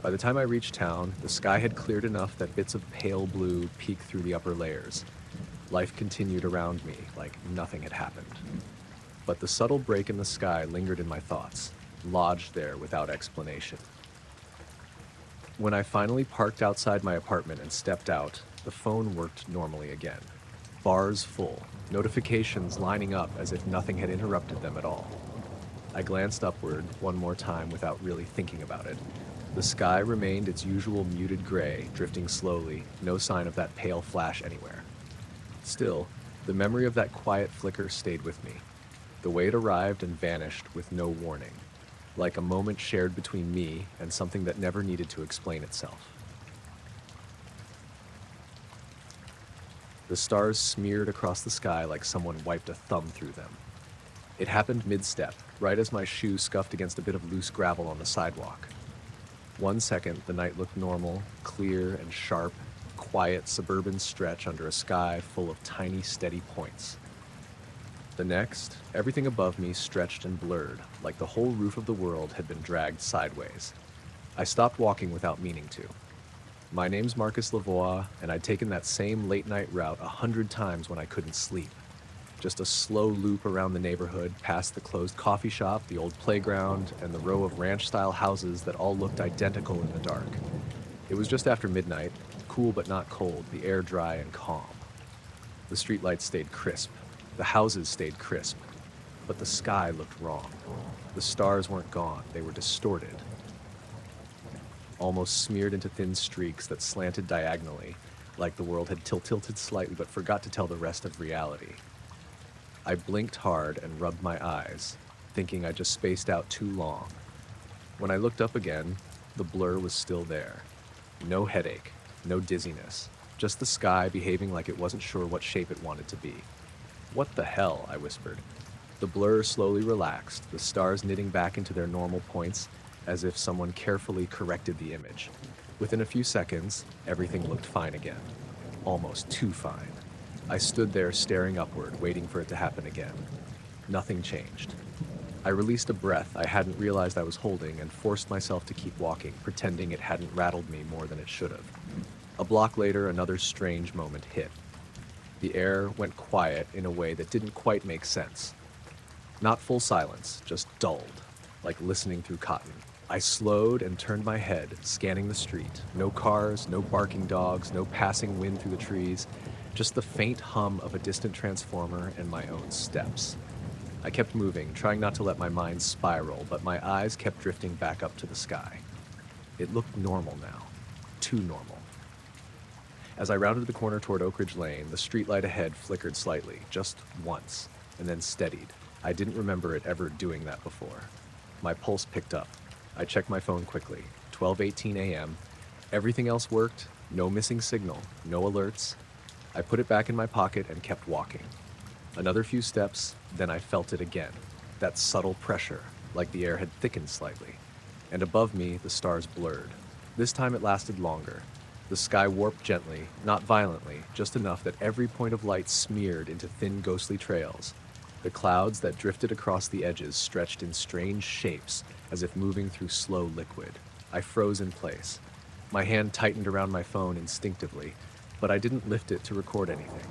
By the time I reached town, the sky had cleared enough that bits of pale blue peeked through the upper layers. Life continued around me like nothing had happened. But the subtle break in the sky lingered in my thoughts, lodged there without explanation. When I finally parked outside my apartment and stepped out, the phone worked normally again. Bars full, notifications lining up as if nothing had interrupted them at all. I glanced upward one more time without really thinking about it. The sky remained its usual muted gray, drifting slowly, no sign of that pale flash anywhere. Still, the memory of that quiet flicker stayed with me. The way it arrived and vanished with no warning, like a moment shared between me and something that never needed to explain itself. The stars smeared across the sky like someone wiped a thumb through them. It happened mid-step, right as my shoe scuffed against a bit of loose gravel on the sidewalk. 1 second, the night looked normal, clear and sharp, quiet suburban stretch under a sky full of tiny, steady points. The next, everything above me stretched and blurred, like the whole roof of the world had been dragged sideways. I stopped walking without meaning to. My name's Marcus Lavoie, and I'd taken that same late-night route 100 times when I couldn't sleep. Just a slow loop around the neighborhood, past the closed coffee shop, the old playground, and the row of ranch-style houses that all looked identical in the dark. It was just after midnight, cool but not cold, the air dry and calm. The streetlights stayed crisp. The houses stayed crisp. But the sky looked wrong. The stars weren't gone, they were distorted. Almost smeared into thin streaks that slanted diagonally, like the world had tilted slightly but forgot to tell the rest of reality. I blinked hard and rubbed my eyes, thinking I just spaced out too long. When I looked up again, the blur was still there. No headache, no dizziness, just the sky behaving like it wasn't sure what shape it wanted to be. "What the hell?" I whispered. The blur slowly relaxed, the stars knitting back into their normal points, as if someone carefully corrected the image. Within a few seconds, everything looked fine again. almost too fine. I stood there staring upward, waiting for it to happen again. Nothing changed. I released a breath I hadn't realized I was holding and forced myself to keep walking, pretending it hadn't rattled me more than it should have. A block later, another strange moment hit. The air went quiet in a way that didn't quite make sense. Not full silence, just dulled, like listening through cotton. I slowed and turned my head, scanning the street. No cars, no barking dogs, no passing wind through the trees, just the faint hum of a distant transformer and my own steps. I kept moving, trying not to let my mind spiral, but my eyes kept drifting back up to the sky. It looked normal now. Too normal. As I rounded the corner toward Oak Ridge Lane, the streetlight ahead flickered slightly, just once, and then steadied. I didn't remember it ever doing that before. My pulse picked up. I checked my phone quickly. 12:18 a.m. Everything else worked. No missing signal. No alerts. I put it back in my pocket and kept walking. Another few steps, then I felt it again. That subtle pressure, like the air had thickened slightly. And above me, the stars blurred. This time it lasted longer. The sky warped gently, not violently, just enough that every point of light smeared into thin ghostly trails. The clouds that drifted across the edges stretched in strange shapes, as if moving through slow liquid. I froze in place. My hand tightened around my phone instinctively, but I didn't lift it to record anything.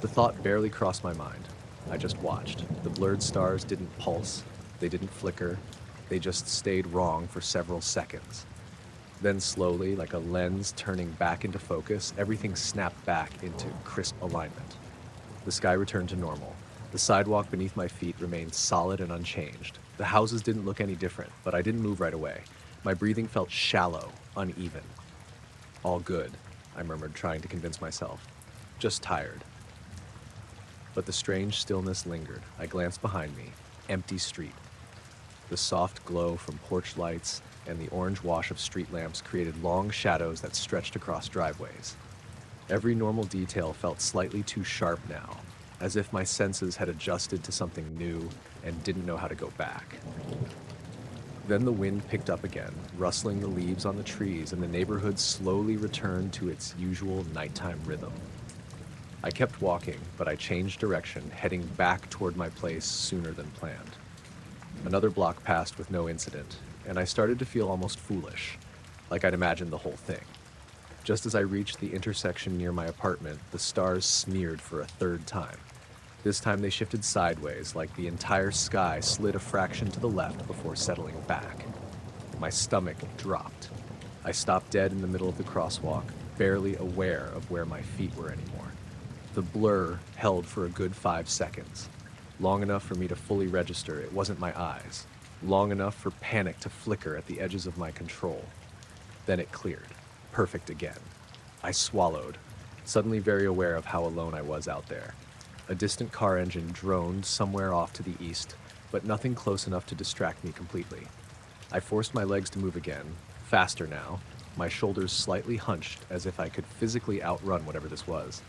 The thought barely crossed my mind. I just watched. The blurred stars didn't pulse. They didn't flicker. They just stayed wrong for several seconds. Then slowly, like a lens turning back into focus, everything snapped back into crisp alignment. The sky returned to normal. The sidewalk beneath my feet remained solid and unchanged. The houses didn't look any different, but I didn't move right away. My breathing felt shallow, uneven. All good, I murmured, trying to convince myself. Just tired. But the strange stillness lingered. I glanced behind me. Empty street. The soft glow from porch lights and the orange wash of street lamps created long shadows that stretched across driveways. Every normal detail felt slightly too sharp now, as if my senses had adjusted to something new and didn't know how to go back. Then the wind picked up again, rustling the leaves on the trees, and the neighborhood slowly returned to its usual nighttime rhythm. I kept walking, but I changed direction, heading back toward my place sooner than planned. Another block passed with no incident, and I started to feel almost foolish, like I'd imagined the whole thing. Just as I reached the intersection near my apartment, the stars smeared for a third time. This time they shifted sideways, like the entire sky slid a fraction to the left before settling back. My stomach dropped. I stopped dead in the middle of the crosswalk, barely aware of where my feet were anymore. The blur held for a good 5 seconds, long enough for me to fully register it wasn't my eyes, long enough for panic to flicker at the edges of my control. Then it cleared, perfect again. I swallowed, suddenly very aware of how alone I was out there. A distant car engine droned somewhere off to the east, but nothing close enough to distract me completely. I forced my legs to move again, faster now, my shoulders slightly hunched as if I could physically outrun whatever this was.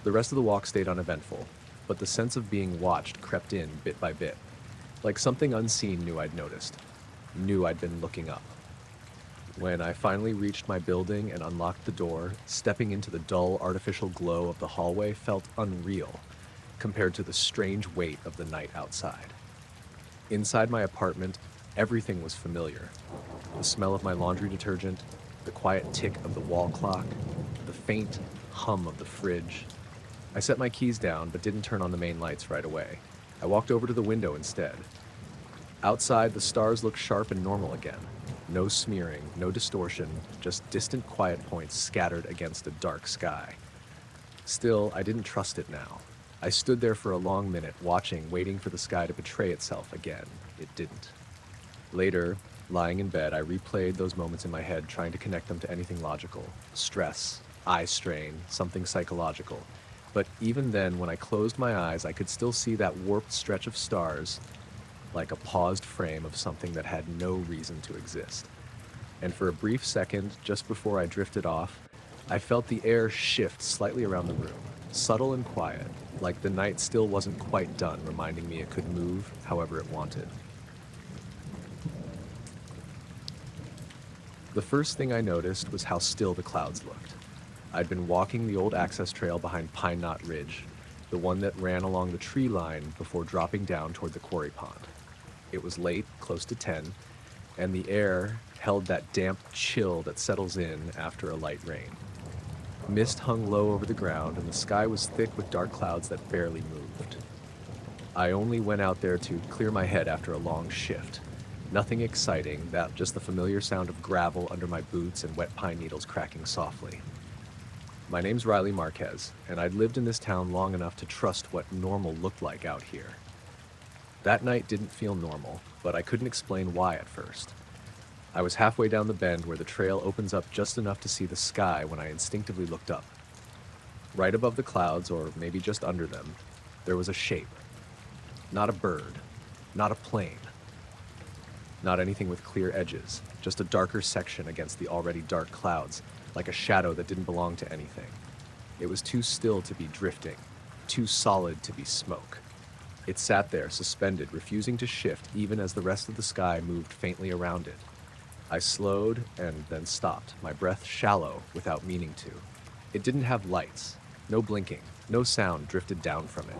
The rest of the walk stayed uneventful, but the sense of being watched crept in bit by bit, like something unseen knew I'd noticed, knew I'd been looking up. When I finally reached my building and unlocked the door, stepping into the dull, artificial glow of the hallway felt unreal compared to the strange weight of the night outside. Inside my apartment, everything was familiar. The smell of my laundry detergent, the quiet tick of the wall clock, the faint hum of the fridge. I set my keys down but didn't turn on the main lights right away. I walked over to the window instead. Outside, the stars looked sharp and normal again. No smearing, no distortion, just distant quiet points scattered against a dark sky. Still, I didn't trust it now. I stood there for a long minute, watching, waiting for the sky to betray itself again. It didn't. Later, lying in bed, I replayed those moments in my head, trying to connect them to anything logical. Stress, eye strain, something psychological. But even then, when I closed my eyes, I could still see that warped stretch of stars, like a paused frame of something that had no reason to exist. And for a brief second, just before I drifted off, I felt the air shift slightly around the room, subtle and quiet, like the night still wasn't quite done, reminding me it could move however it wanted. The first thing I noticed was how still the clouds looked. I'd been walking the old access trail behind Pine Knot Ridge, the one that ran along the tree line before dropping down toward the quarry pond. It was late, close to 10, and the air held that damp chill that settles in after a light rain. Mist hung low over the ground, and the sky was thick with dark clouds that barely moved. I only went out there to clear my head after a long shift. Nothing exciting, that just the familiar sound of gravel under my boots and wet pine needles cracking softly. My name's Riley Marquez, and I'd lived in this town long enough to trust what normal looked like out here. That night didn't feel normal, but I couldn't explain why at first. I was halfway down the bend where the trail opens up just enough to see the sky when I instinctively looked up. Right above the clouds, or maybe just under them, there was a shape. Not a bird, not a plane, not anything with clear edges, just a darker section against the already dark clouds, like a shadow that didn't belong to anything. It was too still to be drifting, too solid to be smoke. It sat there, suspended, refusing to shift even as the rest of the sky moved faintly around it. I slowed and then stopped, my breath shallow without meaning to. It didn't have lights, no blinking, no sound drifted down from it.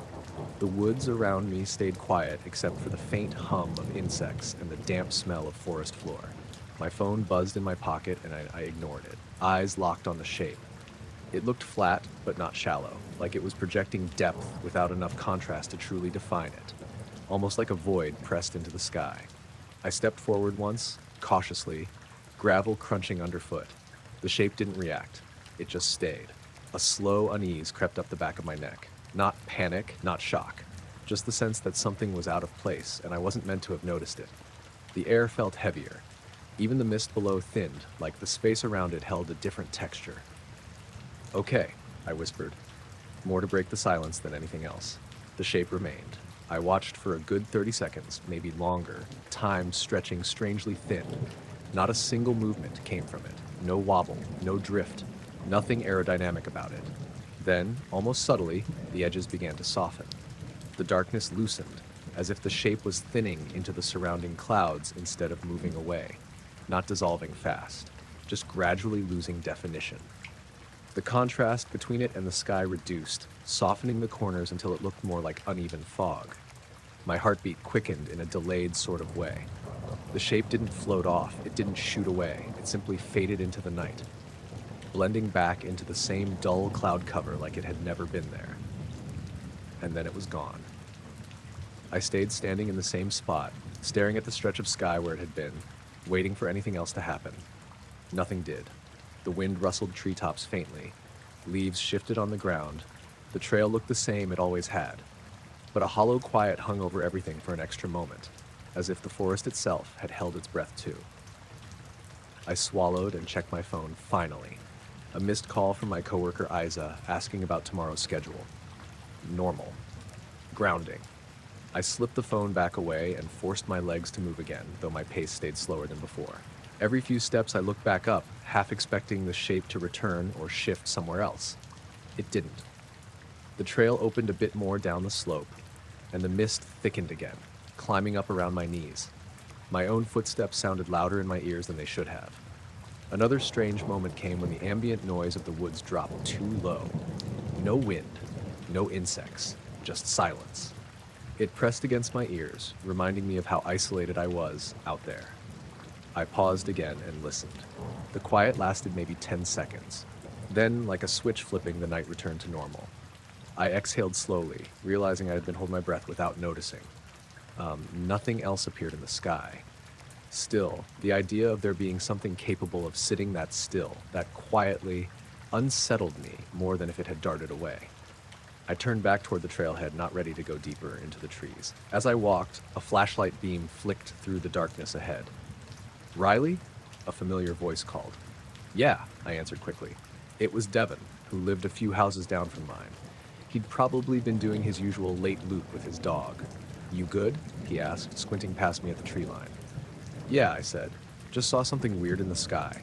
The woods around me stayed quiet except for the faint hum of insects and the damp smell of forest floor. My phone buzzed in my pocket and I ignored it, eyes locked on the shape. It looked flat, but not shallow, like it was projecting depth without enough contrast to truly define it, almost like a void pressed into the sky. I stepped forward once, cautiously, gravel crunching underfoot. The shape didn't react. It just stayed. A slow unease crept up the back of my neck. Not panic, not shock. Just the sense that something was out of place, and I wasn't meant to have noticed it. The air felt heavier. Even the mist below thinned, like the space around it held a different texture. "Okay," I whispered, more to break the silence than anything else. The shape remained. I watched for a good 30 seconds, maybe longer, time stretching strangely thin. Not a single movement came from it. No wobble, no drift, nothing aerodynamic about it. Then, almost subtly, the edges began to soften. The darkness loosened, as if the shape was thinning into the surrounding clouds instead of moving away. Not dissolving fast, just gradually losing definition. The contrast between it and the sky reduced, softening the corners until it looked more like uneven fog. My heartbeat quickened in a delayed sort of way. The shape didn't float off, it didn't shoot away, it simply faded into the night, blending back into the same dull cloud cover like it had never been there. And then it was gone. I stayed standing in the same spot, staring at the stretch of sky where it had been, waiting for anything else to happen. Nothing did. The wind rustled treetops faintly. Leaves shifted on the ground. The trail looked the same it always had. But a hollow quiet hung over everything for an extra moment, as if the forest itself had held its breath too. I swallowed and checked my phone, finally. A missed call from my coworker Isa asking about tomorrow's schedule. Normal. Grounding. I slipped the phone back away and forced my legs to move again, though my pace stayed slower than before. Every few steps I looked back up, half expecting the shape to return or shift somewhere else. It didn't. The trail opened a bit more down the slope, and the mist thickened again, climbing up around my knees. My own footsteps sounded louder in my ears than they should have. Another strange moment came when the ambient noise of the woods dropped too low. No wind, no insects, just silence. It pressed against my ears, reminding me of how isolated I was out there. I paused again and listened. The quiet lasted maybe 10 seconds. Then, like a switch flipping, the night returned to normal. I exhaled slowly, realizing I had been holding my breath without noticing. Nothing else appeared in the sky. Still, the idea of there being something capable of sitting that still, that quietly, unsettled me more than if it had darted away. I turned back toward the trailhead, not ready to go deeper into the trees. As I walked, a flashlight beam flicked through the darkness ahead. "Riley?" a familiar voice called. "Yeah," I answered quickly. It was Devin, who lived a few houses down from mine. He'd probably been doing his usual late loop with his dog. "You good?" he asked, squinting past me at the tree line. "Yeah," I said. "Just saw something weird in the sky."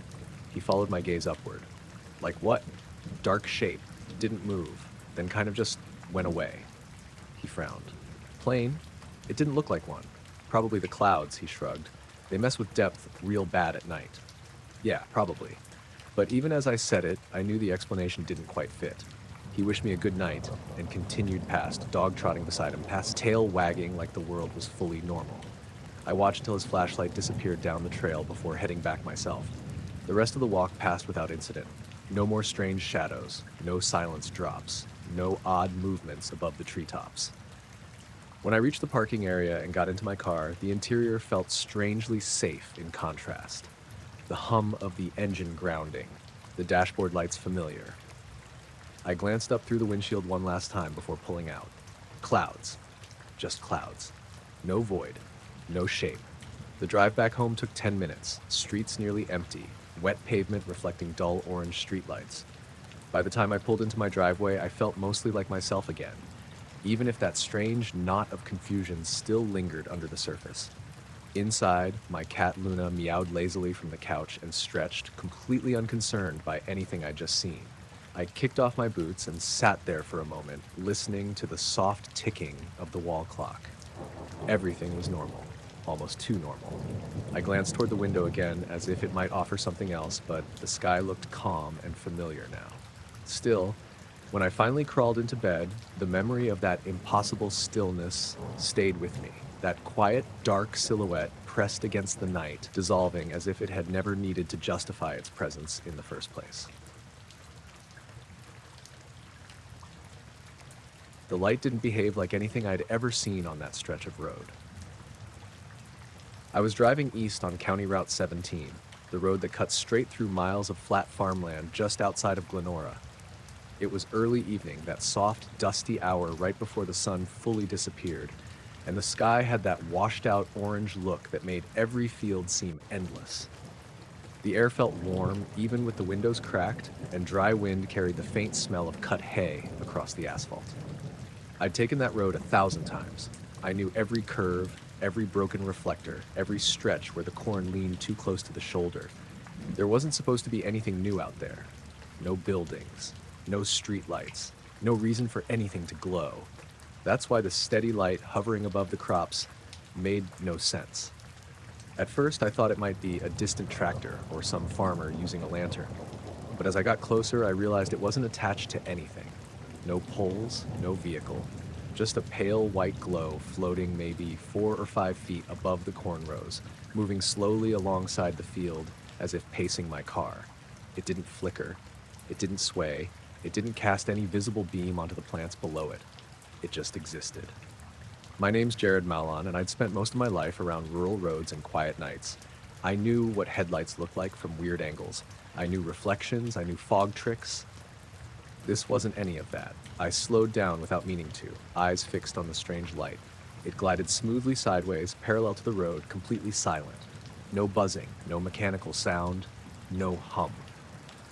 He followed my gaze upward. "Like what?" "Dark shape. Didn't move. Then kind of just went away." He frowned. "Plane? It didn't look like one. Probably the clouds," he shrugged. "They mess with depth real bad at night." "Yeah, probably." But even as I said it, I knew the explanation didn't quite fit. He wished me a good night and continued past, dog trotting beside him, past tail wagging like the world was fully normal. I watched until his flashlight disappeared down the trail before heading back myself. The rest of the walk passed without incident. No more strange shadows, no silence drops, no odd movements above the treetops. When I reached the parking area and got into my car, the interior felt strangely safe in contrast. The hum of the engine grounding, the dashboard lights familiar. I glanced up through the windshield one last time before pulling out. Clouds. Just clouds. No void. No shape. The drive back home took 10 minutes, streets nearly empty, wet pavement reflecting dull orange streetlights. By the time I pulled into my driveway, I felt mostly like myself again, even if that strange knot of confusion still lingered under the surface. Inside, my cat Luna meowed lazily from the couch and stretched, completely unconcerned by anything I'd just seen. I kicked off my boots and sat there for a moment, listening to the soft ticking of the wall clock. Everything was normal, almost too normal. I glanced toward the window again as if it might offer something else, but the sky looked calm and familiar now. Still, when I finally crawled into bed, the memory of that impossible stillness stayed with me. That quiet, dark silhouette pressed against the night, dissolving as if it had never needed to justify its presence in the first place. The light didn't behave like anything I'd ever seen on that stretch of road. I was driving east on County Route 17, the road that cuts straight through miles of flat farmland just outside of Glenora. It was early evening, that soft, dusty hour right before the sun fully disappeared, and the sky had that washed-out orange look that made every field seem endless. The air felt warm, even with the windows cracked, and dry wind carried the faint smell of cut hay across the asphalt. I'd taken that road 1,000 times. I knew every curve, every broken reflector, every stretch where the corn leaned too close to the shoulder. There wasn't supposed to be anything new out there. No buildings, no streetlights, no reason for anything to glow. That's why the steady light hovering above the crops made no sense. At first, I thought it might be a distant tractor or some farmer using a lantern. But as I got closer, I realized it wasn't attached to anything. No poles, no vehicle, just a pale white glow floating maybe 4 or 5 feet above the corn rows, moving slowly alongside the field as if pacing my car. It didn't flicker, it didn't sway, it didn't cast any visible beam onto the plants below it. It just existed. My name's Jared Malon, and I'd spent most of my life around rural roads and quiet nights. I knew what headlights looked like from weird angles. I knew reflections, I knew fog tricks. This wasn't any of that. I slowed down without meaning to, eyes fixed on the strange light. It glided smoothly sideways, parallel to the road, completely silent. No buzzing, no mechanical sound, no hum.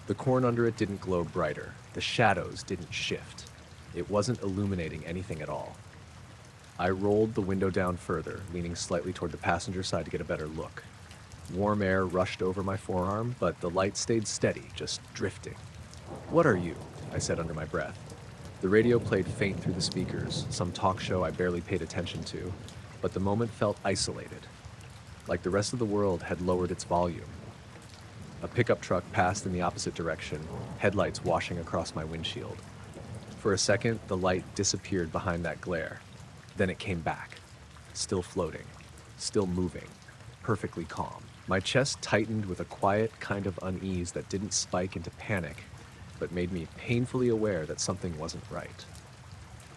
The corn under it didn't glow brighter. The shadows didn't shift. It wasn't illuminating anything at all. I rolled the window down further, leaning slightly toward the passenger side to get a better look. Warm air rushed over my forearm, but the light stayed steady, just drifting. "What are you?" I said under my breath. The radio played faint through the speakers, some talk show I barely paid attention to, but the moment felt isolated, like the rest of the world had lowered its volume. A pickup truck passed in the opposite direction, headlights washing across my windshield. For a second, the light disappeared behind that glare. Then it came back, still floating, still moving, perfectly calm. My chest tightened with a quiet kind of unease that didn't spike into panic, but made me painfully aware that something wasn't right.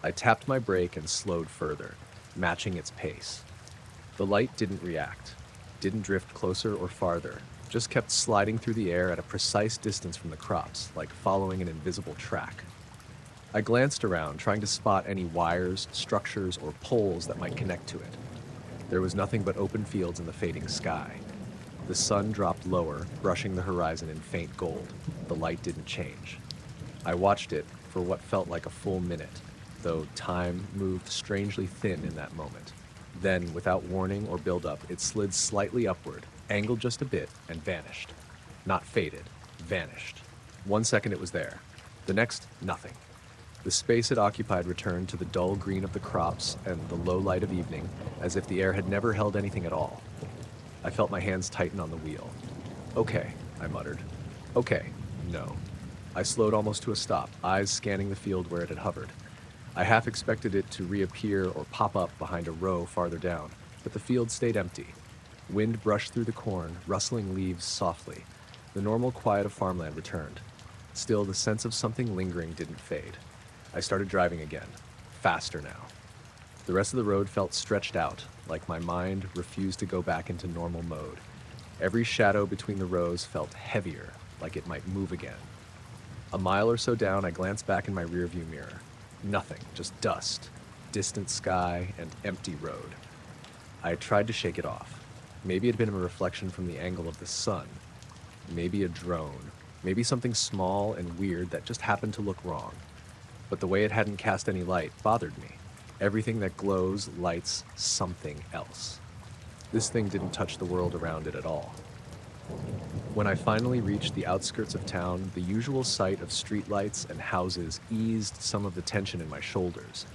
I tapped my brake and slowed further, matching its pace. The light didn't react, didn't drift closer or farther, just kept sliding through the air at a precise distance from the crops, like following an invisible track. I glanced around, trying to spot any wires, structures, or poles that might connect to it. There was nothing but open fields in the fading sky. The sun dropped lower, brushing the horizon in faint gold. The light didn't change. I watched it for what felt like a full minute, though time moved strangely thin in that moment. Then, without warning or buildup, it slid slightly upward, angled just a bit, and vanished. Not faded, vanished. 1 second it was there. The next, nothing. The space it occupied returned to the dull green of the crops and the low light of evening, as if the air had never held anything at all. I felt my hands tighten on the wheel. "Okay," I muttered. Okay, no. I slowed almost to a stop, eyes scanning the field where it had hovered. I half expected it to reappear or pop up behind a row farther down, but the field stayed empty. Wind brushed through the corn, rustling leaves softly. The normal quiet of farmland returned. Still, the sense of something lingering didn't fade. I started driving again, faster now. The rest of the road felt stretched out, like my mind refused to go back into normal mode. Every shadow between the rows felt heavier, like it might move again. A mile or so down, I glanced back in my rearview mirror. Nothing, just dust, distant sky, and empty road. I tried to shake it off. Maybe it had been a reflection from the angle of the sun. Maybe a drone. Maybe something small and weird that just happened to look wrong. But the way it hadn't cast any light bothered me. Everything that glows lights something else. This thing didn't touch the world around it at all. When I finally reached the outskirts of town, the usual sight of streetlights and houses eased some of the tension in my shoulders.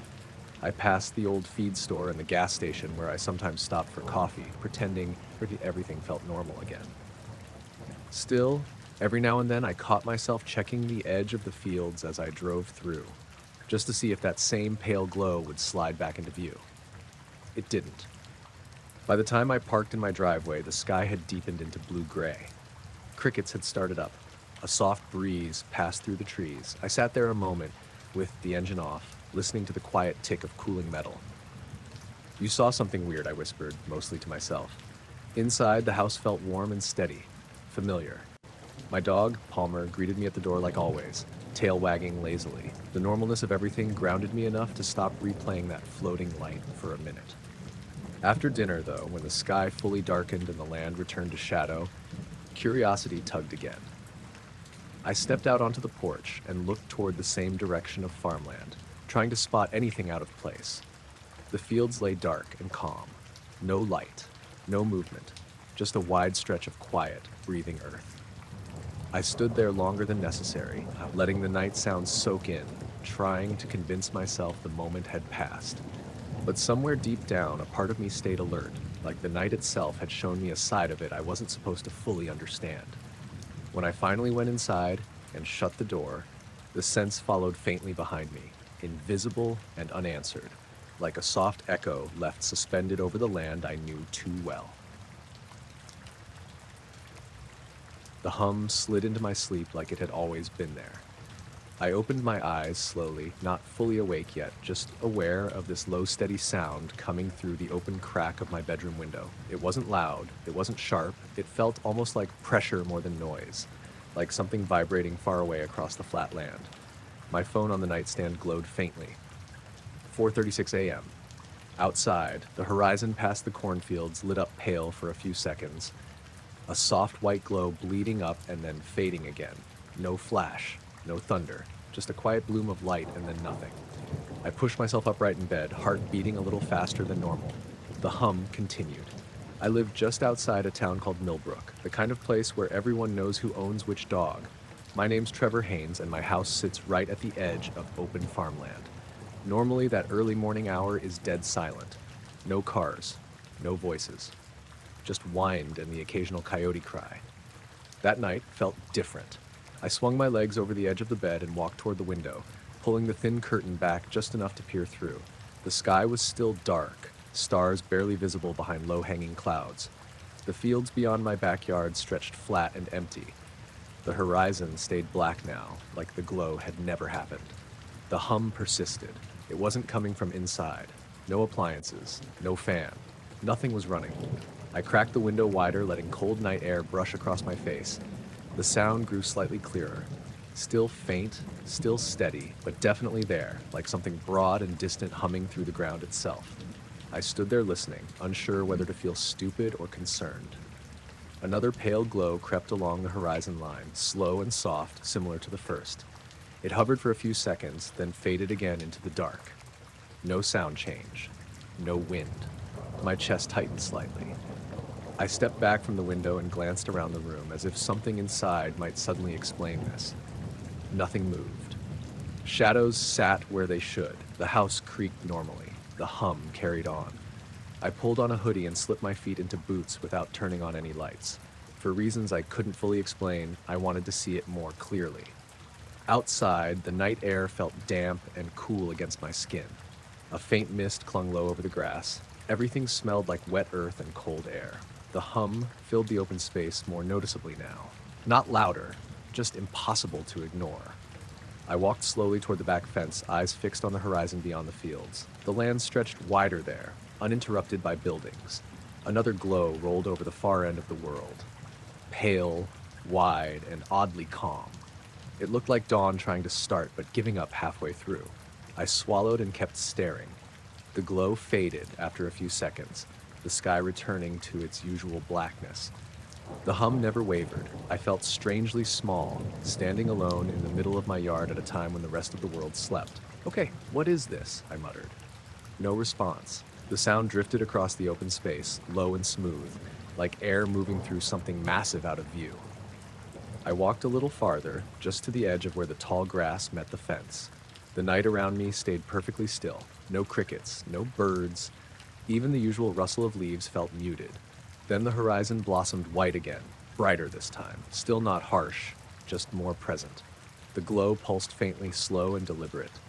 I passed the old feed store and the gas station where I sometimes stopped for coffee, pretending everything felt normal again. Still, every now and then I caught myself checking the edge of the fields as I drove through, just to see if that same pale glow would slide back into view. It didn't. By the time I parked in my driveway, the sky had deepened into blue-gray. Crickets had started up. A soft breeze passed through the trees. I sat there a moment with the engine off, listening to the quiet tick of cooling metal. "You saw something weird," I whispered, mostly to myself. Inside, the house felt warm and steady, familiar. My dog, Palmer, greeted me at the door like always, tail wagging lazily. The normalness of everything grounded me enough to stop replaying that floating light for a minute. After dinner, though, when the sky fully darkened and the land returned to shadow, curiosity tugged again. I stepped out onto the porch and looked toward the same direction of farmland, trying to spot anything out of place. The fields lay dark and calm. No light, no movement, just a wide stretch of quiet, breathing earth. I stood there longer than necessary, letting the night sounds soak in, trying to convince myself the moment had passed. But somewhere deep down, a part of me stayed alert, like the night itself had shown me a side of it I wasn't supposed to fully understand. When I finally went inside and shut the door, the sense followed faintly behind me, invisible and unanswered, like a soft echo left suspended over the land I knew too well. The hum slid into my sleep like it had always been there. I opened my eyes slowly, not fully awake yet, just aware of this low, steady sound coming through the open crack of my bedroom window. It wasn't loud, it wasn't sharp, it felt almost like pressure more than noise, like something vibrating far away across the flat land. My phone on the nightstand glowed faintly. 4:36 a.m. Outside, the horizon past the cornfields lit up pale for a few seconds. A soft white glow bleeding up and then fading again. No flash. No thunder, just a quiet bloom of light and then nothing. I pushed myself upright in bed, heart beating a little faster than normal. The hum continued. I live just outside a town called Millbrook, the kind of place where everyone knows who owns which dog. My name's Trevor Haynes, and my house sits right at the edge of open farmland. Normally, that early morning hour is dead silent. No cars, no voices. Just wind and the occasional coyote cry. That night felt different. I swung my legs over the edge of the bed and walked toward the window, pulling the thin curtain back just enough to peer through. The sky was still dark, stars barely visible behind low-hanging clouds. The fields beyond my backyard stretched flat and empty. The horizon stayed black now, like the glow had never happened. The hum persisted. It wasn't coming from inside. No appliances, no fan. Nothing was running. I cracked the window wider, letting cold night air brush across my face. The sound grew slightly clearer. Still faint, still steady, but definitely there, like something broad and distant humming through the ground itself. I stood there listening, unsure whether to feel stupid or concerned. Another pale glow crept along the horizon line, slow and soft, similar to the first. It hovered for a few seconds, then faded again into the dark. No sound change. No wind. My chest tightened slightly. I stepped back from the window and glanced around the room, as if something inside might suddenly explain this. Nothing moved. Shadows sat where they should. The house creaked normally. The hum carried on. I pulled on a hoodie and slipped my feet into boots without turning on any lights. For reasons I couldn't fully explain, I wanted to see it more clearly. Outside, the night air felt damp and cool against my skin. A faint mist clung low over the grass. Everything smelled like wet earth and cold air. The hum filled the open space more noticeably now. Not louder, just impossible to ignore. I walked slowly toward the back fence, eyes fixed on the horizon beyond the fields. The land stretched wider there, uninterrupted by buildings. Another glow rolled over the far end of the world. Pale, wide, and oddly calm. It looked like dawn trying to start, but giving up halfway through. I swallowed and kept staring. The glow faded after a few seconds, the sky returning to its usual blackness. The hum never wavered. I felt strangely small, standing alone in the middle of my yard at a time when the rest of the world slept. "Okay, what is this?" I muttered. No response. The sound drifted across the open space, low and smooth, like air moving through something massive out of view. I walked a little farther, just to the edge of where the tall grass met the fence. The night around me stayed perfectly still. No crickets, no birds. Even the usual rustle of leaves felt muted. Then the horizon blossomed white again, brighter this time, still not harsh, just more present. The glow pulsed faintly, slow and deliberate.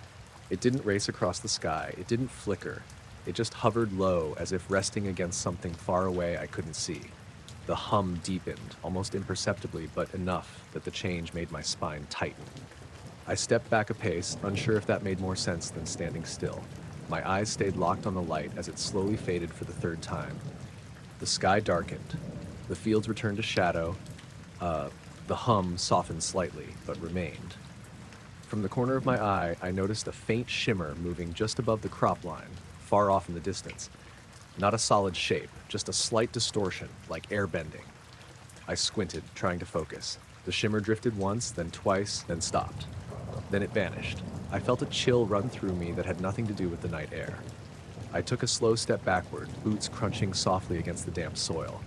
It didn't race across the sky, it didn't flicker. It just hovered low, as if resting against something far away I couldn't see. The hum deepened, almost imperceptibly, but enough that the change made my spine tighten. I stepped back a pace, unsure if that made more sense than standing still. My eyes stayed locked on the light as it slowly faded for the third time. The sky darkened. The fields returned to shadow. The hum softened slightly, but remained. From the corner of my eye, I noticed a faint shimmer moving just above the crop line, far off in the distance. Not a solid shape, just a slight distortion, like air bending. I squinted, trying to focus. The shimmer drifted once, then twice, then stopped. Then it vanished. I felt a chill run through me that had nothing to do with the night air. I took a slow step backward, boots crunching softly against the damp soil.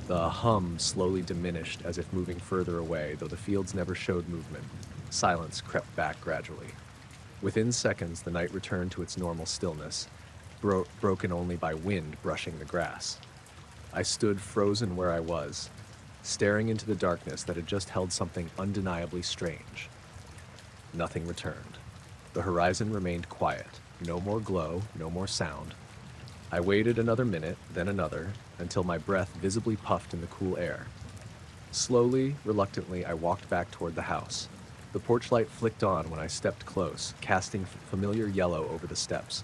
The hum slowly diminished as if moving further away, though the fields never showed movement. Silence crept back gradually. Within seconds, the night returned to its normal stillness, broken only by wind brushing the grass. I stood frozen where I was, staring into the darkness that had just held something undeniably strange. Nothing returned. The horizon remained quiet. No more glow, no more sound. I waited another minute, then another, until my breath visibly puffed in the cool air. Slowly, reluctantly, I walked back toward the house. The porch light flicked on when I stepped close, casting familiar yellow over the steps.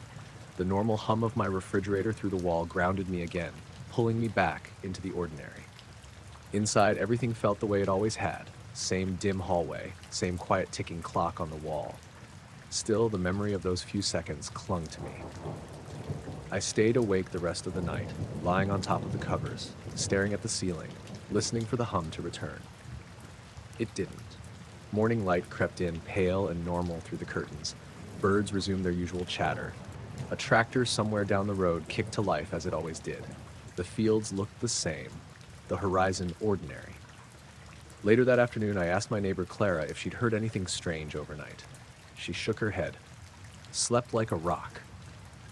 The normal hum of my refrigerator through the wall grounded me again, pulling me back into the ordinary. Inside, everything felt the way it always had. Same dim hallway, same quiet ticking clock on the wall. Still, the memory of those few seconds clung to me. I stayed awake the rest of the night, lying on top of the covers, staring at the ceiling, listening for the hum to return. It didn't. Morning light crept in, pale and normal through the curtains. Birds resumed their usual chatter. A tractor somewhere down the road kicked to life as it always did. The fields looked the same, the horizon ordinary. Later that afternoon, I asked my neighbor Clara if she'd heard anything strange overnight. She shook her head. Slept like a rock.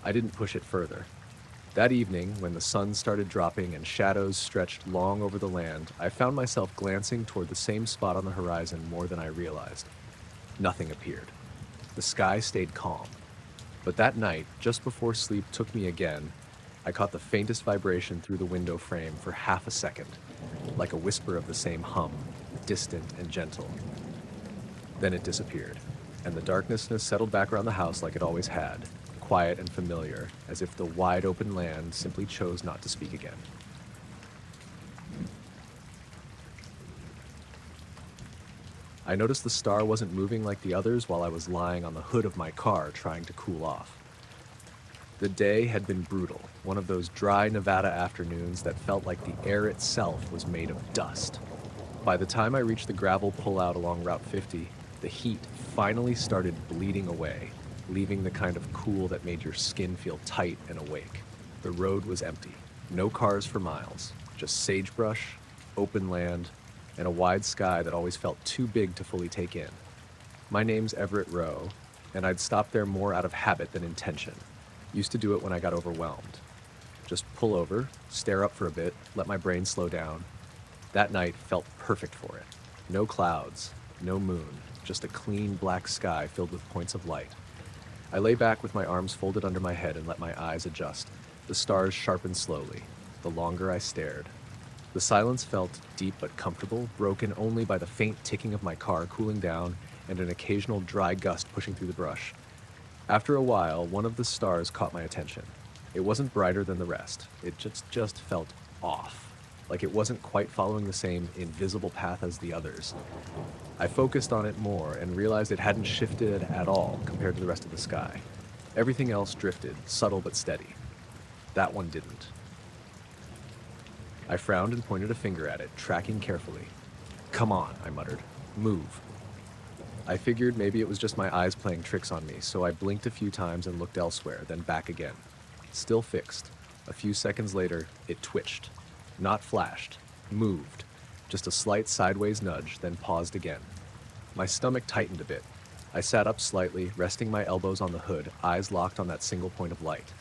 I didn't push it further. That evening, when the sun started dropping and shadows stretched long over the land, I found myself glancing toward the same spot on the horizon more than I realized. Nothing appeared. The sky stayed calm. But that night, just before sleep took me again, I caught the faintest vibration through the window frame for half a second, like a whisper of the same hum, distant and gentle. Then it disappeared, and the darkness settled back around the house like it always had, quiet and familiar, as if the wide open land simply chose not to speak again. I noticed the star wasn't moving like the others while I was lying on the hood of my car trying to cool off. The day had been brutal, one of those dry Nevada afternoons that felt like the air itself was made of dust. By the time I reached the gravel pullout along Route 50, the heat finally started bleeding away, leaving the kind of cool that made your skin feel tight and awake. The road was empty. No cars for miles, just sagebrush, open land, and a wide sky that always felt too big to fully take in. My name's Everett Rowe, and I'd stopped there more out of habit than intention. Used to do it when I got overwhelmed. Just pull over, stare up for a bit, let my brain slow down. That night felt perfect for it. No clouds, no moon, just a clean black sky filled with points of light. I lay back with my arms folded under my head and let my eyes adjust. The stars sharpened slowly, the longer I stared. The silence felt deep but comfortable, broken only by the faint ticking of my car cooling down and an occasional dry gust pushing through the brush. After a while, one of the stars caught my attention. It wasn't brighter than the rest. It just felt off, like it wasn't quite following the same invisible path as the others. I focused on it more and realized it hadn't shifted at all compared to the rest of the sky. Everything else drifted, subtle but steady. That one didn't. I frowned and pointed a finger at it, tracking carefully. "Come on," I muttered. "Move." I figured maybe it was just my eyes playing tricks on me, so I blinked a few times and looked elsewhere, then back again. Still fixed. A few seconds later, it twitched. Not flashed. Moved. Just a slight sideways nudge, then paused again. My stomach tightened a bit. I sat up slightly, resting my elbows on the hood, eyes locked on that single point of light.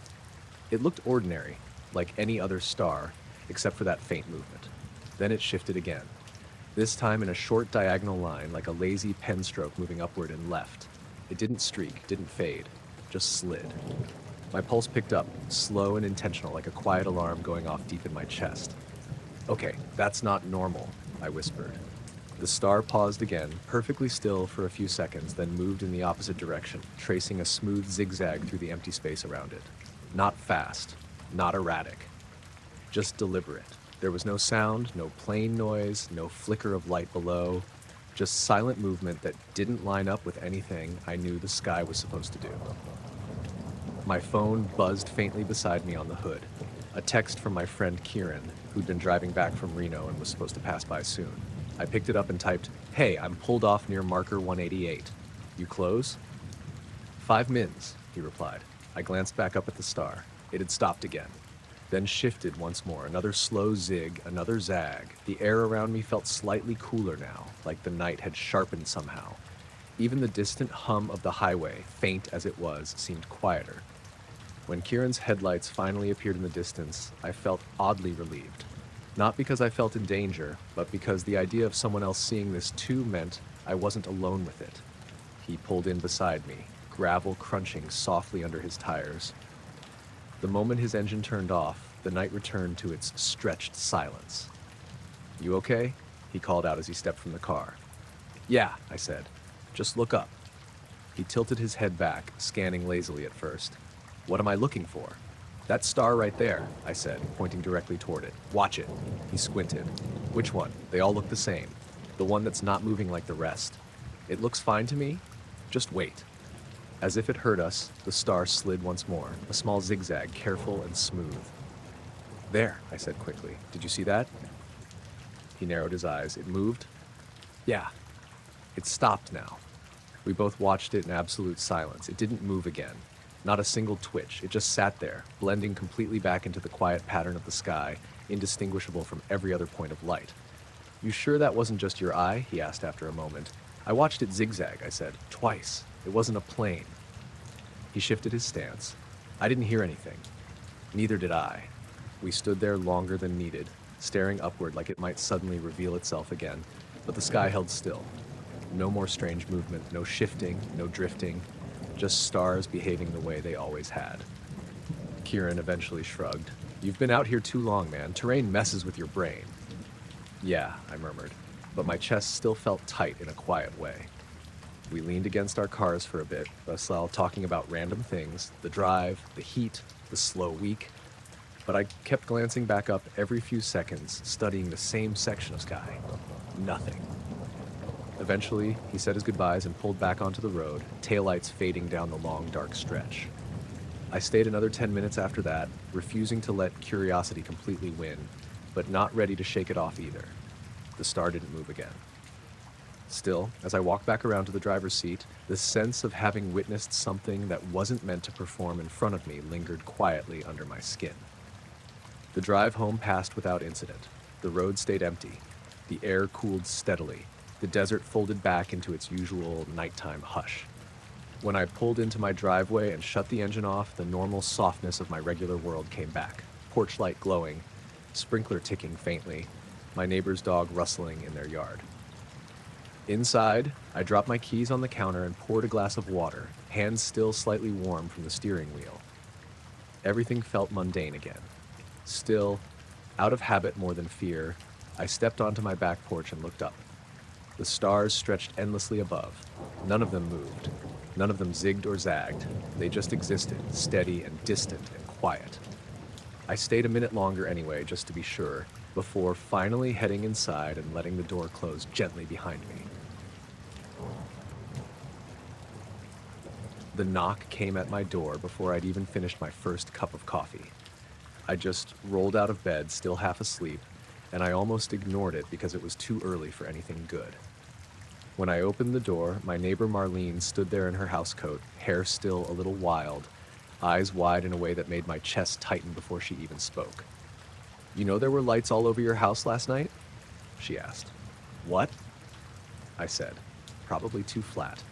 It looked ordinary, like any other star, except for that faint movement. Then it shifted again. This time in a short diagonal line, like a lazy pen stroke moving upward and left. It didn't streak, didn't fade, just slid. My pulse picked up, slow and intentional, like a quiet alarm going off deep in my chest. "Okay, that's not normal," I whispered. The star paused again, perfectly still for a few seconds, then moved in the opposite direction, tracing a smooth zigzag through the empty space around it. Not fast, not erratic, just deliberate. There was no sound, no plane noise, no flicker of light below, just silent movement that didn't line up with anything I knew the sky was supposed to do. My phone buzzed faintly beside me on the hood. A text from my friend Kieran, who'd been driving back from Reno and was supposed to pass by soon. I picked it up and typed, "Hey, I'm pulled off near marker 188. You close?" "5 mins," he replied. I glanced back up at the star. It had stopped again, then shifted once more. Another slow zig, another zag. The air around me felt slightly cooler now, like the night had sharpened somehow. Even the distant hum of the highway, faint as it was, seemed quieter. When Kieran's headlights finally appeared in the distance, I felt oddly relieved. Not because I felt in danger, but because the idea of someone else seeing this too meant I wasn't alone with it. He pulled in beside me, gravel crunching softly under his tires. The moment his engine turned off, the night returned to its stretched silence. "You okay?" he called out as he stepped from the car. "Yeah," I said. "Just look up." He tilted his head back, scanning lazily at first. "What am I looking for?" "That star right there," I said, pointing directly toward it. "Watch it." He squinted. "Which one? They all look the same. The one that's not moving like the rest. It looks fine to me. Just wait." As if it heard us, the star slid once more, a small zigzag, careful and smooth. "There," I said quickly. "Did you see that?" He narrowed his eyes. "It moved?" "Yeah." It stopped now. We both watched it in absolute silence. It didn't move again. Not a single twitch. It just sat there, blending completely back into the quiet pattern of the sky, indistinguishable from every other point of light. "You sure that wasn't just your eye?" he asked after a moment. "I watched it zigzag," I said. "Twice. It wasn't a plane." He shifted his stance. I didn't hear anything. Neither did I. We stood there longer than needed, staring upward like it might suddenly reveal itself again, but the sky held still. No more strange movement, no shifting, no drifting, just stars behaving the way they always had. Kieran eventually shrugged. "You've been out here too long, man. Terrain messes with your brain." "Yeah," I murmured, but my chest still felt tight in a quiet way. We leaned against our cars for a bit, Veslal talking about random things, the drive, the heat, the slow week, but I kept glancing back up every few seconds, studying the same section of sky. Nothing. Eventually, he said his goodbyes and pulled back onto the road, taillights fading down the long, dark stretch. I stayed another 10 minutes after that, refusing to let curiosity completely win, but not ready to shake it off either. The star didn't move again. Still, as I walked back around to the driver's seat, the sense of having witnessed something that wasn't meant to perform in front of me lingered quietly under my skin. The drive home passed without incident. The road stayed empty. The air cooled steadily. The desert folded back into its usual nighttime hush. When I pulled into my driveway and shut the engine off, the normal softness of my regular world came back. Porch light glowing, sprinkler ticking faintly, my neighbor's dog rustling in their yard. Inside, I dropped my keys on the counter and poured a glass of water, hands still slightly warm from the steering wheel. Everything felt mundane again. Still, out of habit more than fear, I stepped onto my back porch and looked up. The stars stretched endlessly above. None of them moved. None of them zigged or zagged. They just existed, steady and distant and quiet. I stayed a minute longer anyway, just to be sure, before finally heading inside and letting the door close gently behind me. The knock came at my door before I'd even finished my first cup of coffee. I just rolled out of bed, still half asleep, and I almost ignored it because it was too early for anything good. When I opened the door, my neighbor Marlene stood there in her housecoat, hair still a little wild, eyes wide in a way that made my chest tighten before she even spoke. "You know there were lights all over your house last night?" she asked. "What?" I said, probably too flat.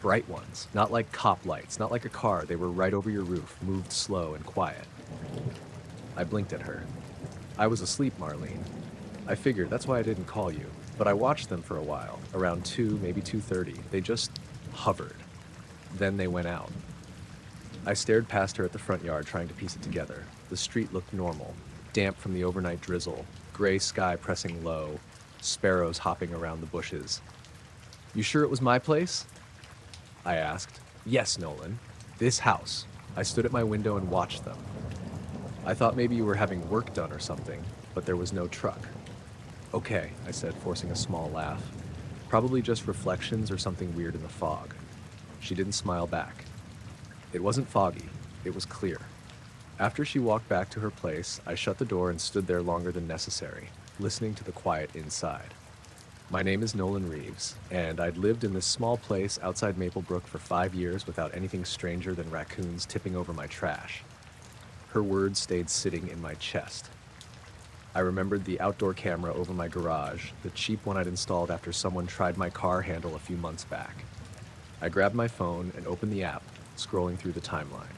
"Bright ones, not like cop lights, not like a car. They were right over your roof, moved slow and quiet." I blinked at her. "I was asleep, Marlene. I figured that's why I didn't call you. But I watched them for a while, around 2, maybe 2:30. They just hovered. Then they went out." I stared past her at the front yard, trying to piece it together. The street looked normal, damp from the overnight drizzle, gray sky pressing low, sparrows hopping around the bushes. "You sure it was my place?" I asked. "Yes, Nolan. This house." I stood at my window and watched them. "I thought maybe you were having work done or something, but there was no truck." "Okay," I said, forcing a small laugh. "Probably just reflections or something weird in the fog." She didn't smile back. It wasn't foggy. It was clear. After she walked back to her place, I shut the door and stood there longer than necessary, listening to the quiet inside. My name is Nolan Reeves, and I'd lived in this small place outside Maplebrook for 5 years without anything stranger than raccoons tipping over my trash. Her words stayed sitting in my chest. I remembered the outdoor camera over my garage, the cheap one I'd installed after someone tried my car handle a few months back. I grabbed my phone and opened the app, scrolling through the timeline.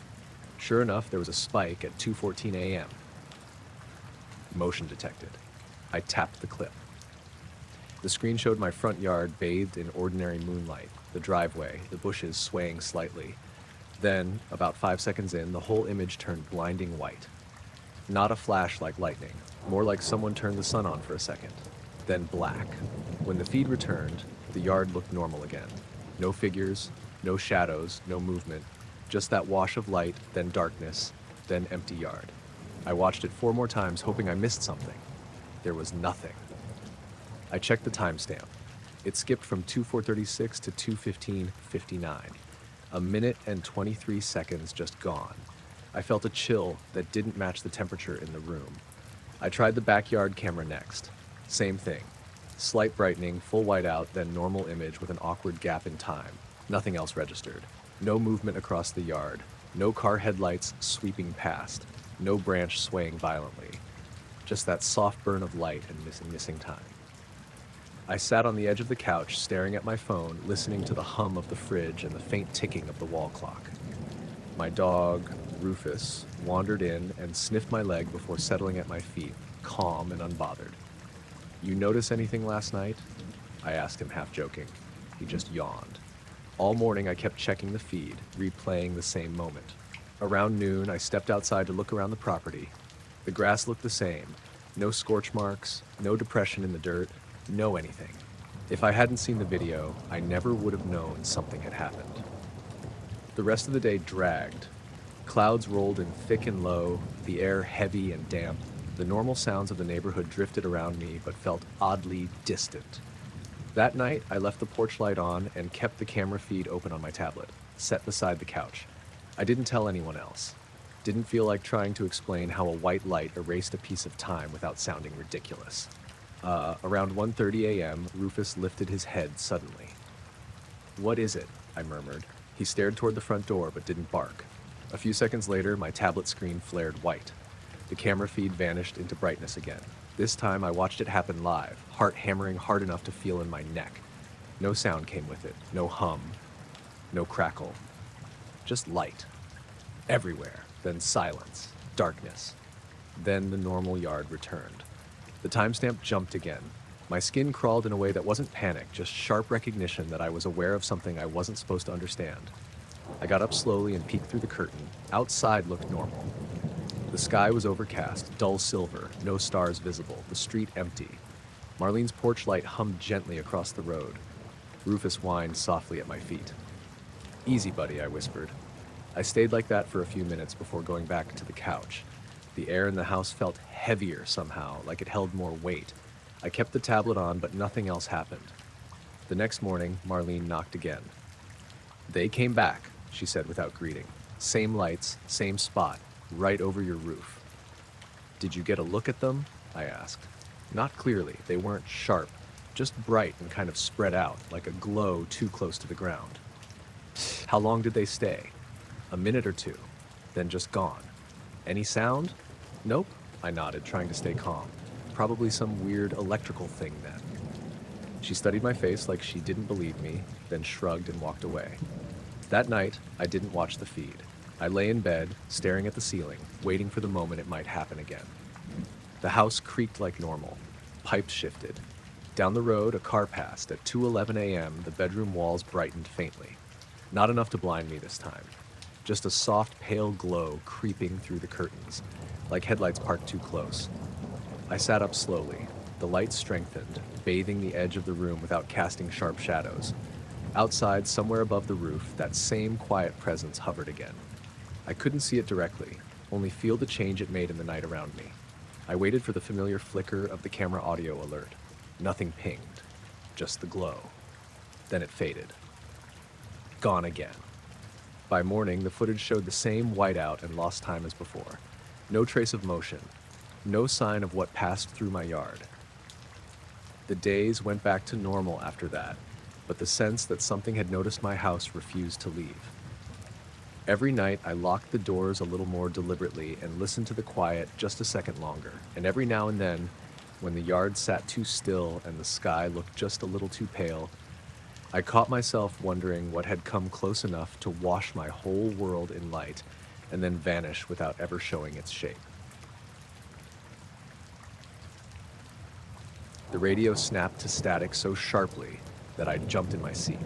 Sure enough, there was a spike at 2:14 a.m. Motion detected. I tapped the clip. The screen showed my front yard bathed in ordinary moonlight, the driveway, the bushes swaying slightly. Then, about 5 seconds in, the whole image turned blinding white. Not a flash like lightning, more like someone turned the sun on for a second. Then black. When the feed returned, the yard looked normal again. No figures, no shadows, no movement, just that wash of light, then darkness, then empty yard. I watched it 4 more times, hoping I missed something. There was nothing. I checked the timestamp. It skipped from 2:4:36 to 2:15:59. A minute and 23 seconds just gone. I felt a chill that didn't match the temperature in the room. I tried the backyard camera next. Same thing. Slight brightening, full whiteout, then normal image with an awkward gap in time. Nothing else registered. No movement across the yard. No car headlights sweeping past. No branch swaying violently. Just that soft burn of light and missing time. I sat on the edge of the couch, staring at my phone, listening to the hum of the fridge and the faint ticking of the wall clock. My dog, Rufus, wandered in and sniffed my leg before settling at my feet, calm and unbothered. "You notice anything last night?" I asked him, half joking. He just yawned. All morning I kept checking the feed, replaying the same moment. Around noon, I stepped outside to look around the property. The grass looked the same. No scorch marks, no depression in the dirt, no anything. If I hadn't seen the video, I never would have known something had happened. The rest of the day dragged. Clouds rolled in thick and low, the air heavy and damp. The normal sounds of the neighborhood drifted around me, but felt oddly distant. That night, I left the porch light on and kept the camera feed open on my tablet, set beside the couch. I didn't tell anyone else. Didn't feel like trying to explain how a white light erased a piece of time without sounding ridiculous. Around 1:30 a.m., Rufus lifted his head suddenly. "What is it?" I murmured. He stared toward the front door but didn't bark. A few seconds later, my tablet screen flared white. The camera feed vanished into brightness again. This time, I watched it happen live, heart hammering hard enough to feel in my neck. No sound came with it, no hum, no crackle. Just light. Everywhere. Then silence. Darkness. Then the normal yard returned. The timestamp jumped again. My skin crawled in a way that wasn't panic, just sharp recognition that I was aware of something I wasn't supposed to understand. I got up slowly and peeked through the curtain. Outside looked normal. The sky was overcast, dull silver, no stars visible, the street empty. Marlene's porch light hummed gently across the road. Rufus whined softly at my feet. "Easy, buddy," I whispered. I stayed like that for a few minutes before going back to the couch. The air in the house felt heavier somehow, like it held more weight. I kept the tablet on, but nothing else happened. The next morning, Marlene knocked again. "They came back," she said without greeting. "Same lights, same spot, right over your roof." "Did you get a look at them?" I asked. Not clearly, they weren't sharp, just bright and kind of spread out, like a glow too close to the ground. "How long did they stay?" "A minute or two, then just gone." "Any sound?" "Nope," I nodded, trying to stay calm. "Probably some weird electrical thing then." She studied my face like she didn't believe me, then shrugged and walked away. That night, I didn't watch the feed. I lay in bed, staring at the ceiling, waiting for the moment it might happen again. The house creaked like normal. Pipes shifted. Down the road, a car passed. At 2:11 a.m., the bedroom walls brightened faintly. Not enough to blind me this time. Just a soft, pale glow creeping through the curtains, like headlights parked too close. I sat up slowly. The light strengthened, bathing the edge of the room without casting sharp shadows. Outside, somewhere above the roof, that same quiet presence hovered again. I couldn't see it directly, only feel the change it made in the night around me. I waited for the familiar flicker of the camera audio alert. Nothing pinged, just the glow. Then it faded. Gone again. By morning, the footage showed the same whiteout and lost time as before. No trace of motion, no sign of what passed through my yard. The days went back to normal after that, but the sense that something had noticed my house refused to leave. Every night, I locked the doors a little more deliberately and listened to the quiet just a second longer, and every now and then, when the yard sat too still and the sky looked just a little too pale, I caught myself wondering what had come close enough to wash my whole world in light and then vanish without ever showing its shape. The radio snapped to static so sharply that I jumped in my seat.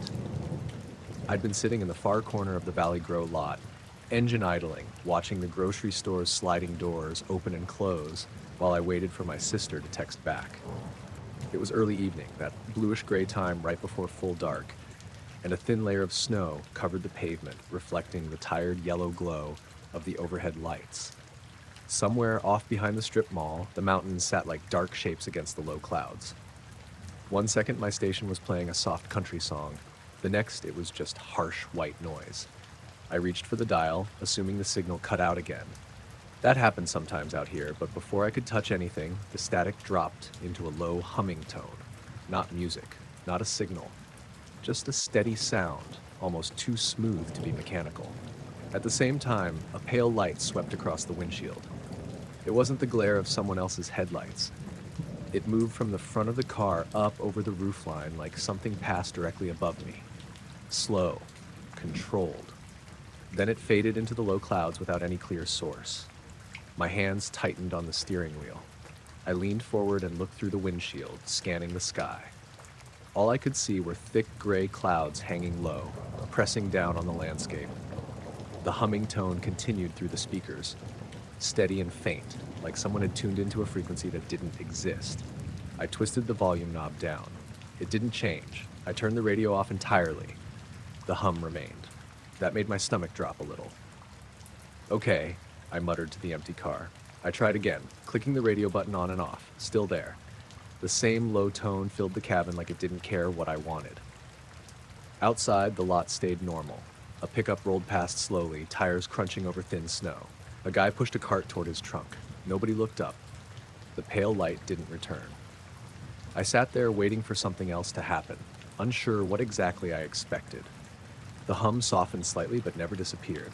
I'd been sitting in the far corner of the Valley Grow lot, engine idling, watching the grocery store's sliding doors open and close while I waited for my sister to text back. It was early evening, that bluish-gray time right before full dark, and a thin layer of snow covered the pavement, reflecting the tired yellow glow of the overhead lights. Somewhere off behind the strip mall, the mountains sat like dark shapes against the low clouds. One second, my station was playing a soft country song. The next, it was just harsh white noise. I reached for the dial, assuming the signal cut out again. That happens sometimes out here, but before I could touch anything, the static dropped into a low humming tone. Not music, not a signal, just a steady sound, almost too smooth to be mechanical. At the same time, a pale light swept across the windshield. It wasn't the glare of someone else's headlights. It moved from the front of the car up over the roofline like something passed directly above me. Slow, controlled. Then it faded into the low clouds without any clear source. My hands tightened on the steering wheel. I leaned forward and looked through the windshield, scanning the sky. All I could see were thick gray clouds hanging low, pressing down on the landscape. The humming tone continued through the speakers, steady and faint, like someone had tuned into a frequency that didn't exist. I twisted the volume knob down. It didn't change. I turned the radio off entirely. The hum remained. That made my stomach drop a little. "Okay," I muttered to the empty car. I tried again, clicking the radio button on and off, still there. The same low tone filled the cabin like it didn't care what I wanted. Outside, the lot stayed normal. A pickup rolled past slowly, tires crunching over thin snow. A guy pushed a cart toward his trunk. Nobody looked up. The pale light didn't return. I sat there waiting for something else to happen, unsure what exactly I expected. The hum softened slightly but never disappeared.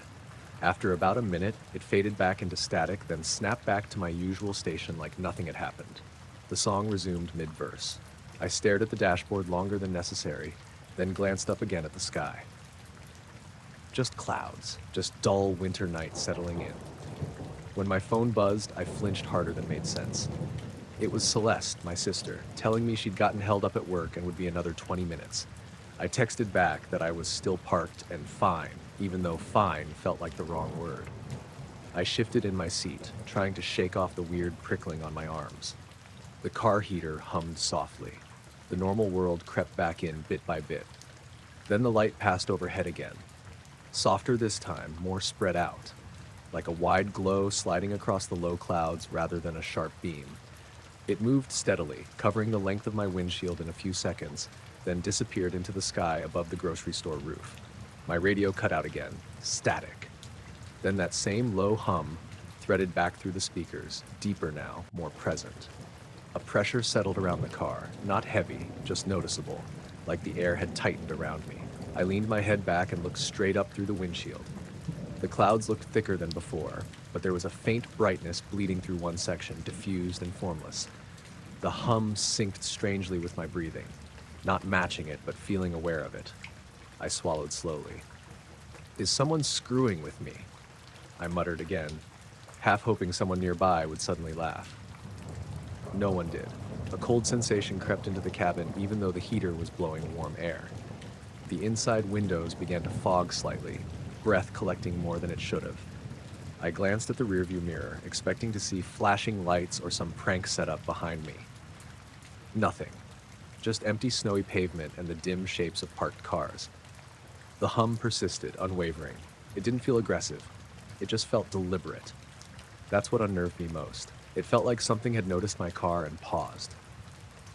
After about a minute, it faded back into static, then snapped back to my usual station like nothing had happened. The song resumed mid-verse. I stared at the dashboard longer than necessary, then glanced up again at the sky. Just clouds, just dull winter night settling in. When my phone buzzed, I flinched harder than made sense. It was Celeste, my sister, telling me she'd gotten held up at work and would be another 20 minutes. I texted back that I was still parked and fine, even though fine felt like the wrong word. I shifted in my seat, trying to shake off the weird prickling on my arms. The car heater hummed softly. The normal world crept back in bit by bit. Then the light passed overhead again. Softer this time, more spread out, like a wide glow sliding across the low clouds rather than a sharp beam. It moved steadily, covering the length of my windshield in a few seconds, then disappeared into the sky above the grocery store roof. My radio cut out again, static. Then that same low hum threaded back through the speakers, deeper now, more present. A pressure settled around the car, not heavy, just noticeable, like the air had tightened around me. I leaned my head back and looked straight up through the windshield. The clouds looked thicker than before, but there was a faint brightness bleeding through one section, diffused and formless. The hum synced strangely with my breathing, not matching it, but feeling aware of it. I swallowed slowly. "Is someone screwing with me?" I muttered again, half hoping someone nearby would suddenly laugh. No one did. A cold sensation crept into the cabin even though the heater was blowing warm air. The inside windows began to fog slightly, breath collecting more than it should have. I glanced at the rearview mirror, expecting to see flashing lights or some prank setup behind me. Nothing. Just empty snowy pavement and the dim shapes of parked cars. The hum persisted, unwavering. It didn't feel aggressive. It just felt deliberate. That's what unnerved me most. It felt like something had noticed my car and paused.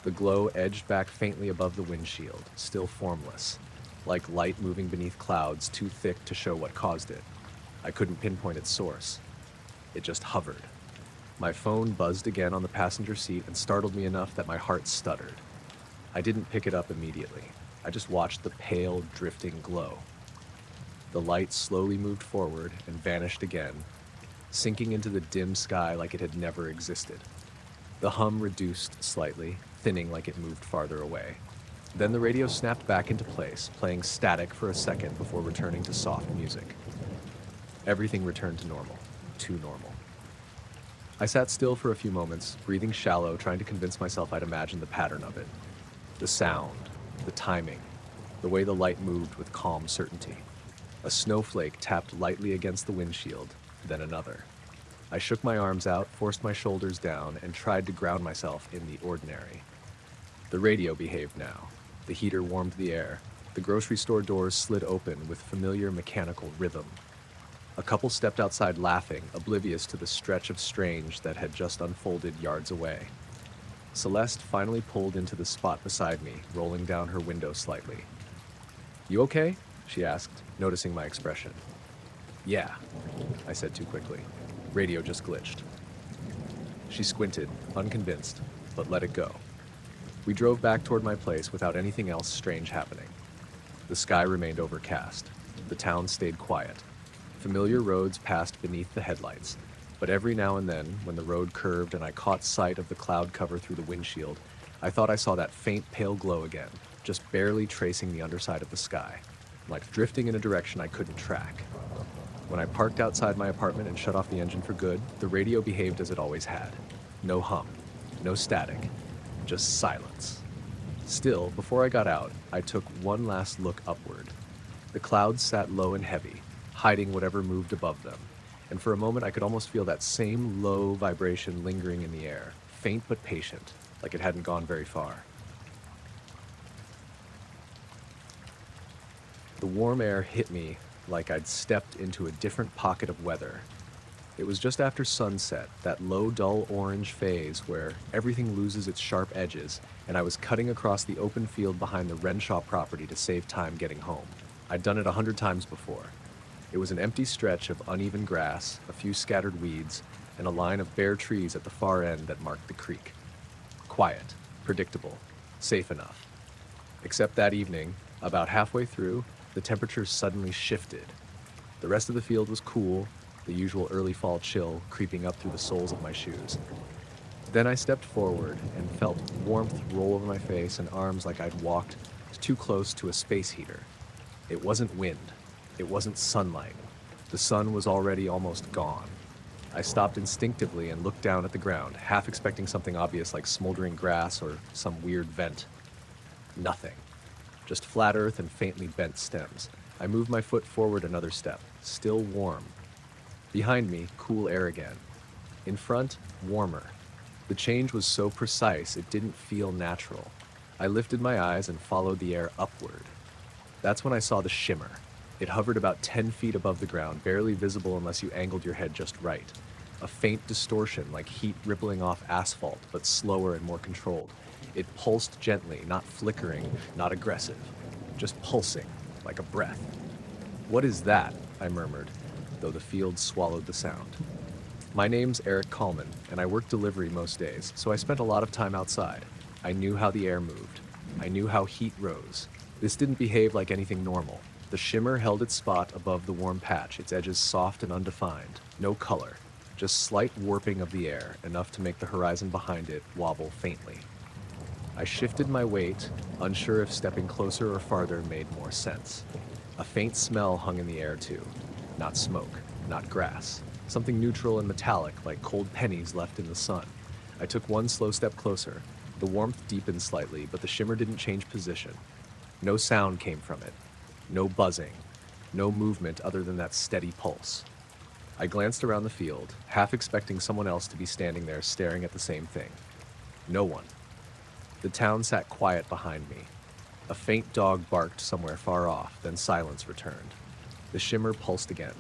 The glow edged back faintly above the windshield, still formless, like light moving beneath clouds too thick to show what caused it. I couldn't pinpoint its source. It just hovered. My phone buzzed again on the passenger seat and startled me enough that my heart stuttered. I didn't pick it up immediately. I just watched the pale, drifting glow. The light slowly moved forward and vanished again, sinking into the dim sky like it had never existed. The hum reduced slightly, thinning like it moved farther away. Then the radio snapped back into place, playing static for a second before returning to soft music. Everything returned to normal, too normal. I sat still for a few moments, breathing shallow, trying to convince myself I'd imagined the pattern of it. The sound, the timing, the way the light moved with calm certainty. A snowflake tapped lightly against the windshield, then another. I shook my arms out, forced my shoulders down, and tried to ground myself in the ordinary. The radio behaved now. The heater warmed the air. The grocery store doors slid open with familiar mechanical rhythm. A couple stepped outside laughing, oblivious to the stretch of strange that had just unfolded yards away. Celeste finally pulled into the spot beside me, rolling down her window slightly. "You okay?" she asked, noticing my expression. "Yeah," I said too quickly. Radio just glitched. She squinted, unconvinced, but let it go. We drove back toward my place without anything else strange happening. The sky remained overcast. The town stayed quiet. Familiar roads passed beneath the headlights, but every now and then, when the road curved and I caught sight of the cloud cover through the windshield, I thought I saw that faint pale glow again, just barely tracing the underside of the sky, like drifting in a direction I couldn't track. When I parked outside my apartment and shut off the engine for good, the radio behaved as it always had. No hum, no static, just silence. Still, before I got out, I took one last look upward. The clouds sat low and heavy, hiding whatever moved above them, and for a moment I could almost feel that same low vibration lingering in the air, faint but patient, like it hadn't gone very far. The warm air hit me like I'd stepped into a different pocket of weather. It was just after sunset, that low, dull orange phase where everything loses its sharp edges, and I was cutting across the open field behind the Renshaw property to save time getting home. I'd done it 100 times before. It was an empty stretch of uneven grass, a few scattered weeds, and a line of bare trees at the far end that marked the creek. Quiet, predictable, safe enough. Except that evening, about halfway through, the temperature suddenly shifted. The rest of the field was cool, the usual early fall chill creeping up through the soles of my shoes. Then I stepped forward and felt warmth roll over my face and arms like I'd walked too close to a space heater. It wasn't wind. It wasn't sunlight. The sun was already almost gone. I stopped instinctively and looked down at the ground, half expecting something obvious like smoldering grass or some weird vent. Nothing. Just flat earth and faintly bent stems. I moved my foot forward another step, still warm. Behind me, cool air again. In front, warmer. The change was so precise it didn't feel natural. I lifted my eyes and followed the air upward. That's when I saw the shimmer. It hovered about 10 feet above the ground, barely visible unless you angled your head just right. A faint distortion, like heat rippling off asphalt, but slower and more controlled. It pulsed gently, not flickering, not aggressive. Just pulsing, like a breath. "What is that?" I murmured, though the field swallowed the sound. My name's Eric Kallman, and I work delivery most days, so I spent a lot of time outside. I knew how the air moved. I knew how heat rose. This didn't behave like anything normal. The shimmer held its spot above the warm patch, its edges soft and undefined. No color, just slight warping of the air, enough to make the horizon behind it wobble faintly. I shifted my weight, unsure if stepping closer or farther made more sense. A faint smell hung in the air too. Not smoke, not grass. Something neutral and metallic, like cold pennies left in the sun. I took one slow step closer. The warmth deepened slightly, but the shimmer didn't change position. No sound came from it. No buzzing. No movement other than that steady pulse. I glanced around the field, half expecting someone else to be standing there staring at the same thing. No one. The town sat quiet behind me. A faint dog barked somewhere far off, then silence returned. The shimmer pulsed again.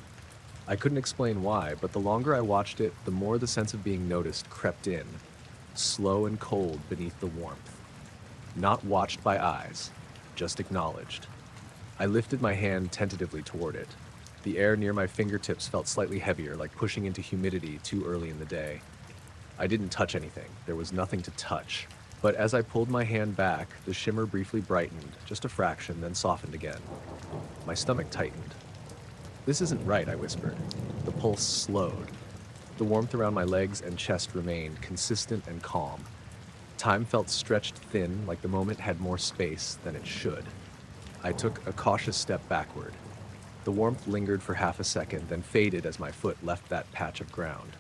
I couldn't explain why, but the longer I watched it, the more the sense of being noticed crept in, slow and cold beneath the warmth. Not watched by eyes, just acknowledged. I lifted my hand tentatively toward it. The air near my fingertips felt slightly heavier, like pushing into humidity too early in the day. I didn't touch anything. There was nothing to touch. But as I pulled my hand back, the shimmer briefly brightened, just a fraction, then softened again. My stomach tightened. "This isn't right," I whispered. The pulse slowed. The warmth around my legs and chest remained consistent and calm. Time felt stretched thin, like the moment had more space than it should. I took a cautious step backward. The warmth lingered for half a second, then faded as my foot left that patch of ground.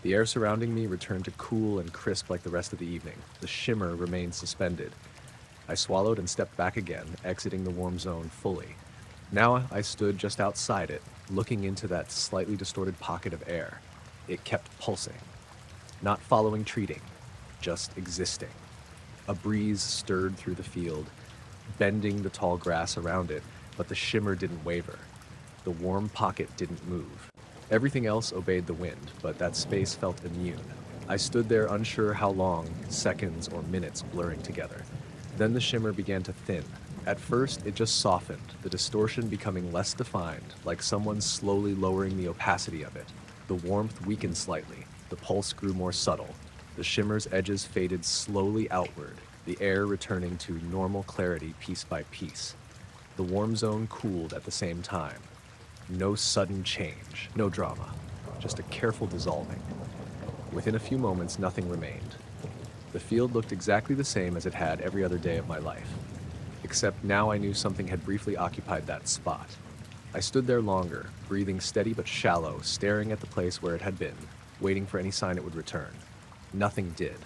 The air surrounding me returned to cool and crisp like the rest of the evening. The shimmer remained suspended. I swallowed and stepped back again, exiting the warm zone fully. Now I stood just outside it, looking into that slightly distorted pocket of air. It kept pulsing. Not following treating, just existing. A breeze stirred through the field, bending the tall grass around it, but the shimmer didn't waver. The warm pocket didn't move. Everything else obeyed the wind, but that space felt immune. I stood there unsure how long, seconds or minutes blurring together. Then the shimmer began to thin. At first, it just softened, the distortion becoming less defined, like someone slowly lowering the opacity of it. The warmth weakened slightly. The pulse grew more subtle. The shimmer's edges faded slowly outward, the air returning to normal clarity piece by piece. The warm zone cooled at the same time. No sudden change, no drama, just a careful dissolving. Within a few moments, nothing remained. The field looked exactly the same as it had every other day of my life, except now I knew something had briefly occupied that spot. I stood there longer, breathing steady but shallow, staring at the place where it had been, waiting for any sign it would return. Nothing did.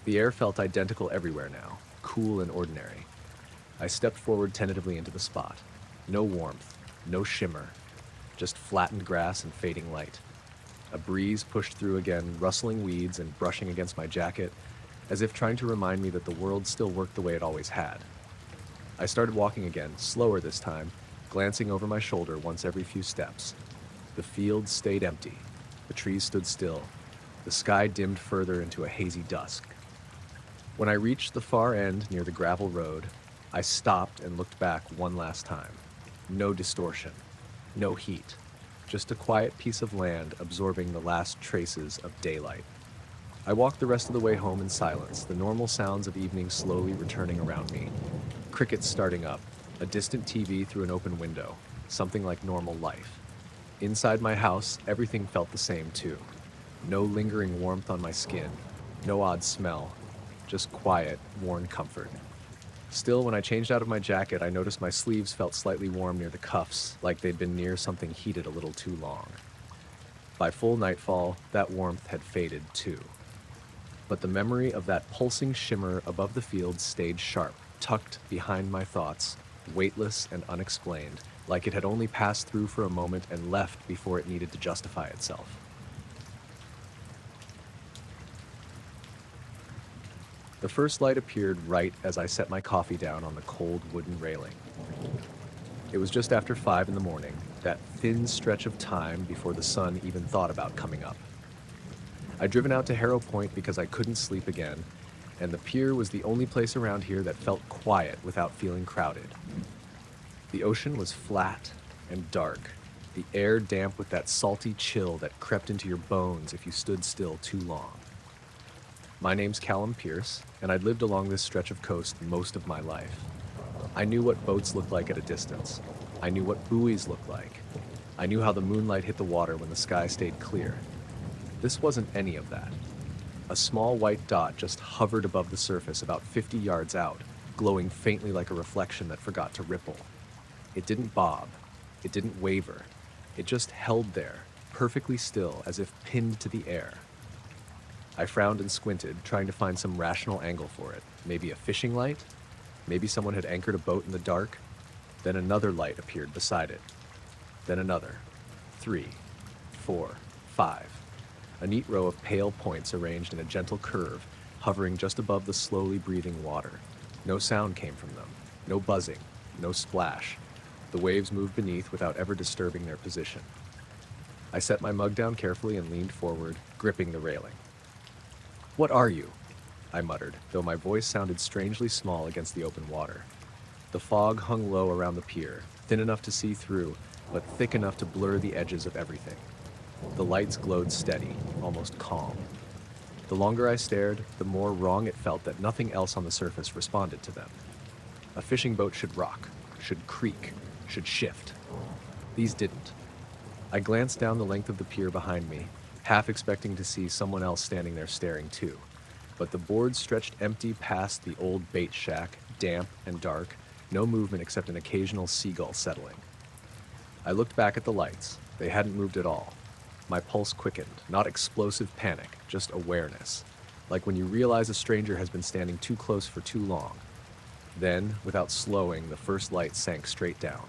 The air felt identical everywhere now, cool and ordinary. I stepped forward tentatively into the spot. No warmth, no shimmer, just flattened grass and fading light. A breeze pushed through again, rustling weeds and brushing against my jacket, as if trying to remind me that the world still worked the way it always had. I started walking again, slower this time, glancing over my shoulder once every few steps. The field stayed empty. The trees stood still. The sky dimmed further into a hazy dusk. When I reached the far end near the gravel road, I stopped and looked back one last time. No distortion, no heat, just a quiet piece of land absorbing the last traces of daylight. I walked the rest of the way home in silence, the normal sounds of evening slowly returning around me. Crickets starting up, a distant TV through an open window, something like normal life. Inside my house, everything felt the same too. No lingering warmth on my skin, no odd smell, just quiet, worn comfort. Still, when I changed out of my jacket, I noticed my sleeves felt slightly warm near the cuffs, like they'd been near something heated a little too long. By full nightfall, that warmth had faded too. But the memory of that pulsing shimmer above the field stayed sharp, tucked behind my thoughts, weightless and unexplained, like it had only passed through for a moment and left before it needed to justify itself. The first light appeared right as I set my coffee down on the cold wooden railing. It was just after 5 in the morning, that thin stretch of time before the sun even thought about coming up. I'd driven out to Harrow Point because I couldn't sleep again, and the pier was the only place around here that felt quiet without feeling crowded. The ocean was flat and dark, the air damp with that salty chill that crept into your bones if you stood still too long. My name's Callum Pierce, and I'd lived along this stretch of coast most of my life. I knew what boats looked like at a distance. I knew what buoys looked like. I knew how the moonlight hit the water when the sky stayed clear. This wasn't any of that. A small white dot just hovered above the surface about 50 yards out, glowing faintly like a reflection that forgot to ripple. It didn't bob. It didn't waver. It just held there, perfectly still, as if pinned to the air. I frowned and squinted, trying to find some rational angle for it. Maybe a fishing light? Maybe someone had anchored a boat in the dark? Then another light appeared beside it. Then another. 3, 4, 5. A neat row of pale points arranged in a gentle curve, hovering just above the slowly breathing water. No sound came from them. No buzzing. No splash. The waves moved beneath without ever disturbing their position. I set my mug down carefully and leaned forward, gripping the railing. "What are you?" I muttered, though my voice sounded strangely small against the open water. The fog hung low around the pier, thin enough to see through, but thick enough to blur the edges of everything. The lights glowed steady, almost calm. The longer I stared, the more wrong it felt that nothing else on the surface responded to them. A fishing boat should rock, should creak, should shift. These didn't. I glanced down the length of the pier behind me, half expecting to see someone else standing there staring too. But the boards stretched empty past the old bait shack, damp and dark, no movement except an occasional seagull settling. I looked back at the lights. They hadn't moved at all. My pulse quickened, not explosive panic, just awareness, like when you realize a stranger has been standing too close for too long. Then, without slowing, the first light sank straight down.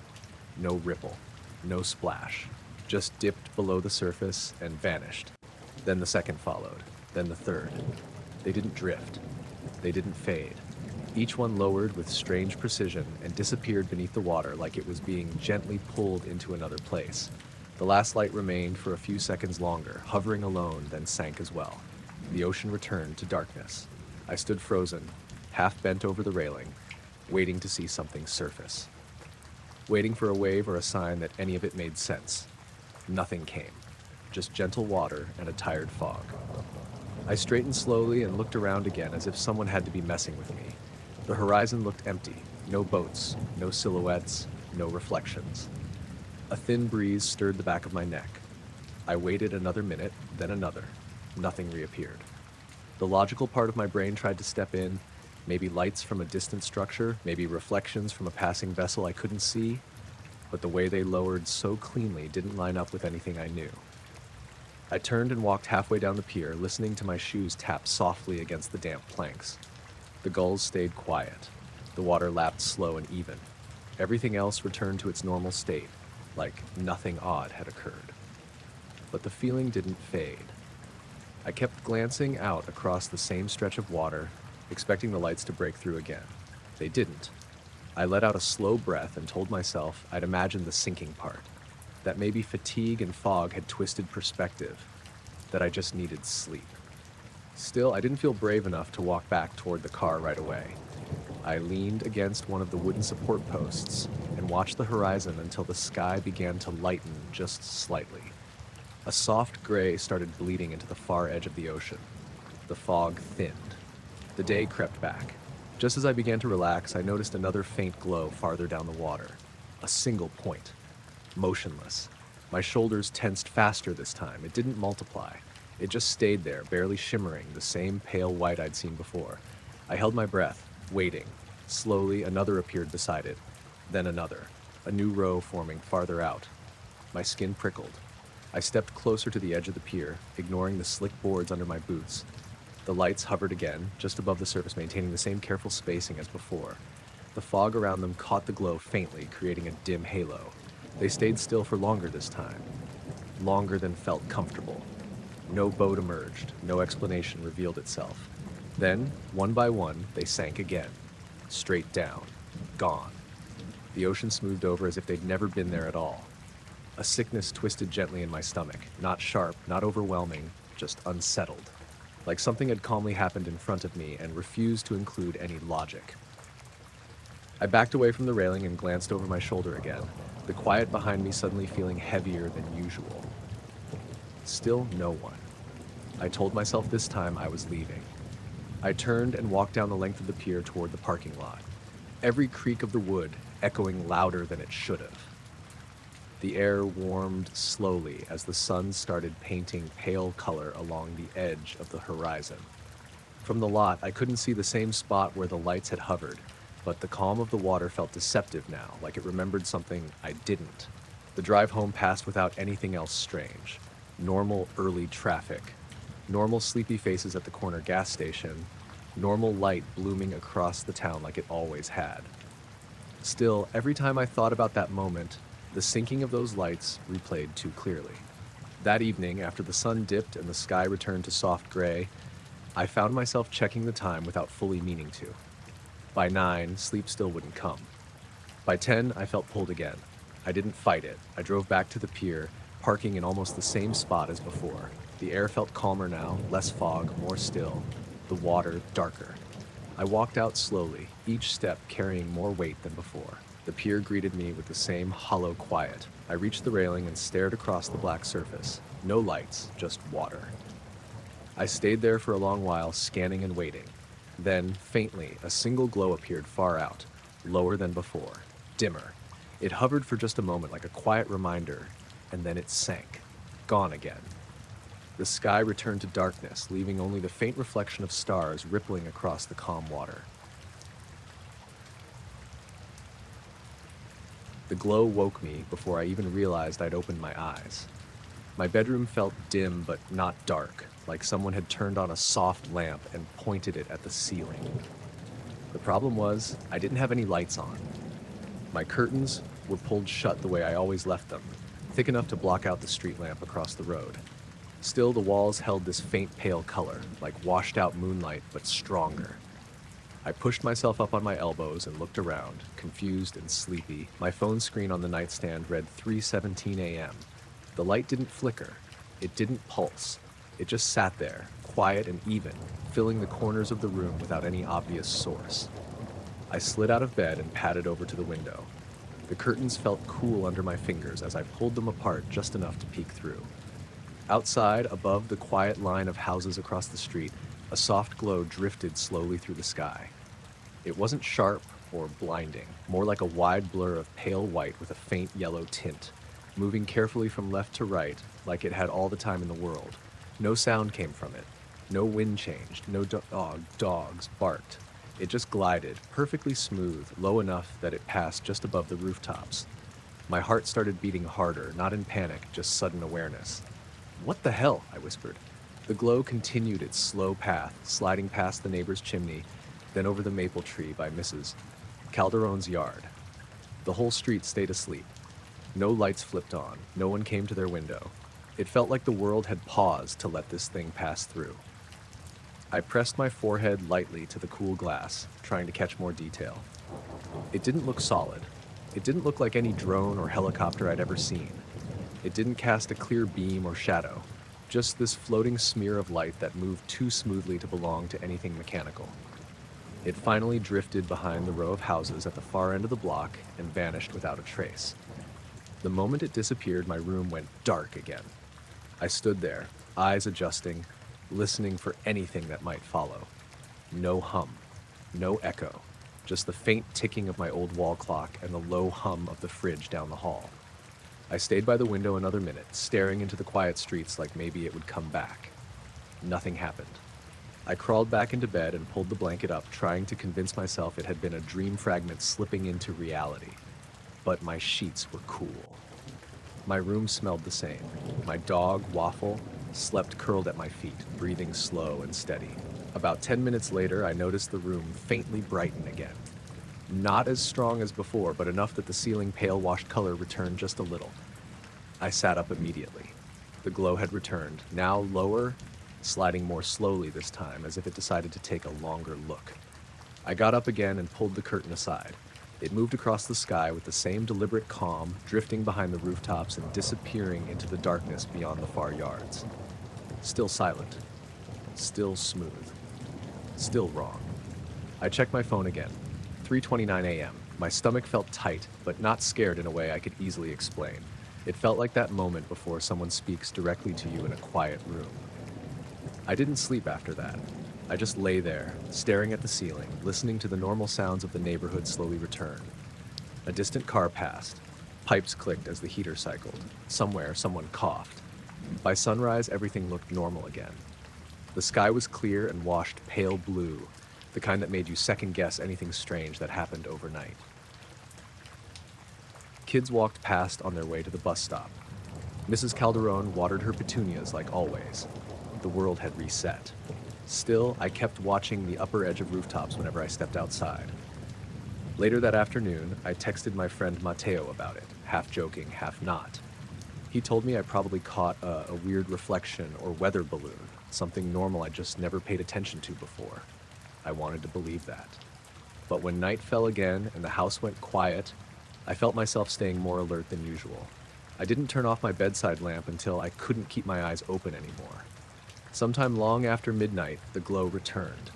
No ripple, no splash, just dipped below the surface and vanished. Then the second followed, then the third. They didn't drift. They didn't fade. Each one lowered with strange precision and disappeared beneath the water like it was being gently pulled into another place. The last light remained for a few seconds longer, hovering alone, then sank as well. The ocean returned to darkness. I stood frozen, half bent over the railing, waiting to see something surface. Waiting for a wave or a sign that any of it made sense. Nothing came. Just gentle water and a tired fog. I straightened slowly and looked around again as if someone had to be messing with me. The horizon looked empty. No boats, no silhouettes, no reflections. A thin breeze stirred the back of my neck. I waited another minute, then another. Nothing reappeared. The logical part of my brain tried to step in, maybe lights from a distant structure, maybe reflections from a passing vessel I couldn't see, but the way they lowered so cleanly didn't line up with anything I knew. I turned and walked halfway down the pier, listening to my shoes tap softly against the damp planks. The gulls stayed quiet. The water lapped slow and even. Everything else returned to its normal state, like nothing odd had occurred. But the feeling didn't fade. I kept glancing out across the same stretch of water, expecting the lights to break through again. They didn't. I let out a slow breath and told myself I'd imagined the sinking part, that maybe fatigue and fog had twisted perspective, that I just needed sleep. Still, I didn't feel brave enough to walk back toward the car right away. I leaned against one of the wooden support posts and watched the horizon until the sky began to lighten just slightly. A soft gray started bleeding into the far edge of the ocean. The fog thinned. The day crept back. Just as I began to relax, I noticed another faint glow farther down the water. A single point. Motionless. My shoulders tensed faster this time. It didn't multiply. It just stayed there, barely shimmering, the same pale white I'd seen before. I held my breath, waiting. Slowly, another appeared beside it. Then another. A new row forming farther out. My skin prickled. I stepped closer to the edge of the pier, ignoring the slick boards under my boots. The lights hovered again, just above the surface, maintaining the same careful spacing as before. The fog around them caught the glow faintly, creating a dim halo. They stayed still for longer this time, longer than felt comfortable. No boat emerged, no explanation revealed itself. Then, one by one, they sank again, straight down, gone. The ocean smoothed over as if they'd never been there at all. A sickness twisted gently in my stomach, not sharp, not overwhelming, just unsettled. Like something had calmly happened in front of me and refused to include any logic. I backed away from the railing and glanced over my shoulder again, the quiet behind me suddenly feeling heavier than usual. Still no one. I told myself this time I was leaving. I turned and walked down the length of the pier toward the parking lot, every creak of the wood echoing louder than it should have. The air warmed slowly as the sun started painting pale color along the edge of the horizon. From the lot, I couldn't see the same spot where the lights had hovered, but the calm of the water felt deceptive now, like it remembered something I didn't. The drive home passed without anything else strange. Normal early traffic, normal sleepy faces at the corner gas station, normal light blooming across the town like it always had. Still, every time I thought about that moment, the sinking of those lights replayed too clearly. That evening, after the sun dipped and the sky returned to soft gray, I found myself checking the time without fully meaning to. By 9, sleep still wouldn't come. By 10, I felt pulled again. I didn't fight it. I drove back to the pier, parking in almost the same spot as before. The air felt calmer now, less fog, more still. The water darker. I walked out slowly, each step carrying more weight than before. The pier greeted me with the same hollow quiet. I reached the railing and stared across the black surface. No lights, just water. I stayed there for a long while, scanning and waiting. Then, faintly, a single glow appeared far out, lower than before, dimmer. It hovered for just a moment like a quiet reminder, and then it sank, gone again. The sky returned to darkness, leaving only the faint reflection of stars rippling across the calm water. The glow woke me before I even realized I'd opened my eyes. My bedroom felt dim but not dark, like someone had turned on a soft lamp and pointed it at the ceiling. The problem was, I didn't have any lights on. My curtains were pulled shut the way I always left them, thick enough to block out the street lamp across the road. Still, the walls held this faint pale color, like washed out moonlight, but stronger. I pushed myself up on my elbows and looked around, confused and sleepy. My phone screen on the nightstand read 3:17 a.m. The light didn't flicker. It didn't pulse. It just sat there, quiet and even, filling the corners of the room without any obvious source. I slid out of bed and padded over to the window. The curtains felt cool under my fingers as I pulled them apart just enough to peek through. Outside, above the quiet line of houses across the street, a soft glow drifted slowly through the sky. It wasn't sharp or blinding, more like a wide blur of pale white with a faint yellow tint, moving carefully from left to right like it had all the time in the world. No sound came from it. No wind changed. No dogs barked. It just glided, perfectly smooth, low enough that it passed just above the rooftops. My heart started beating harder, not in panic, just sudden awareness. "What the hell?" I whispered. The glow continued its slow path, sliding past the neighbor's chimney, then over the maple tree by Mrs. Calderon's yard. The whole street stayed asleep. No lights flipped on. No one came to their window. It felt like the world had paused to let this thing pass through. I pressed my forehead lightly to the cool glass, trying to catch more detail. It didn't look solid. It didn't look like any drone or helicopter I'd ever seen. It didn't cast a clear beam or shadow, just this floating smear of light that moved too smoothly to belong to anything mechanical. It finally drifted behind the row of houses at the far end of the block and vanished without a trace. The moment it disappeared, my room went dark again. I stood there, eyes adjusting, listening for anything that might follow. No hum, no echo, just the faint ticking of my old wall clock and the low hum of the fridge down the hall. I stayed by the window another minute, staring into the quiet streets like maybe it would come back. Nothing happened. I crawled back into bed and pulled the blanket up, trying to convince myself it had been a dream fragment slipping into reality. But my sheets were cool. My room smelled the same. My dog, Waffle, slept curled at my feet, breathing slow and steady. About 10 minutes later, I noticed the room faintly brighten again. Not as strong as before, but enough that the ceiling pale washed color returned just a little. I sat up immediately. The glow had returned, now lower, sliding more slowly this time, as if it decided to take a longer look. I got up again and pulled the curtain aside. It moved across the sky with the same deliberate calm, drifting behind the rooftops and disappearing into the darkness beyond the far yards. Still silent. Still smooth. Still wrong. I checked my phone again. 3:29 a.m. My stomach felt tight, but not scared in a way I could easily explain. It felt like that moment before someone speaks directly to you in a quiet room. I didn't sleep after that. I just lay there, staring at the ceiling, listening to the normal sounds of the neighborhood slowly return. A distant car passed. Pipes clicked as the heater cycled. Somewhere, someone coughed. By sunrise, everything looked normal again. The sky was clear and washed pale blue, the kind that made you second-guess anything strange that happened overnight. Kids walked past on their way to the bus stop. Mrs. Calderon watered her petunias like always. The world had reset. Still, I kept watching the upper edge of rooftops whenever I stepped outside. Later that afternoon, I texted my friend Mateo about it, half joking, half not. He told me I probably caught a weird reflection or weather balloon, something normal I just never paid attention to before. I wanted to believe that. But when night fell again and the house went quiet, I felt myself staying more alert than usual. I didn't turn off my bedside lamp until I couldn't keep my eyes open anymore. Sometime long after midnight, the glow returned.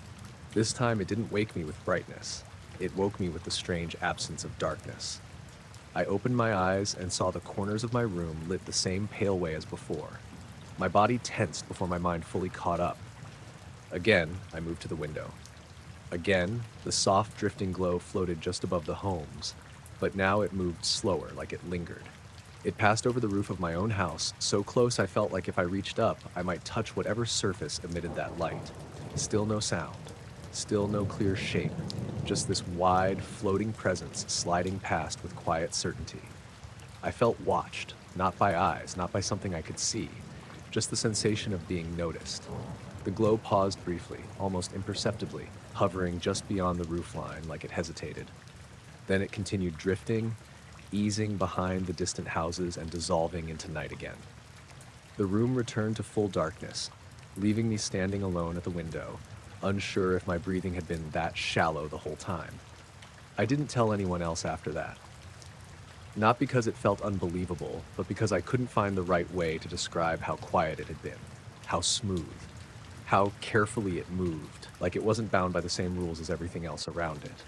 This time it didn't wake me with brightness. It woke me with the strange absence of darkness. I opened my eyes and saw the corners of my room lit the same pale way as before. My body tensed before my mind fully caught up. Again, I moved to the window. Again, the soft drifting glow floated just above the homes, but now it moved slower, like it lingered. It passed over the roof of my own house, so close I felt like if I reached up, I might touch whatever surface emitted that light. Still no sound. Still no clear shape. Just this wide, floating presence sliding past with quiet certainty. I felt watched, not by eyes, not by something I could see, just the sensation of being noticed. The glow paused briefly, almost imperceptibly, hovering just beyond the roofline like it hesitated. Then it continued drifting, easing behind the distant houses and dissolving into night again. The room returned to full darkness, leaving me standing alone at the window, unsure if my breathing had been that shallow the whole time. I didn't tell anyone else after that. Not because it felt unbelievable, but because I couldn't find the right way to describe how quiet it had been, how smooth, how carefully it moved, like it wasn't bound by the same rules as everything else around it.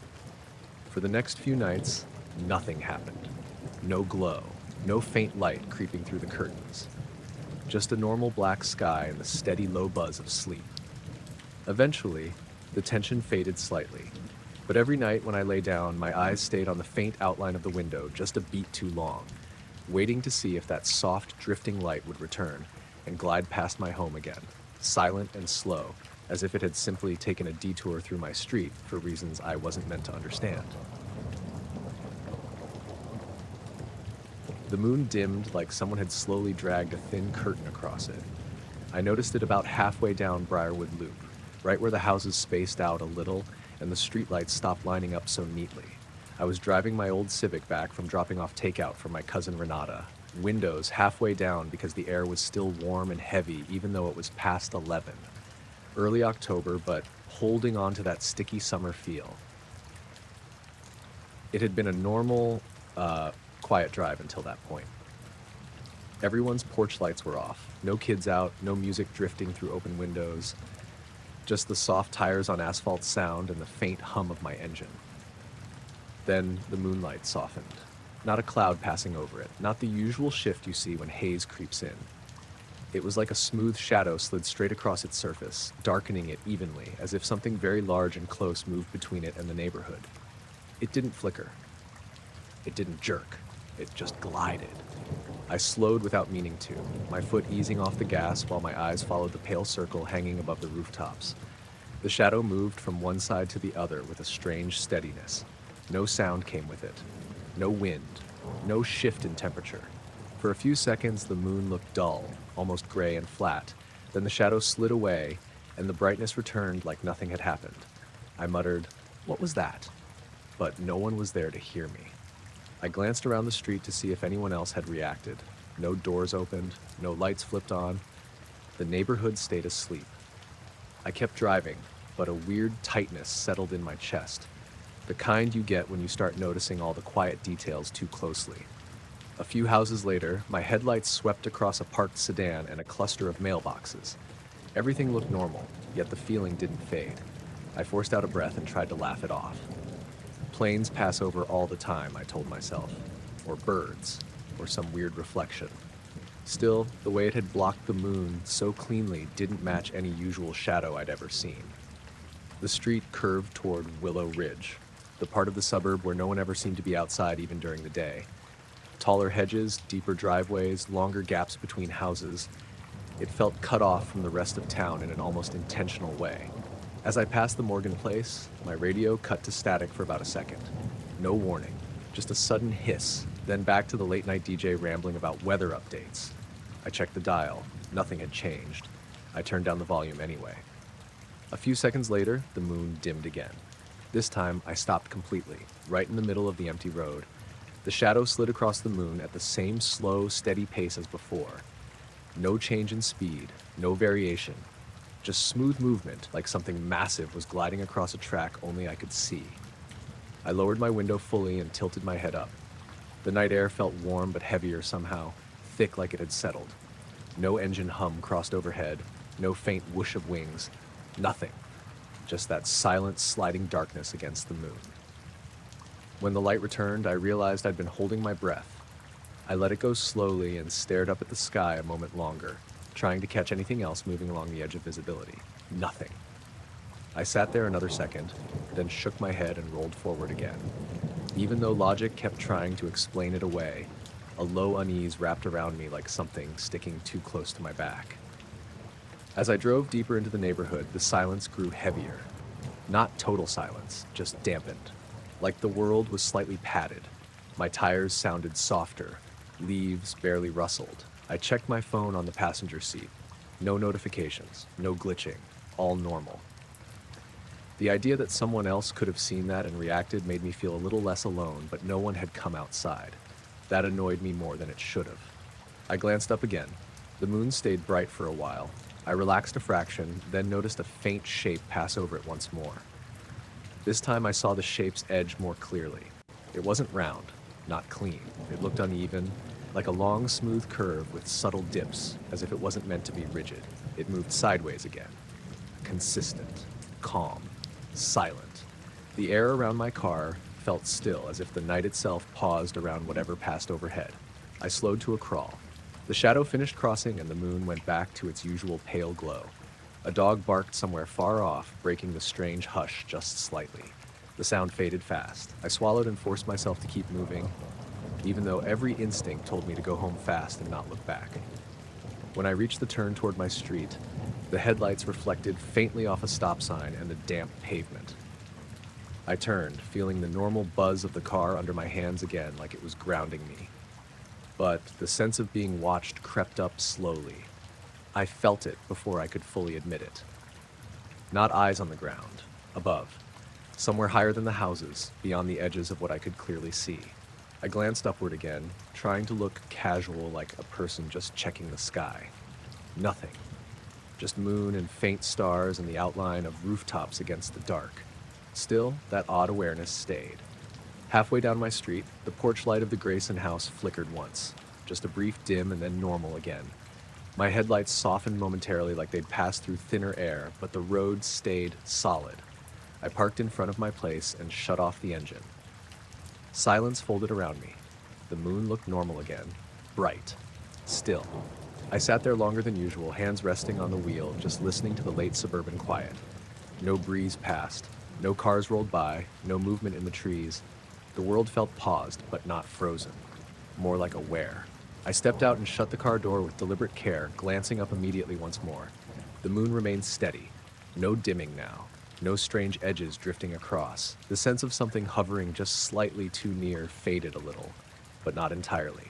For the next few nights, nothing happened. No glow, no faint light creeping through the curtains. Just a normal black sky and the steady low buzz of sleep. Eventually, the tension faded slightly, but every night when I lay down, my eyes stayed on the faint outline of the window just a beat too long, waiting to see if that soft, drifting light would return and glide past my home again, silent and slow, as if it had simply taken a detour through my street for reasons I wasn't meant to understand. The moon dimmed like someone had slowly dragged a thin curtain across it. I noticed it about halfway down Briarwood Loop, right where the houses spaced out a little and the streetlights stopped lining up so neatly. I was driving my old Civic back from dropping off takeout from my cousin Renata, windows halfway down because the air was still warm and heavy even though it was past 11. Early October, but holding on to that sticky summer feel. It had been a normal, quiet drive until that point. Everyone's porch lights were off. No kids out, no music drifting through open windows. Just the soft tires on asphalt sound and the faint hum of my engine. Then the moonlight softened. Not a cloud passing over it, not the usual shift you see when haze creeps in. It was like a smooth shadow slid straight across its surface, darkening it evenly, as if something very large and close moved between it and the neighborhood. It didn't flicker. It didn't jerk. It just glided. I slowed without meaning to, my foot easing off the gas while my eyes followed the pale circle hanging above the rooftops. The shadow moved from one side to the other with a strange steadiness. No sound came with it. No wind. No shift in temperature. For a few seconds, the moon looked dull, almost gray and flat. Then the shadow slid away, and the brightness returned like nothing had happened. I muttered, "What was that?" But no one was there to hear me. I glanced around the street to see if anyone else had reacted. No doors opened, no lights flipped on. The neighborhood stayed asleep. I kept driving, but a weird tightness settled in my chest, the kind you get when you start noticing all the quiet details too closely. A few houses later, my headlights swept across a parked sedan and a cluster of mailboxes. Everything looked normal, yet the feeling didn't fade. I forced out a breath and tried to laugh it off. Planes pass over all the time, I told myself. Or birds, or some weird reflection. Still, the way it had blocked the moon so cleanly didn't match any usual shadow I'd ever seen. The street curved toward Willow Ridge, the part of the suburb where no one ever seemed to be outside even during the day. Taller hedges, deeper driveways, longer gaps between houses. It felt cut off from the rest of town in an almost intentional way. As I passed the Morgan Place, my radio cut to static for about a second. No warning, just a sudden hiss, then back to the late-night DJ rambling about weather updates. I checked the dial. Nothing had changed. I turned down the volume anyway. A few seconds later, the moon dimmed again. This time, I stopped completely, right in the middle of the empty road. The shadow slid across the moon at the same slow, steady pace as before. No change in speed, no variation. Just smooth movement, like something massive was gliding across a track only I could see. I lowered my window fully and tilted my head up. The night air felt warm but heavier somehow, thick like it had settled. No engine hum crossed overhead, no faint whoosh of wings, nothing. Just that silent, sliding darkness against the moon. When the light returned, I realized I'd been holding my breath. I let it go slowly and stared up at the sky a moment longer, trying to catch anything else moving along the edge of visibility. Nothing. I sat there another second, then shook my head and rolled forward again. Even though logic kept trying to explain it away, a low unease wrapped around me like something sticking too close to my back. As I drove deeper into the neighborhood, the silence grew heavier. Not total silence, just dampened. Like the world was slightly padded. My tires sounded softer. Leaves barely rustled. I checked my phone on the passenger seat. No notifications, no glitching, all normal. The idea that someone else could have seen that and reacted made me feel a little less alone, but no one had come outside. That annoyed me more than it should have. I glanced up again. The moon stayed bright for a while. I relaxed a fraction, then noticed a faint shape pass over it once more. This time I saw the shape's edge more clearly. It wasn't round, not clean. It looked uneven, like a long, smooth curve with subtle dips, as if it wasn't meant to be rigid. It moved sideways again. Consistent, calm, silent. The air around my car felt still, as if the night itself paused around whatever passed overhead. I slowed to a crawl. The shadow finished crossing and the moon went back to its usual pale glow. A dog barked somewhere far off, breaking the strange hush just slightly. The sound faded fast. I swallowed and forced myself to keep moving, even though every instinct told me to go home fast and not look back. When I reached the turn toward my street, the headlights reflected faintly off a stop sign and the damp pavement. I turned, feeling the normal buzz of the car under my hands again, like it was grounding me. But the sense of being watched crept up slowly. I felt it before I could fully admit it. Not eyes on the ground, above, somewhere higher than the houses, beyond the edges of what I could clearly see. I glanced upward again, trying to look casual like a person just checking the sky. Nothing. Just moon and faint stars and the outline of rooftops against the dark. Still, that odd awareness stayed. Halfway down my street, the porch light of the Grayson house flickered once, just a brief dim and then normal again. My headlights softened momentarily like they'd passed through thinner air, but the road stayed solid. I parked in front of my place and shut off the engine. Silence folded around me. The moon looked normal again, bright, still. I sat there longer than usual, hands resting on the wheel, just listening to the late suburban quiet. No breeze passed, no cars rolled by, no movement in the trees. The world felt paused, but not frozen, more like aware. I stepped out and shut the car door with deliberate care, glancing up immediately once more. The moon remained steady, no dimming now, no strange edges drifting across. The sense of something hovering just slightly too near faded a little, but not entirely.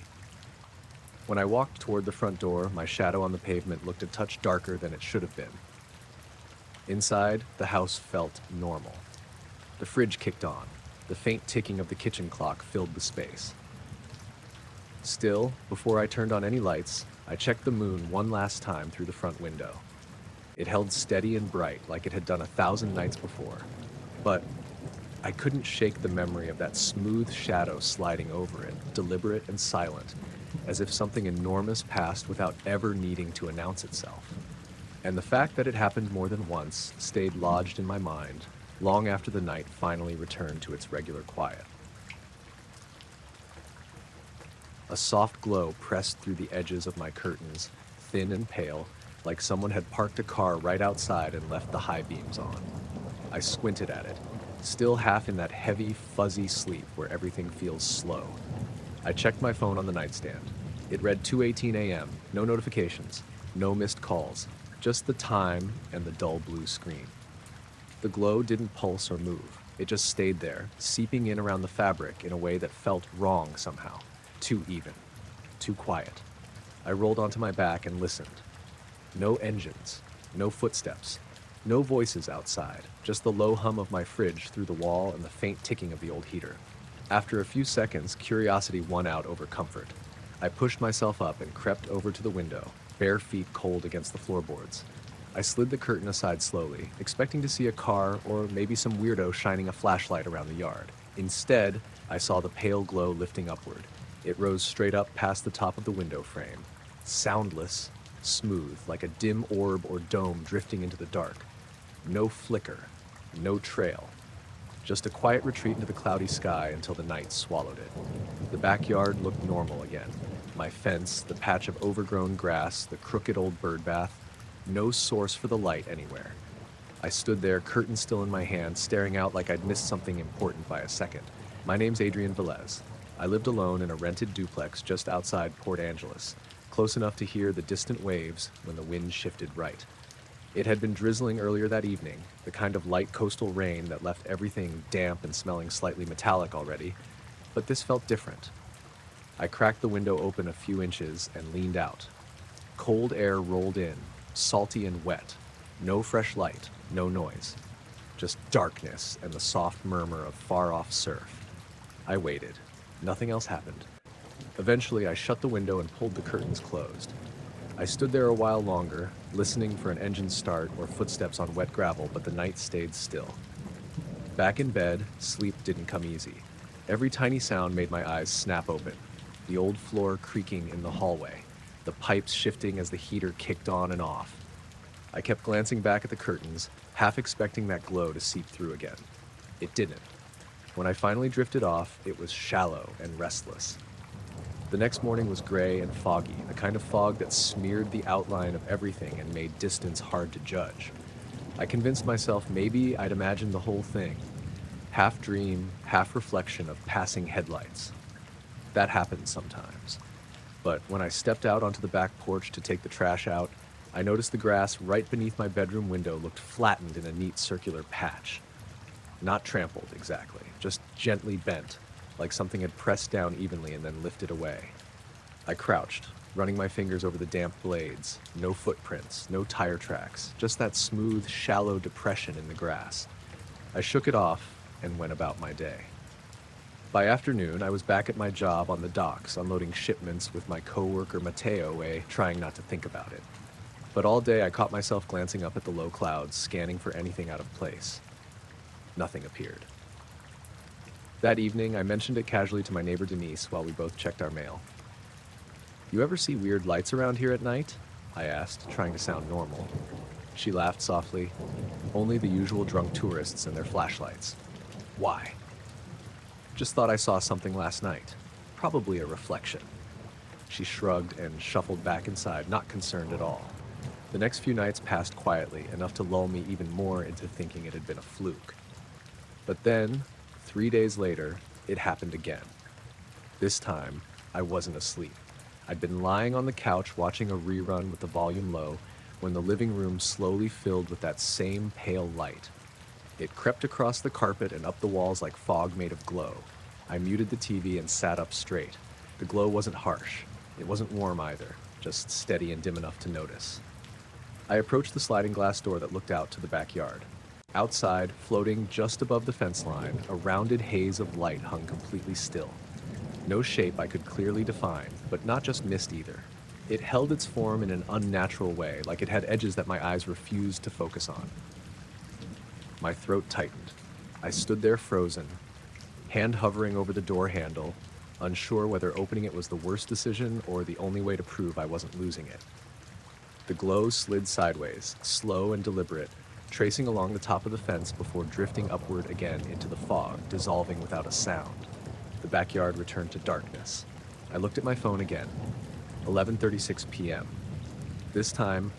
When I walked toward the front door, my shadow on the pavement looked a touch darker than it should have been. Inside, the house felt normal. The fridge kicked on. The faint ticking of the kitchen clock filled the space. Still, before I turned on any lights, I checked the moon one last time through the front window. It held steady and bright like it had done 1,000 nights before, but I couldn't shake the memory of that smooth shadow sliding over it, deliberate and silent, as if something enormous passed without ever needing to announce itself. And the fact that it happened more than once stayed lodged in my mind long after the night finally returned to its regular quiet. A soft glow pressed through the edges of my curtains, thin and pale, like someone had parked a car right outside and left the high beams on. I squinted at it, still half in that heavy, fuzzy sleep where everything feels slow. I checked my phone on the nightstand. It read 2:18 a.m., no notifications, no missed calls, just the time and the dull blue screen. The glow didn't pulse or move. It just stayed there, seeping in around the fabric in a way that felt wrong somehow. Too even. Too quiet. I rolled onto my back and listened. No engines. No footsteps. No voices outside. Just the low hum of my fridge through the wall and the faint ticking of the old heater. After a few seconds, curiosity won out over comfort. I pushed myself up and crept over to the window, bare feet cold against the floorboards. I slid the curtain aside slowly, expecting to see a car or maybe some weirdo shining a flashlight around the yard. Instead, I saw the pale glow lifting upward. It rose straight up past the top of the window frame, soundless, smooth, like a dim orb or dome drifting into the dark. No flicker, no trail. Just a quiet retreat into the cloudy sky until the night swallowed it. The backyard looked normal again. My fence, the patch of overgrown grass, the crooked old bird bath. No source for the light anywhere. I stood there, curtain still in my hand, staring out like I'd missed something important by a second. My name's Adrian Velez. I lived alone in a rented duplex just outside Port Angeles, close enough to hear the distant waves when the wind shifted right. It had been drizzling earlier that evening, the kind of light coastal rain that left everything damp and smelling slightly metallic already, but this felt different. I cracked the window open a few inches and leaned out. Cold air rolled in, salty and wet. No fresh light, no noise. Just darkness and the soft murmur of far-off surf. I waited. Nothing else happened. Eventually, I shut the window and pulled the curtains closed. I stood there a while longer, listening for an engine start or footsteps on wet gravel, but the night stayed still. Back in bed, sleep didn't come easy. Every tiny sound made my eyes snap open. The old floor creaking in the hallway, the pipes shifting as the heater kicked on and off. I kept glancing back at the curtains, half expecting that glow to seep through again. It didn't. When I finally drifted off, it was shallow and restless. The next morning was gray and foggy, the kind of fog that smeared the outline of everything and made distance hard to judge. I convinced myself maybe I'd imagined the whole thing. Half dream, half reflection of passing headlights. That happens sometimes. But when I stepped out onto the back porch to take the trash out, I noticed the grass right beneath my bedroom window looked flattened in a neat circular patch. Not trampled, exactly, just gently bent, like something had pressed down evenly and then lifted away. I crouched, running my fingers over the damp blades. No footprints, no tire tracks, just that smooth, shallow depression in the grass. I shook it off and went about my day. By afternoon, I was back at my job on the docks, unloading shipments with my coworker Mateo away, trying not to think about it. But all day I caught myself glancing up at the low clouds, scanning for anything out of place. Nothing appeared. That evening, I mentioned it casually to my neighbor Denise while we both checked our mail. "You ever see weird lights around here at night?" I asked, trying to sound normal. She laughed softly. "Only the usual drunk tourists and their flashlights." "Why?" "Just thought I saw something last night. Probably a reflection." She shrugged and shuffled back inside, not concerned at all. The next few nights passed quietly, enough to lull me even more into thinking it had been a fluke. But then, 3 days later, it happened again. This time, I wasn't asleep. I'd been lying on the couch watching a rerun with the volume low when the living room slowly filled with that same pale light. It crept across the carpet and up the walls like fog made of glow. I muted the TV and sat up straight. The glow wasn't harsh. It wasn't warm either, just steady and dim enough to notice. I approached the sliding glass door that looked out to the backyard. Outside, floating just above the fence line, a rounded haze of light hung completely still. No shape I could clearly define, but not just mist either. It held its form in an unnatural way, like it had edges that my eyes refused to focus on. My throat tightened. I stood there frozen, hand hovering over the door handle, unsure whether opening it was the worst decision or the only way to prove I wasn't losing it. The glow slid sideways, slow and deliberate, tracing along the top of the fence before drifting upward again into the fog, dissolving without a sound. The backyard returned to darkness. I looked at my phone again. 11:36 p.m. This time,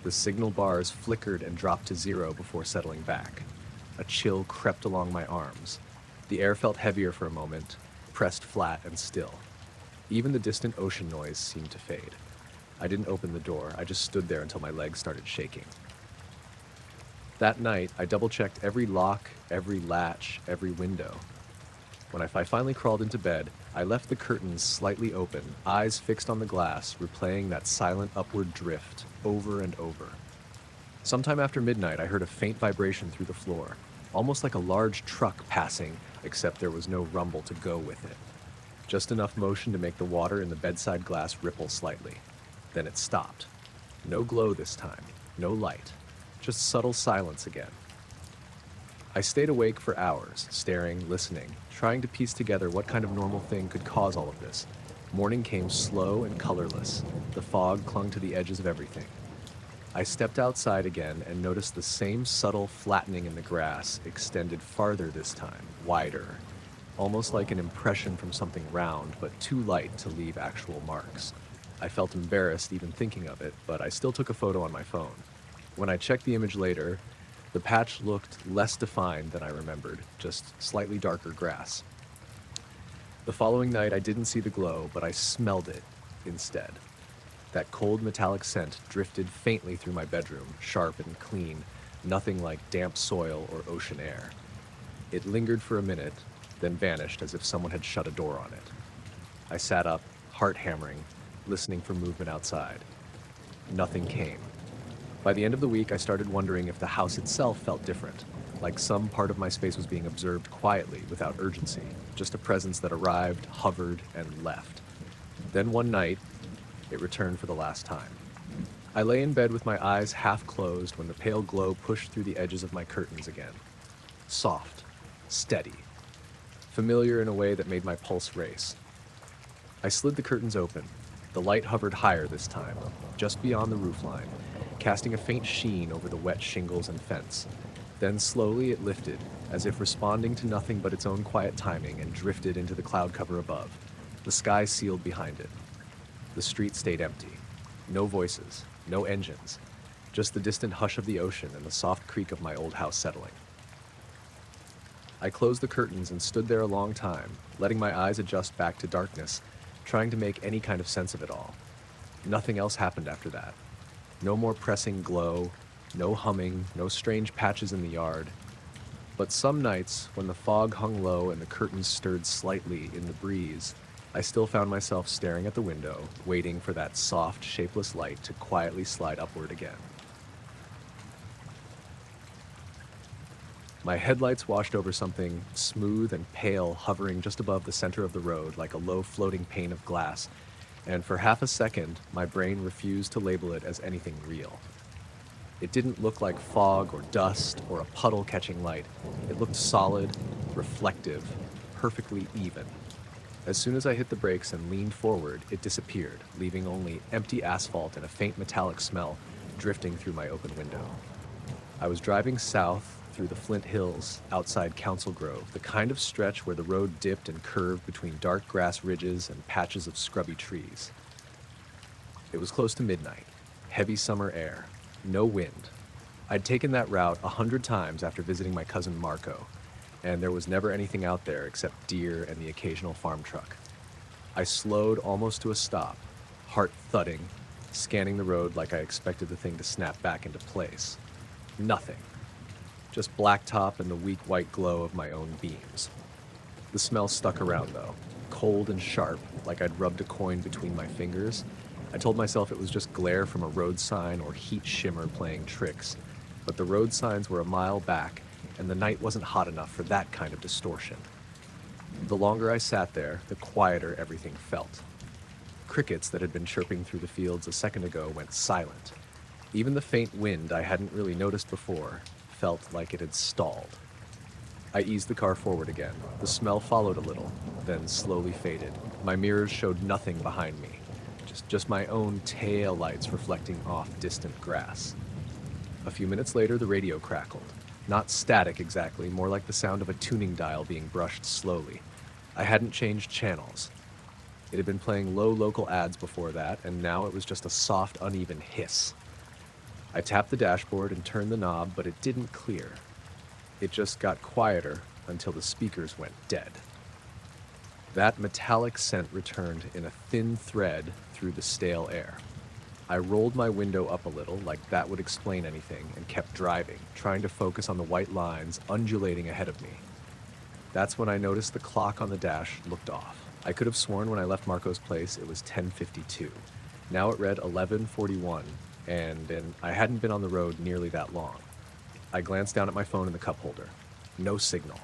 the signal bars flickered and dropped to zero before settling back. A chill crept along my arms. The air felt heavier for a moment, pressed flat and still. Even the distant ocean noise seemed to fade. I didn't open the door, I just stood there until my legs started shaking. That night, I double-checked every lock, every latch, every window. When I finally crawled into bed, I left the curtains slightly open, eyes fixed on the glass, replaying that silent upward drift over and over. Sometime after midnight, I heard a faint vibration through the floor, almost like a large truck passing, except there was no rumble to go with it. Just enough motion to make the water in the bedside glass ripple slightly. Then it stopped. No glow this time, no light, just subtle silence again. I stayed awake for hours, staring, listening, trying to piece together what kind of normal thing could cause all of this. Morning came slow and colorless. The fog clung to the edges of everything. I stepped outside again and noticed the same subtle flattening in the grass, extended farther this time, wider, almost like an impression from something round, but too light to leave actual marks. I felt embarrassed even thinking of it, but I still took a photo on my phone. When I checked the image later, the patch looked less defined than I remembered, just slightly darker grass. The following night, I didn't see the glow, but I smelled it instead. That cold metallic scent drifted faintly through my bedroom, sharp and clean, nothing like damp soil or ocean air. It lingered for a minute, then vanished as if someone had shut a door on it. I sat up, heart hammering, listening for movement outside. Nothing came. By the end of the week, I started wondering if the house itself felt different, like some part of my space was being observed quietly, without urgency, just a presence that arrived, hovered, and left. Then one night, it returned for the last time. I lay in bed with my eyes half closed when the pale glow pushed through the edges of my curtains again. Soft, steady, familiar in a way that made my pulse race. I slid the curtains open. The light hovered higher this time, just beyond the roofline, casting a faint sheen over the wet shingles and fence. Then slowly it lifted, as if responding to nothing but its own quiet timing, and drifted into the cloud cover above. The sky sealed behind it. The street stayed empty. No voices, no engines, just the distant hush of the ocean and the soft creak of my old house settling. I closed the curtains and stood there a long time, letting my eyes adjust back to darkness, trying to make any kind of sense of it all. Nothing else happened after that. No more pressing glow, no humming, no strange patches in the yard. But some nights, when the fog hung low and the curtains stirred slightly in the breeze, I still found myself staring at the window, waiting for that soft, shapeless light to quietly slide upward again. My headlights washed over something smooth and pale, hovering just above the center of the road like a low floating pane of glass, and for half a second, my brain refused to label it as anything real. It didn't look like fog or dust or a puddle catching light. It looked solid, reflective, perfectly even. As soon as I hit the brakes and leaned forward, it disappeared, leaving only empty asphalt and a faint metallic smell drifting through my open window. I was driving south through the Flint Hills outside Council Grove, the kind of stretch where the road dipped and curved between dark grass ridges and patches of scrubby trees. It was close to midnight, heavy summer air, no wind. I'd taken that route 100 times after visiting my cousin Marco, and there was never anything out there except deer and the occasional farm truck. I slowed almost to a stop, heart thudding, scanning the road like I expected the thing to snap back into place. Nothing. Just blacktop and the weak white glow of my own beams. The smell stuck around, though. cold and sharp, like I'd rubbed a coin between my fingers. I told myself it was just glare from a road sign or heat shimmer playing tricks, but the road signs were a mile back, and the night wasn't hot enough for that kind of distortion. The longer I sat there, the quieter everything felt. Crickets that had been chirping through the fields a second ago went silent. Even the faint wind I hadn't really noticed before felt like it had stalled. I eased the car forward again. The smell followed a little, then slowly faded. My mirrors showed nothing behind me, just my own tail lights reflecting off distant grass. A few minutes later, the radio crackled. Not static exactly, more like the sound of a tuning dial being brushed slowly. I hadn't changed channels. It had been playing low local ads before that, and now it was just a soft, uneven hiss. I tapped the dashboard and turned the knob, but it didn't clear. It just got quieter until the speakers went dead. That metallic scent returned in a thin thread through the stale air. I rolled my window up a little, like that would explain anything, and kept driving, trying to focus on the white lines undulating ahead of me. That's when I noticed the clock on the dash looked off. I could have sworn when I left Marco's place it was 10:52. Now it read 11:41, and I hadn't been on the road nearly that long. I glanced down at my phone in the cup holder. No signal.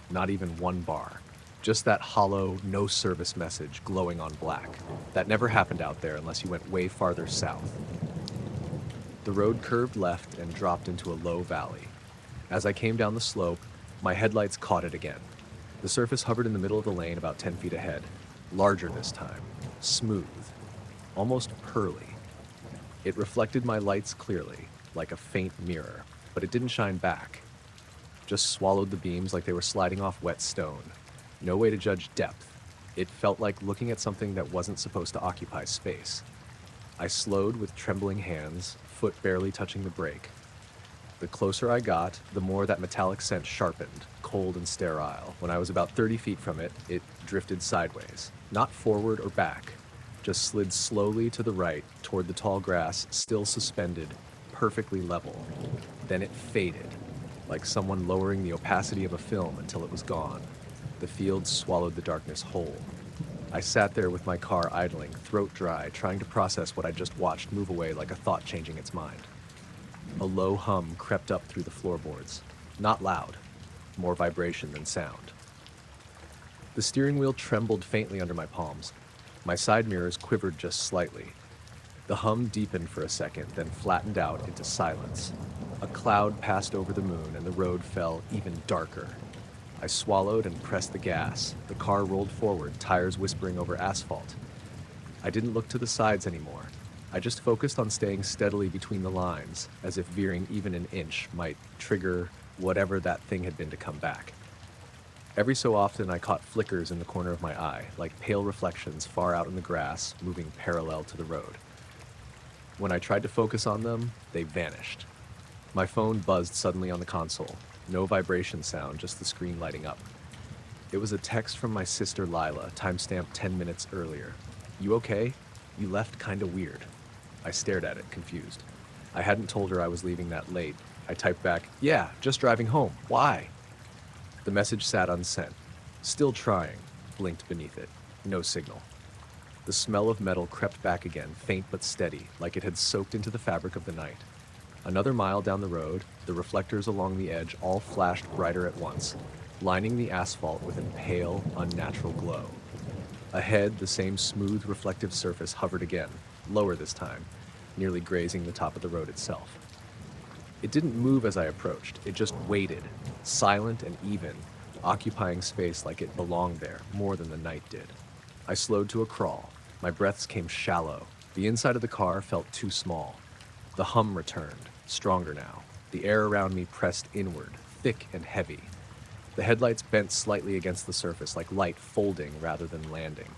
Not even one bar. Just that hollow, no service message glowing on black. That never happened out there unless you went way farther south. The road curved left and dropped into a low valley. As I came down the slope, my headlights caught it again. The surface hovered in the middle of the lane about 10 feet ahead. Larger this time. Smooth. Almost pearly. It reflected my lights clearly, like a faint mirror, but it didn't shine back. Just swallowed the beams like they were sliding off wet stone. No way to judge depth. It felt like looking at something that wasn't supposed to occupy space. I slowed with trembling hands, foot barely touching the brake. The closer I got, the more that metallic scent sharpened, cold and sterile. When I was about 30 feet from it, it drifted sideways. Not forward or back, just slid slowly to the right toward the tall grass, still suspended, perfectly level. Then it faded, like someone lowering the opacity of a film until it was gone. The fields swallowed the darkness whole. I sat there with my car idling, throat dry, trying to process what I just watched move away like a thought changing its mind. A low hum crept up through the floorboards. Not loud, more vibration than sound. The steering wheel trembled faintly under my palms. My side mirrors quivered just slightly. The hum deepened for a second, then flattened out into silence. A cloud passed over the moon, and the road fell even darker. I swallowed and pressed the gas. The car rolled forward, tires whispering over asphalt. I didn't look to the sides anymore. I just focused on staying steadily between the lines, as if veering even an inch might trigger whatever that thing had been to come back. Every so often I caught flickers in the corner of my eye, like pale reflections far out in the grass, moving parallel to the road. When I tried to focus on them, they vanished. My phone buzzed suddenly on the console. No vibration sound, just the screen lighting up. It was a text from my sister Lila, timestamped 10 minutes earlier. "You okay? You left kinda weird." I stared at it, confused. I hadn't told her I was leaving that late. I typed back, "Yeah, just driving home. Why?" The message sat unsent. "Still trying," blinked beneath it. No signal. The smell of metal crept back again, faint but steady, like it had soaked into the fabric of the night. Another mile down the road, the reflectors along the edge all flashed brighter at once, lining the asphalt with a pale, unnatural glow. Ahead, the same smooth, reflective surface hovered again, lower this time, nearly grazing the top of the road itself. It didn't move as I approached, it just waited, silent and even, occupying space like it belonged there more than the night did. I slowed to a crawl. My breaths came shallow. The inside of the car felt too small. The hum returned, stronger now. The air around me pressed inward, thick and heavy. The headlights bent slightly against the surface, like light folding rather than landing.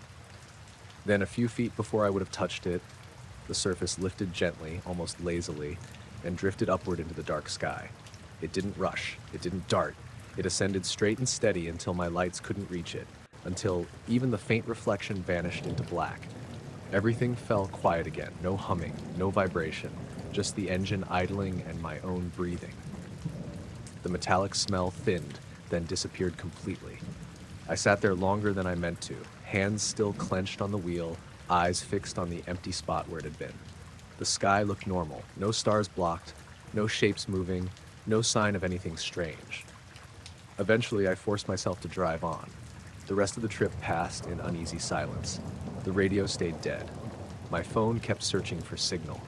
Then, a few feet before I would have touched it, the surface lifted gently, almost lazily, and drifted upward into the dark sky. It didn't rush, it didn't dart. It ascended straight and steady until my lights couldn't reach it, until even the faint reflection vanished into black. Everything fell quiet again, no humming, no vibration, just the engine idling and my own breathing. The metallic smell thinned, then disappeared completely. I sat there longer than I meant to, hands still clenched on the wheel, eyes fixed on the empty spot where it had been. The sky looked normal, no stars blocked, no shapes moving, no sign of anything strange. Eventually, I forced myself to drive on. The rest of the trip passed in uneasy silence. The radio stayed dead. My phone kept searching for signal.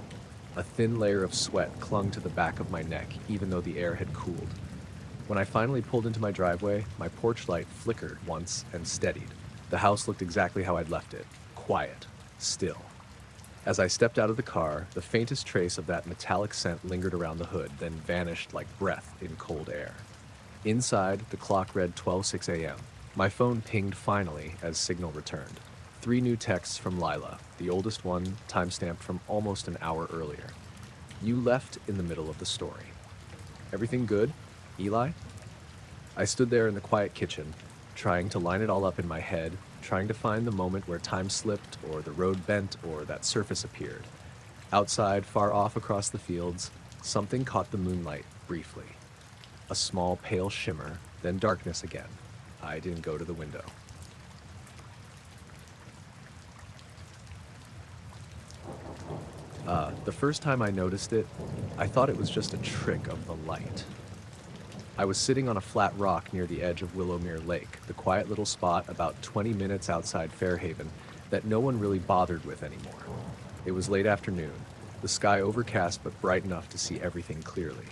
A thin layer of sweat clung to the back of my neck, even though the air had cooled. When I finally pulled into my driveway, my porch light flickered once and steadied. The house looked exactly how I'd left it, quiet, still. As I stepped out of the car, the faintest trace of that metallic scent lingered around the hood, then vanished like breath in cold air. Inside, the clock read 12:06 a.m. My phone pinged finally as signal returned. 3 new texts from Lila, the oldest one timestamped from almost an hour earlier. You left in the middle of the story. Everything good, Eli? I stood there in the quiet kitchen, trying to line it all up in my head, trying to find the moment where time slipped, or the road bent, or that surface appeared. Outside, far off across the fields, something caught the moonlight briefly. A small pale shimmer, then darkness again. I didn't go to the window. The first time I noticed it, I thought it was just a trick of the light. I was sitting on a flat rock near the edge of Willowmere Lake, the quiet little spot about 20 minutes outside Fairhaven that no one really bothered with anymore. It was late afternoon, the sky overcast but bright enough to see everything clearly.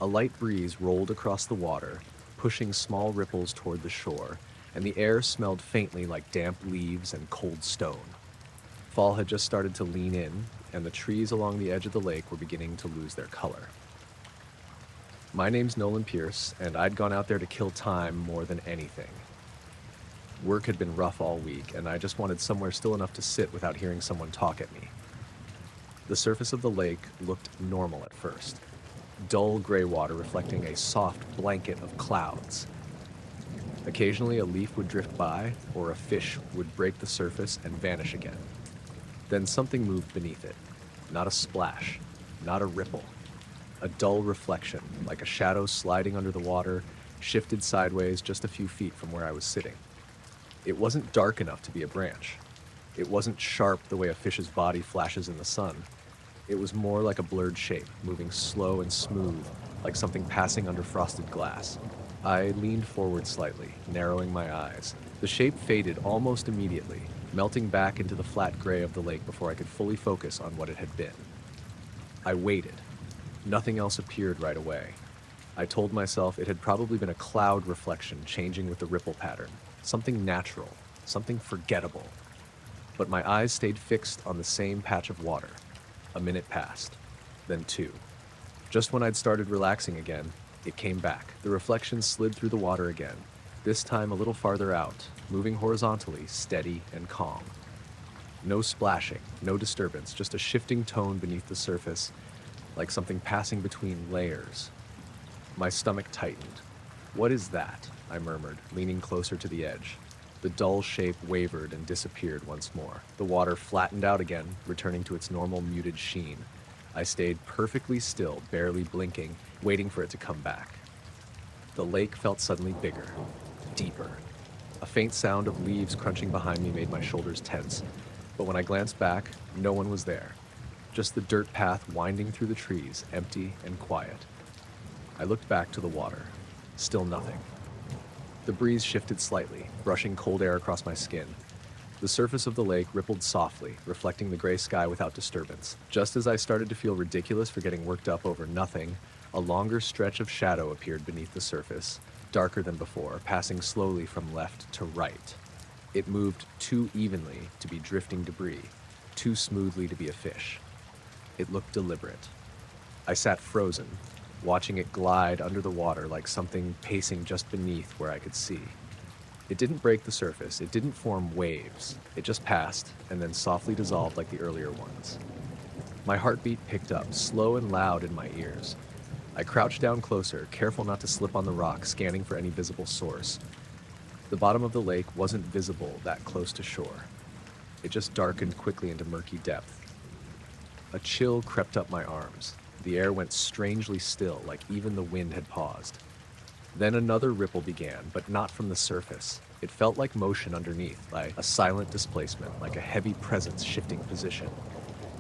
A light breeze rolled across the water, pushing small ripples toward the shore, and the air smelled faintly like damp leaves and cold stone. Fall had just started to lean in, and the trees along the edge of the lake were beginning to lose their color. My name's Nolan Pierce, and I'd gone out there to kill time more than anything. Work had been rough all week, and I just wanted somewhere still enough to sit without hearing someone talk at me. The surface of the lake looked normal at first. Dull gray water reflecting a soft blanket of clouds. Occasionally a leaf would drift by, or a fish would break the surface and vanish again. Then something moved beneath it. Not a splash, not a ripple. A dull reflection, like a shadow sliding under the water, shifted sideways just a few feet from where I was sitting. It wasn't dark enough to be a branch. It wasn't sharp the way a fish's body flashes in the sun. It was more like a blurred shape, moving slow and smooth, like something passing under frosted glass. I leaned forward slightly, narrowing my eyes. The shape faded almost immediately, melting back into the flat gray of the lake before I could fully focus on what it had been. I waited. Nothing else appeared right away. I told myself it had probably been a cloud reflection changing with the ripple pattern, something natural, something forgettable. But my eyes stayed fixed on the same patch of water. A minute passed, then 2. Just when I'd started relaxing again, it came back. The reflection slid through the water again, this time a little farther out, moving horizontally, steady and calm. No splashing, no disturbance, just a shifting tone beneath the surface, like something passing between layers. My stomach tightened. "What is that?" I murmured, leaning closer to the edge. The dull shape wavered and disappeared once more. The water flattened out again, returning to its normal muted sheen. I stayed perfectly still, barely blinking, waiting for it to come back. The lake felt suddenly bigger, deeper. A faint sound of leaves crunching behind me made my shoulders tense, but when I glanced back, no one was there. Just the dirt path winding through the trees, empty and quiet. I looked back to the water. Still nothing. The breeze shifted slightly, brushing cold air across my skin. The surface of the lake rippled softly, reflecting the gray sky without disturbance. Just as I started to feel ridiculous for getting worked up over nothing, a longer stretch of shadow appeared beneath the surface, darker than before, passing slowly from left to right. It moved too evenly to be drifting debris, too smoothly to be a fish. It looked deliberate. I sat frozen, watching it glide under the water like something pacing just beneath where I could see. It didn't break the surface, it didn't form waves. It just passed, and then softly dissolved like the earlier ones. My heartbeat picked up, slow and loud in my ears. I crouched down closer, careful not to slip on the rock, scanning for any visible source. The bottom of the lake wasn't visible that close to shore. It just darkened quickly into murky depth. A chill crept up my arms. The air went strangely still, like even the wind had paused. Then another ripple began, but not from the surface. It felt like motion underneath, like a silent displacement, like a heavy presence shifting position.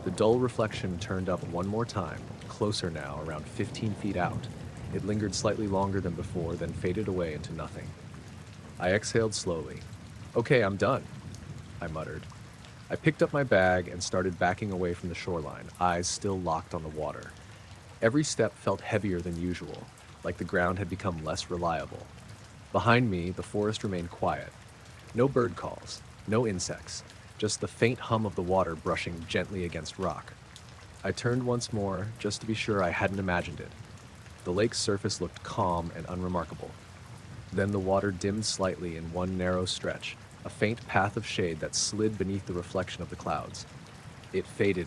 The dull reflection turned up one more time, closer now, around 15 feet out. It lingered slightly longer than before, then faded away into nothing. I exhaled slowly. Okay, I'm done, I muttered. I picked up my bag and started backing away from the shoreline, eyes still locked on the water. Every step felt heavier than usual, like the ground had become less reliable. Behind me, the forest remained quiet. No bird calls, no insects, just the faint hum of the water brushing gently against rock. I turned once more, just to be sure I hadn't imagined it. The lake's surface looked calm and unremarkable. Then the water dimmed slightly in one narrow stretch, a faint path of shade that slid beneath the reflection of the clouds. It faded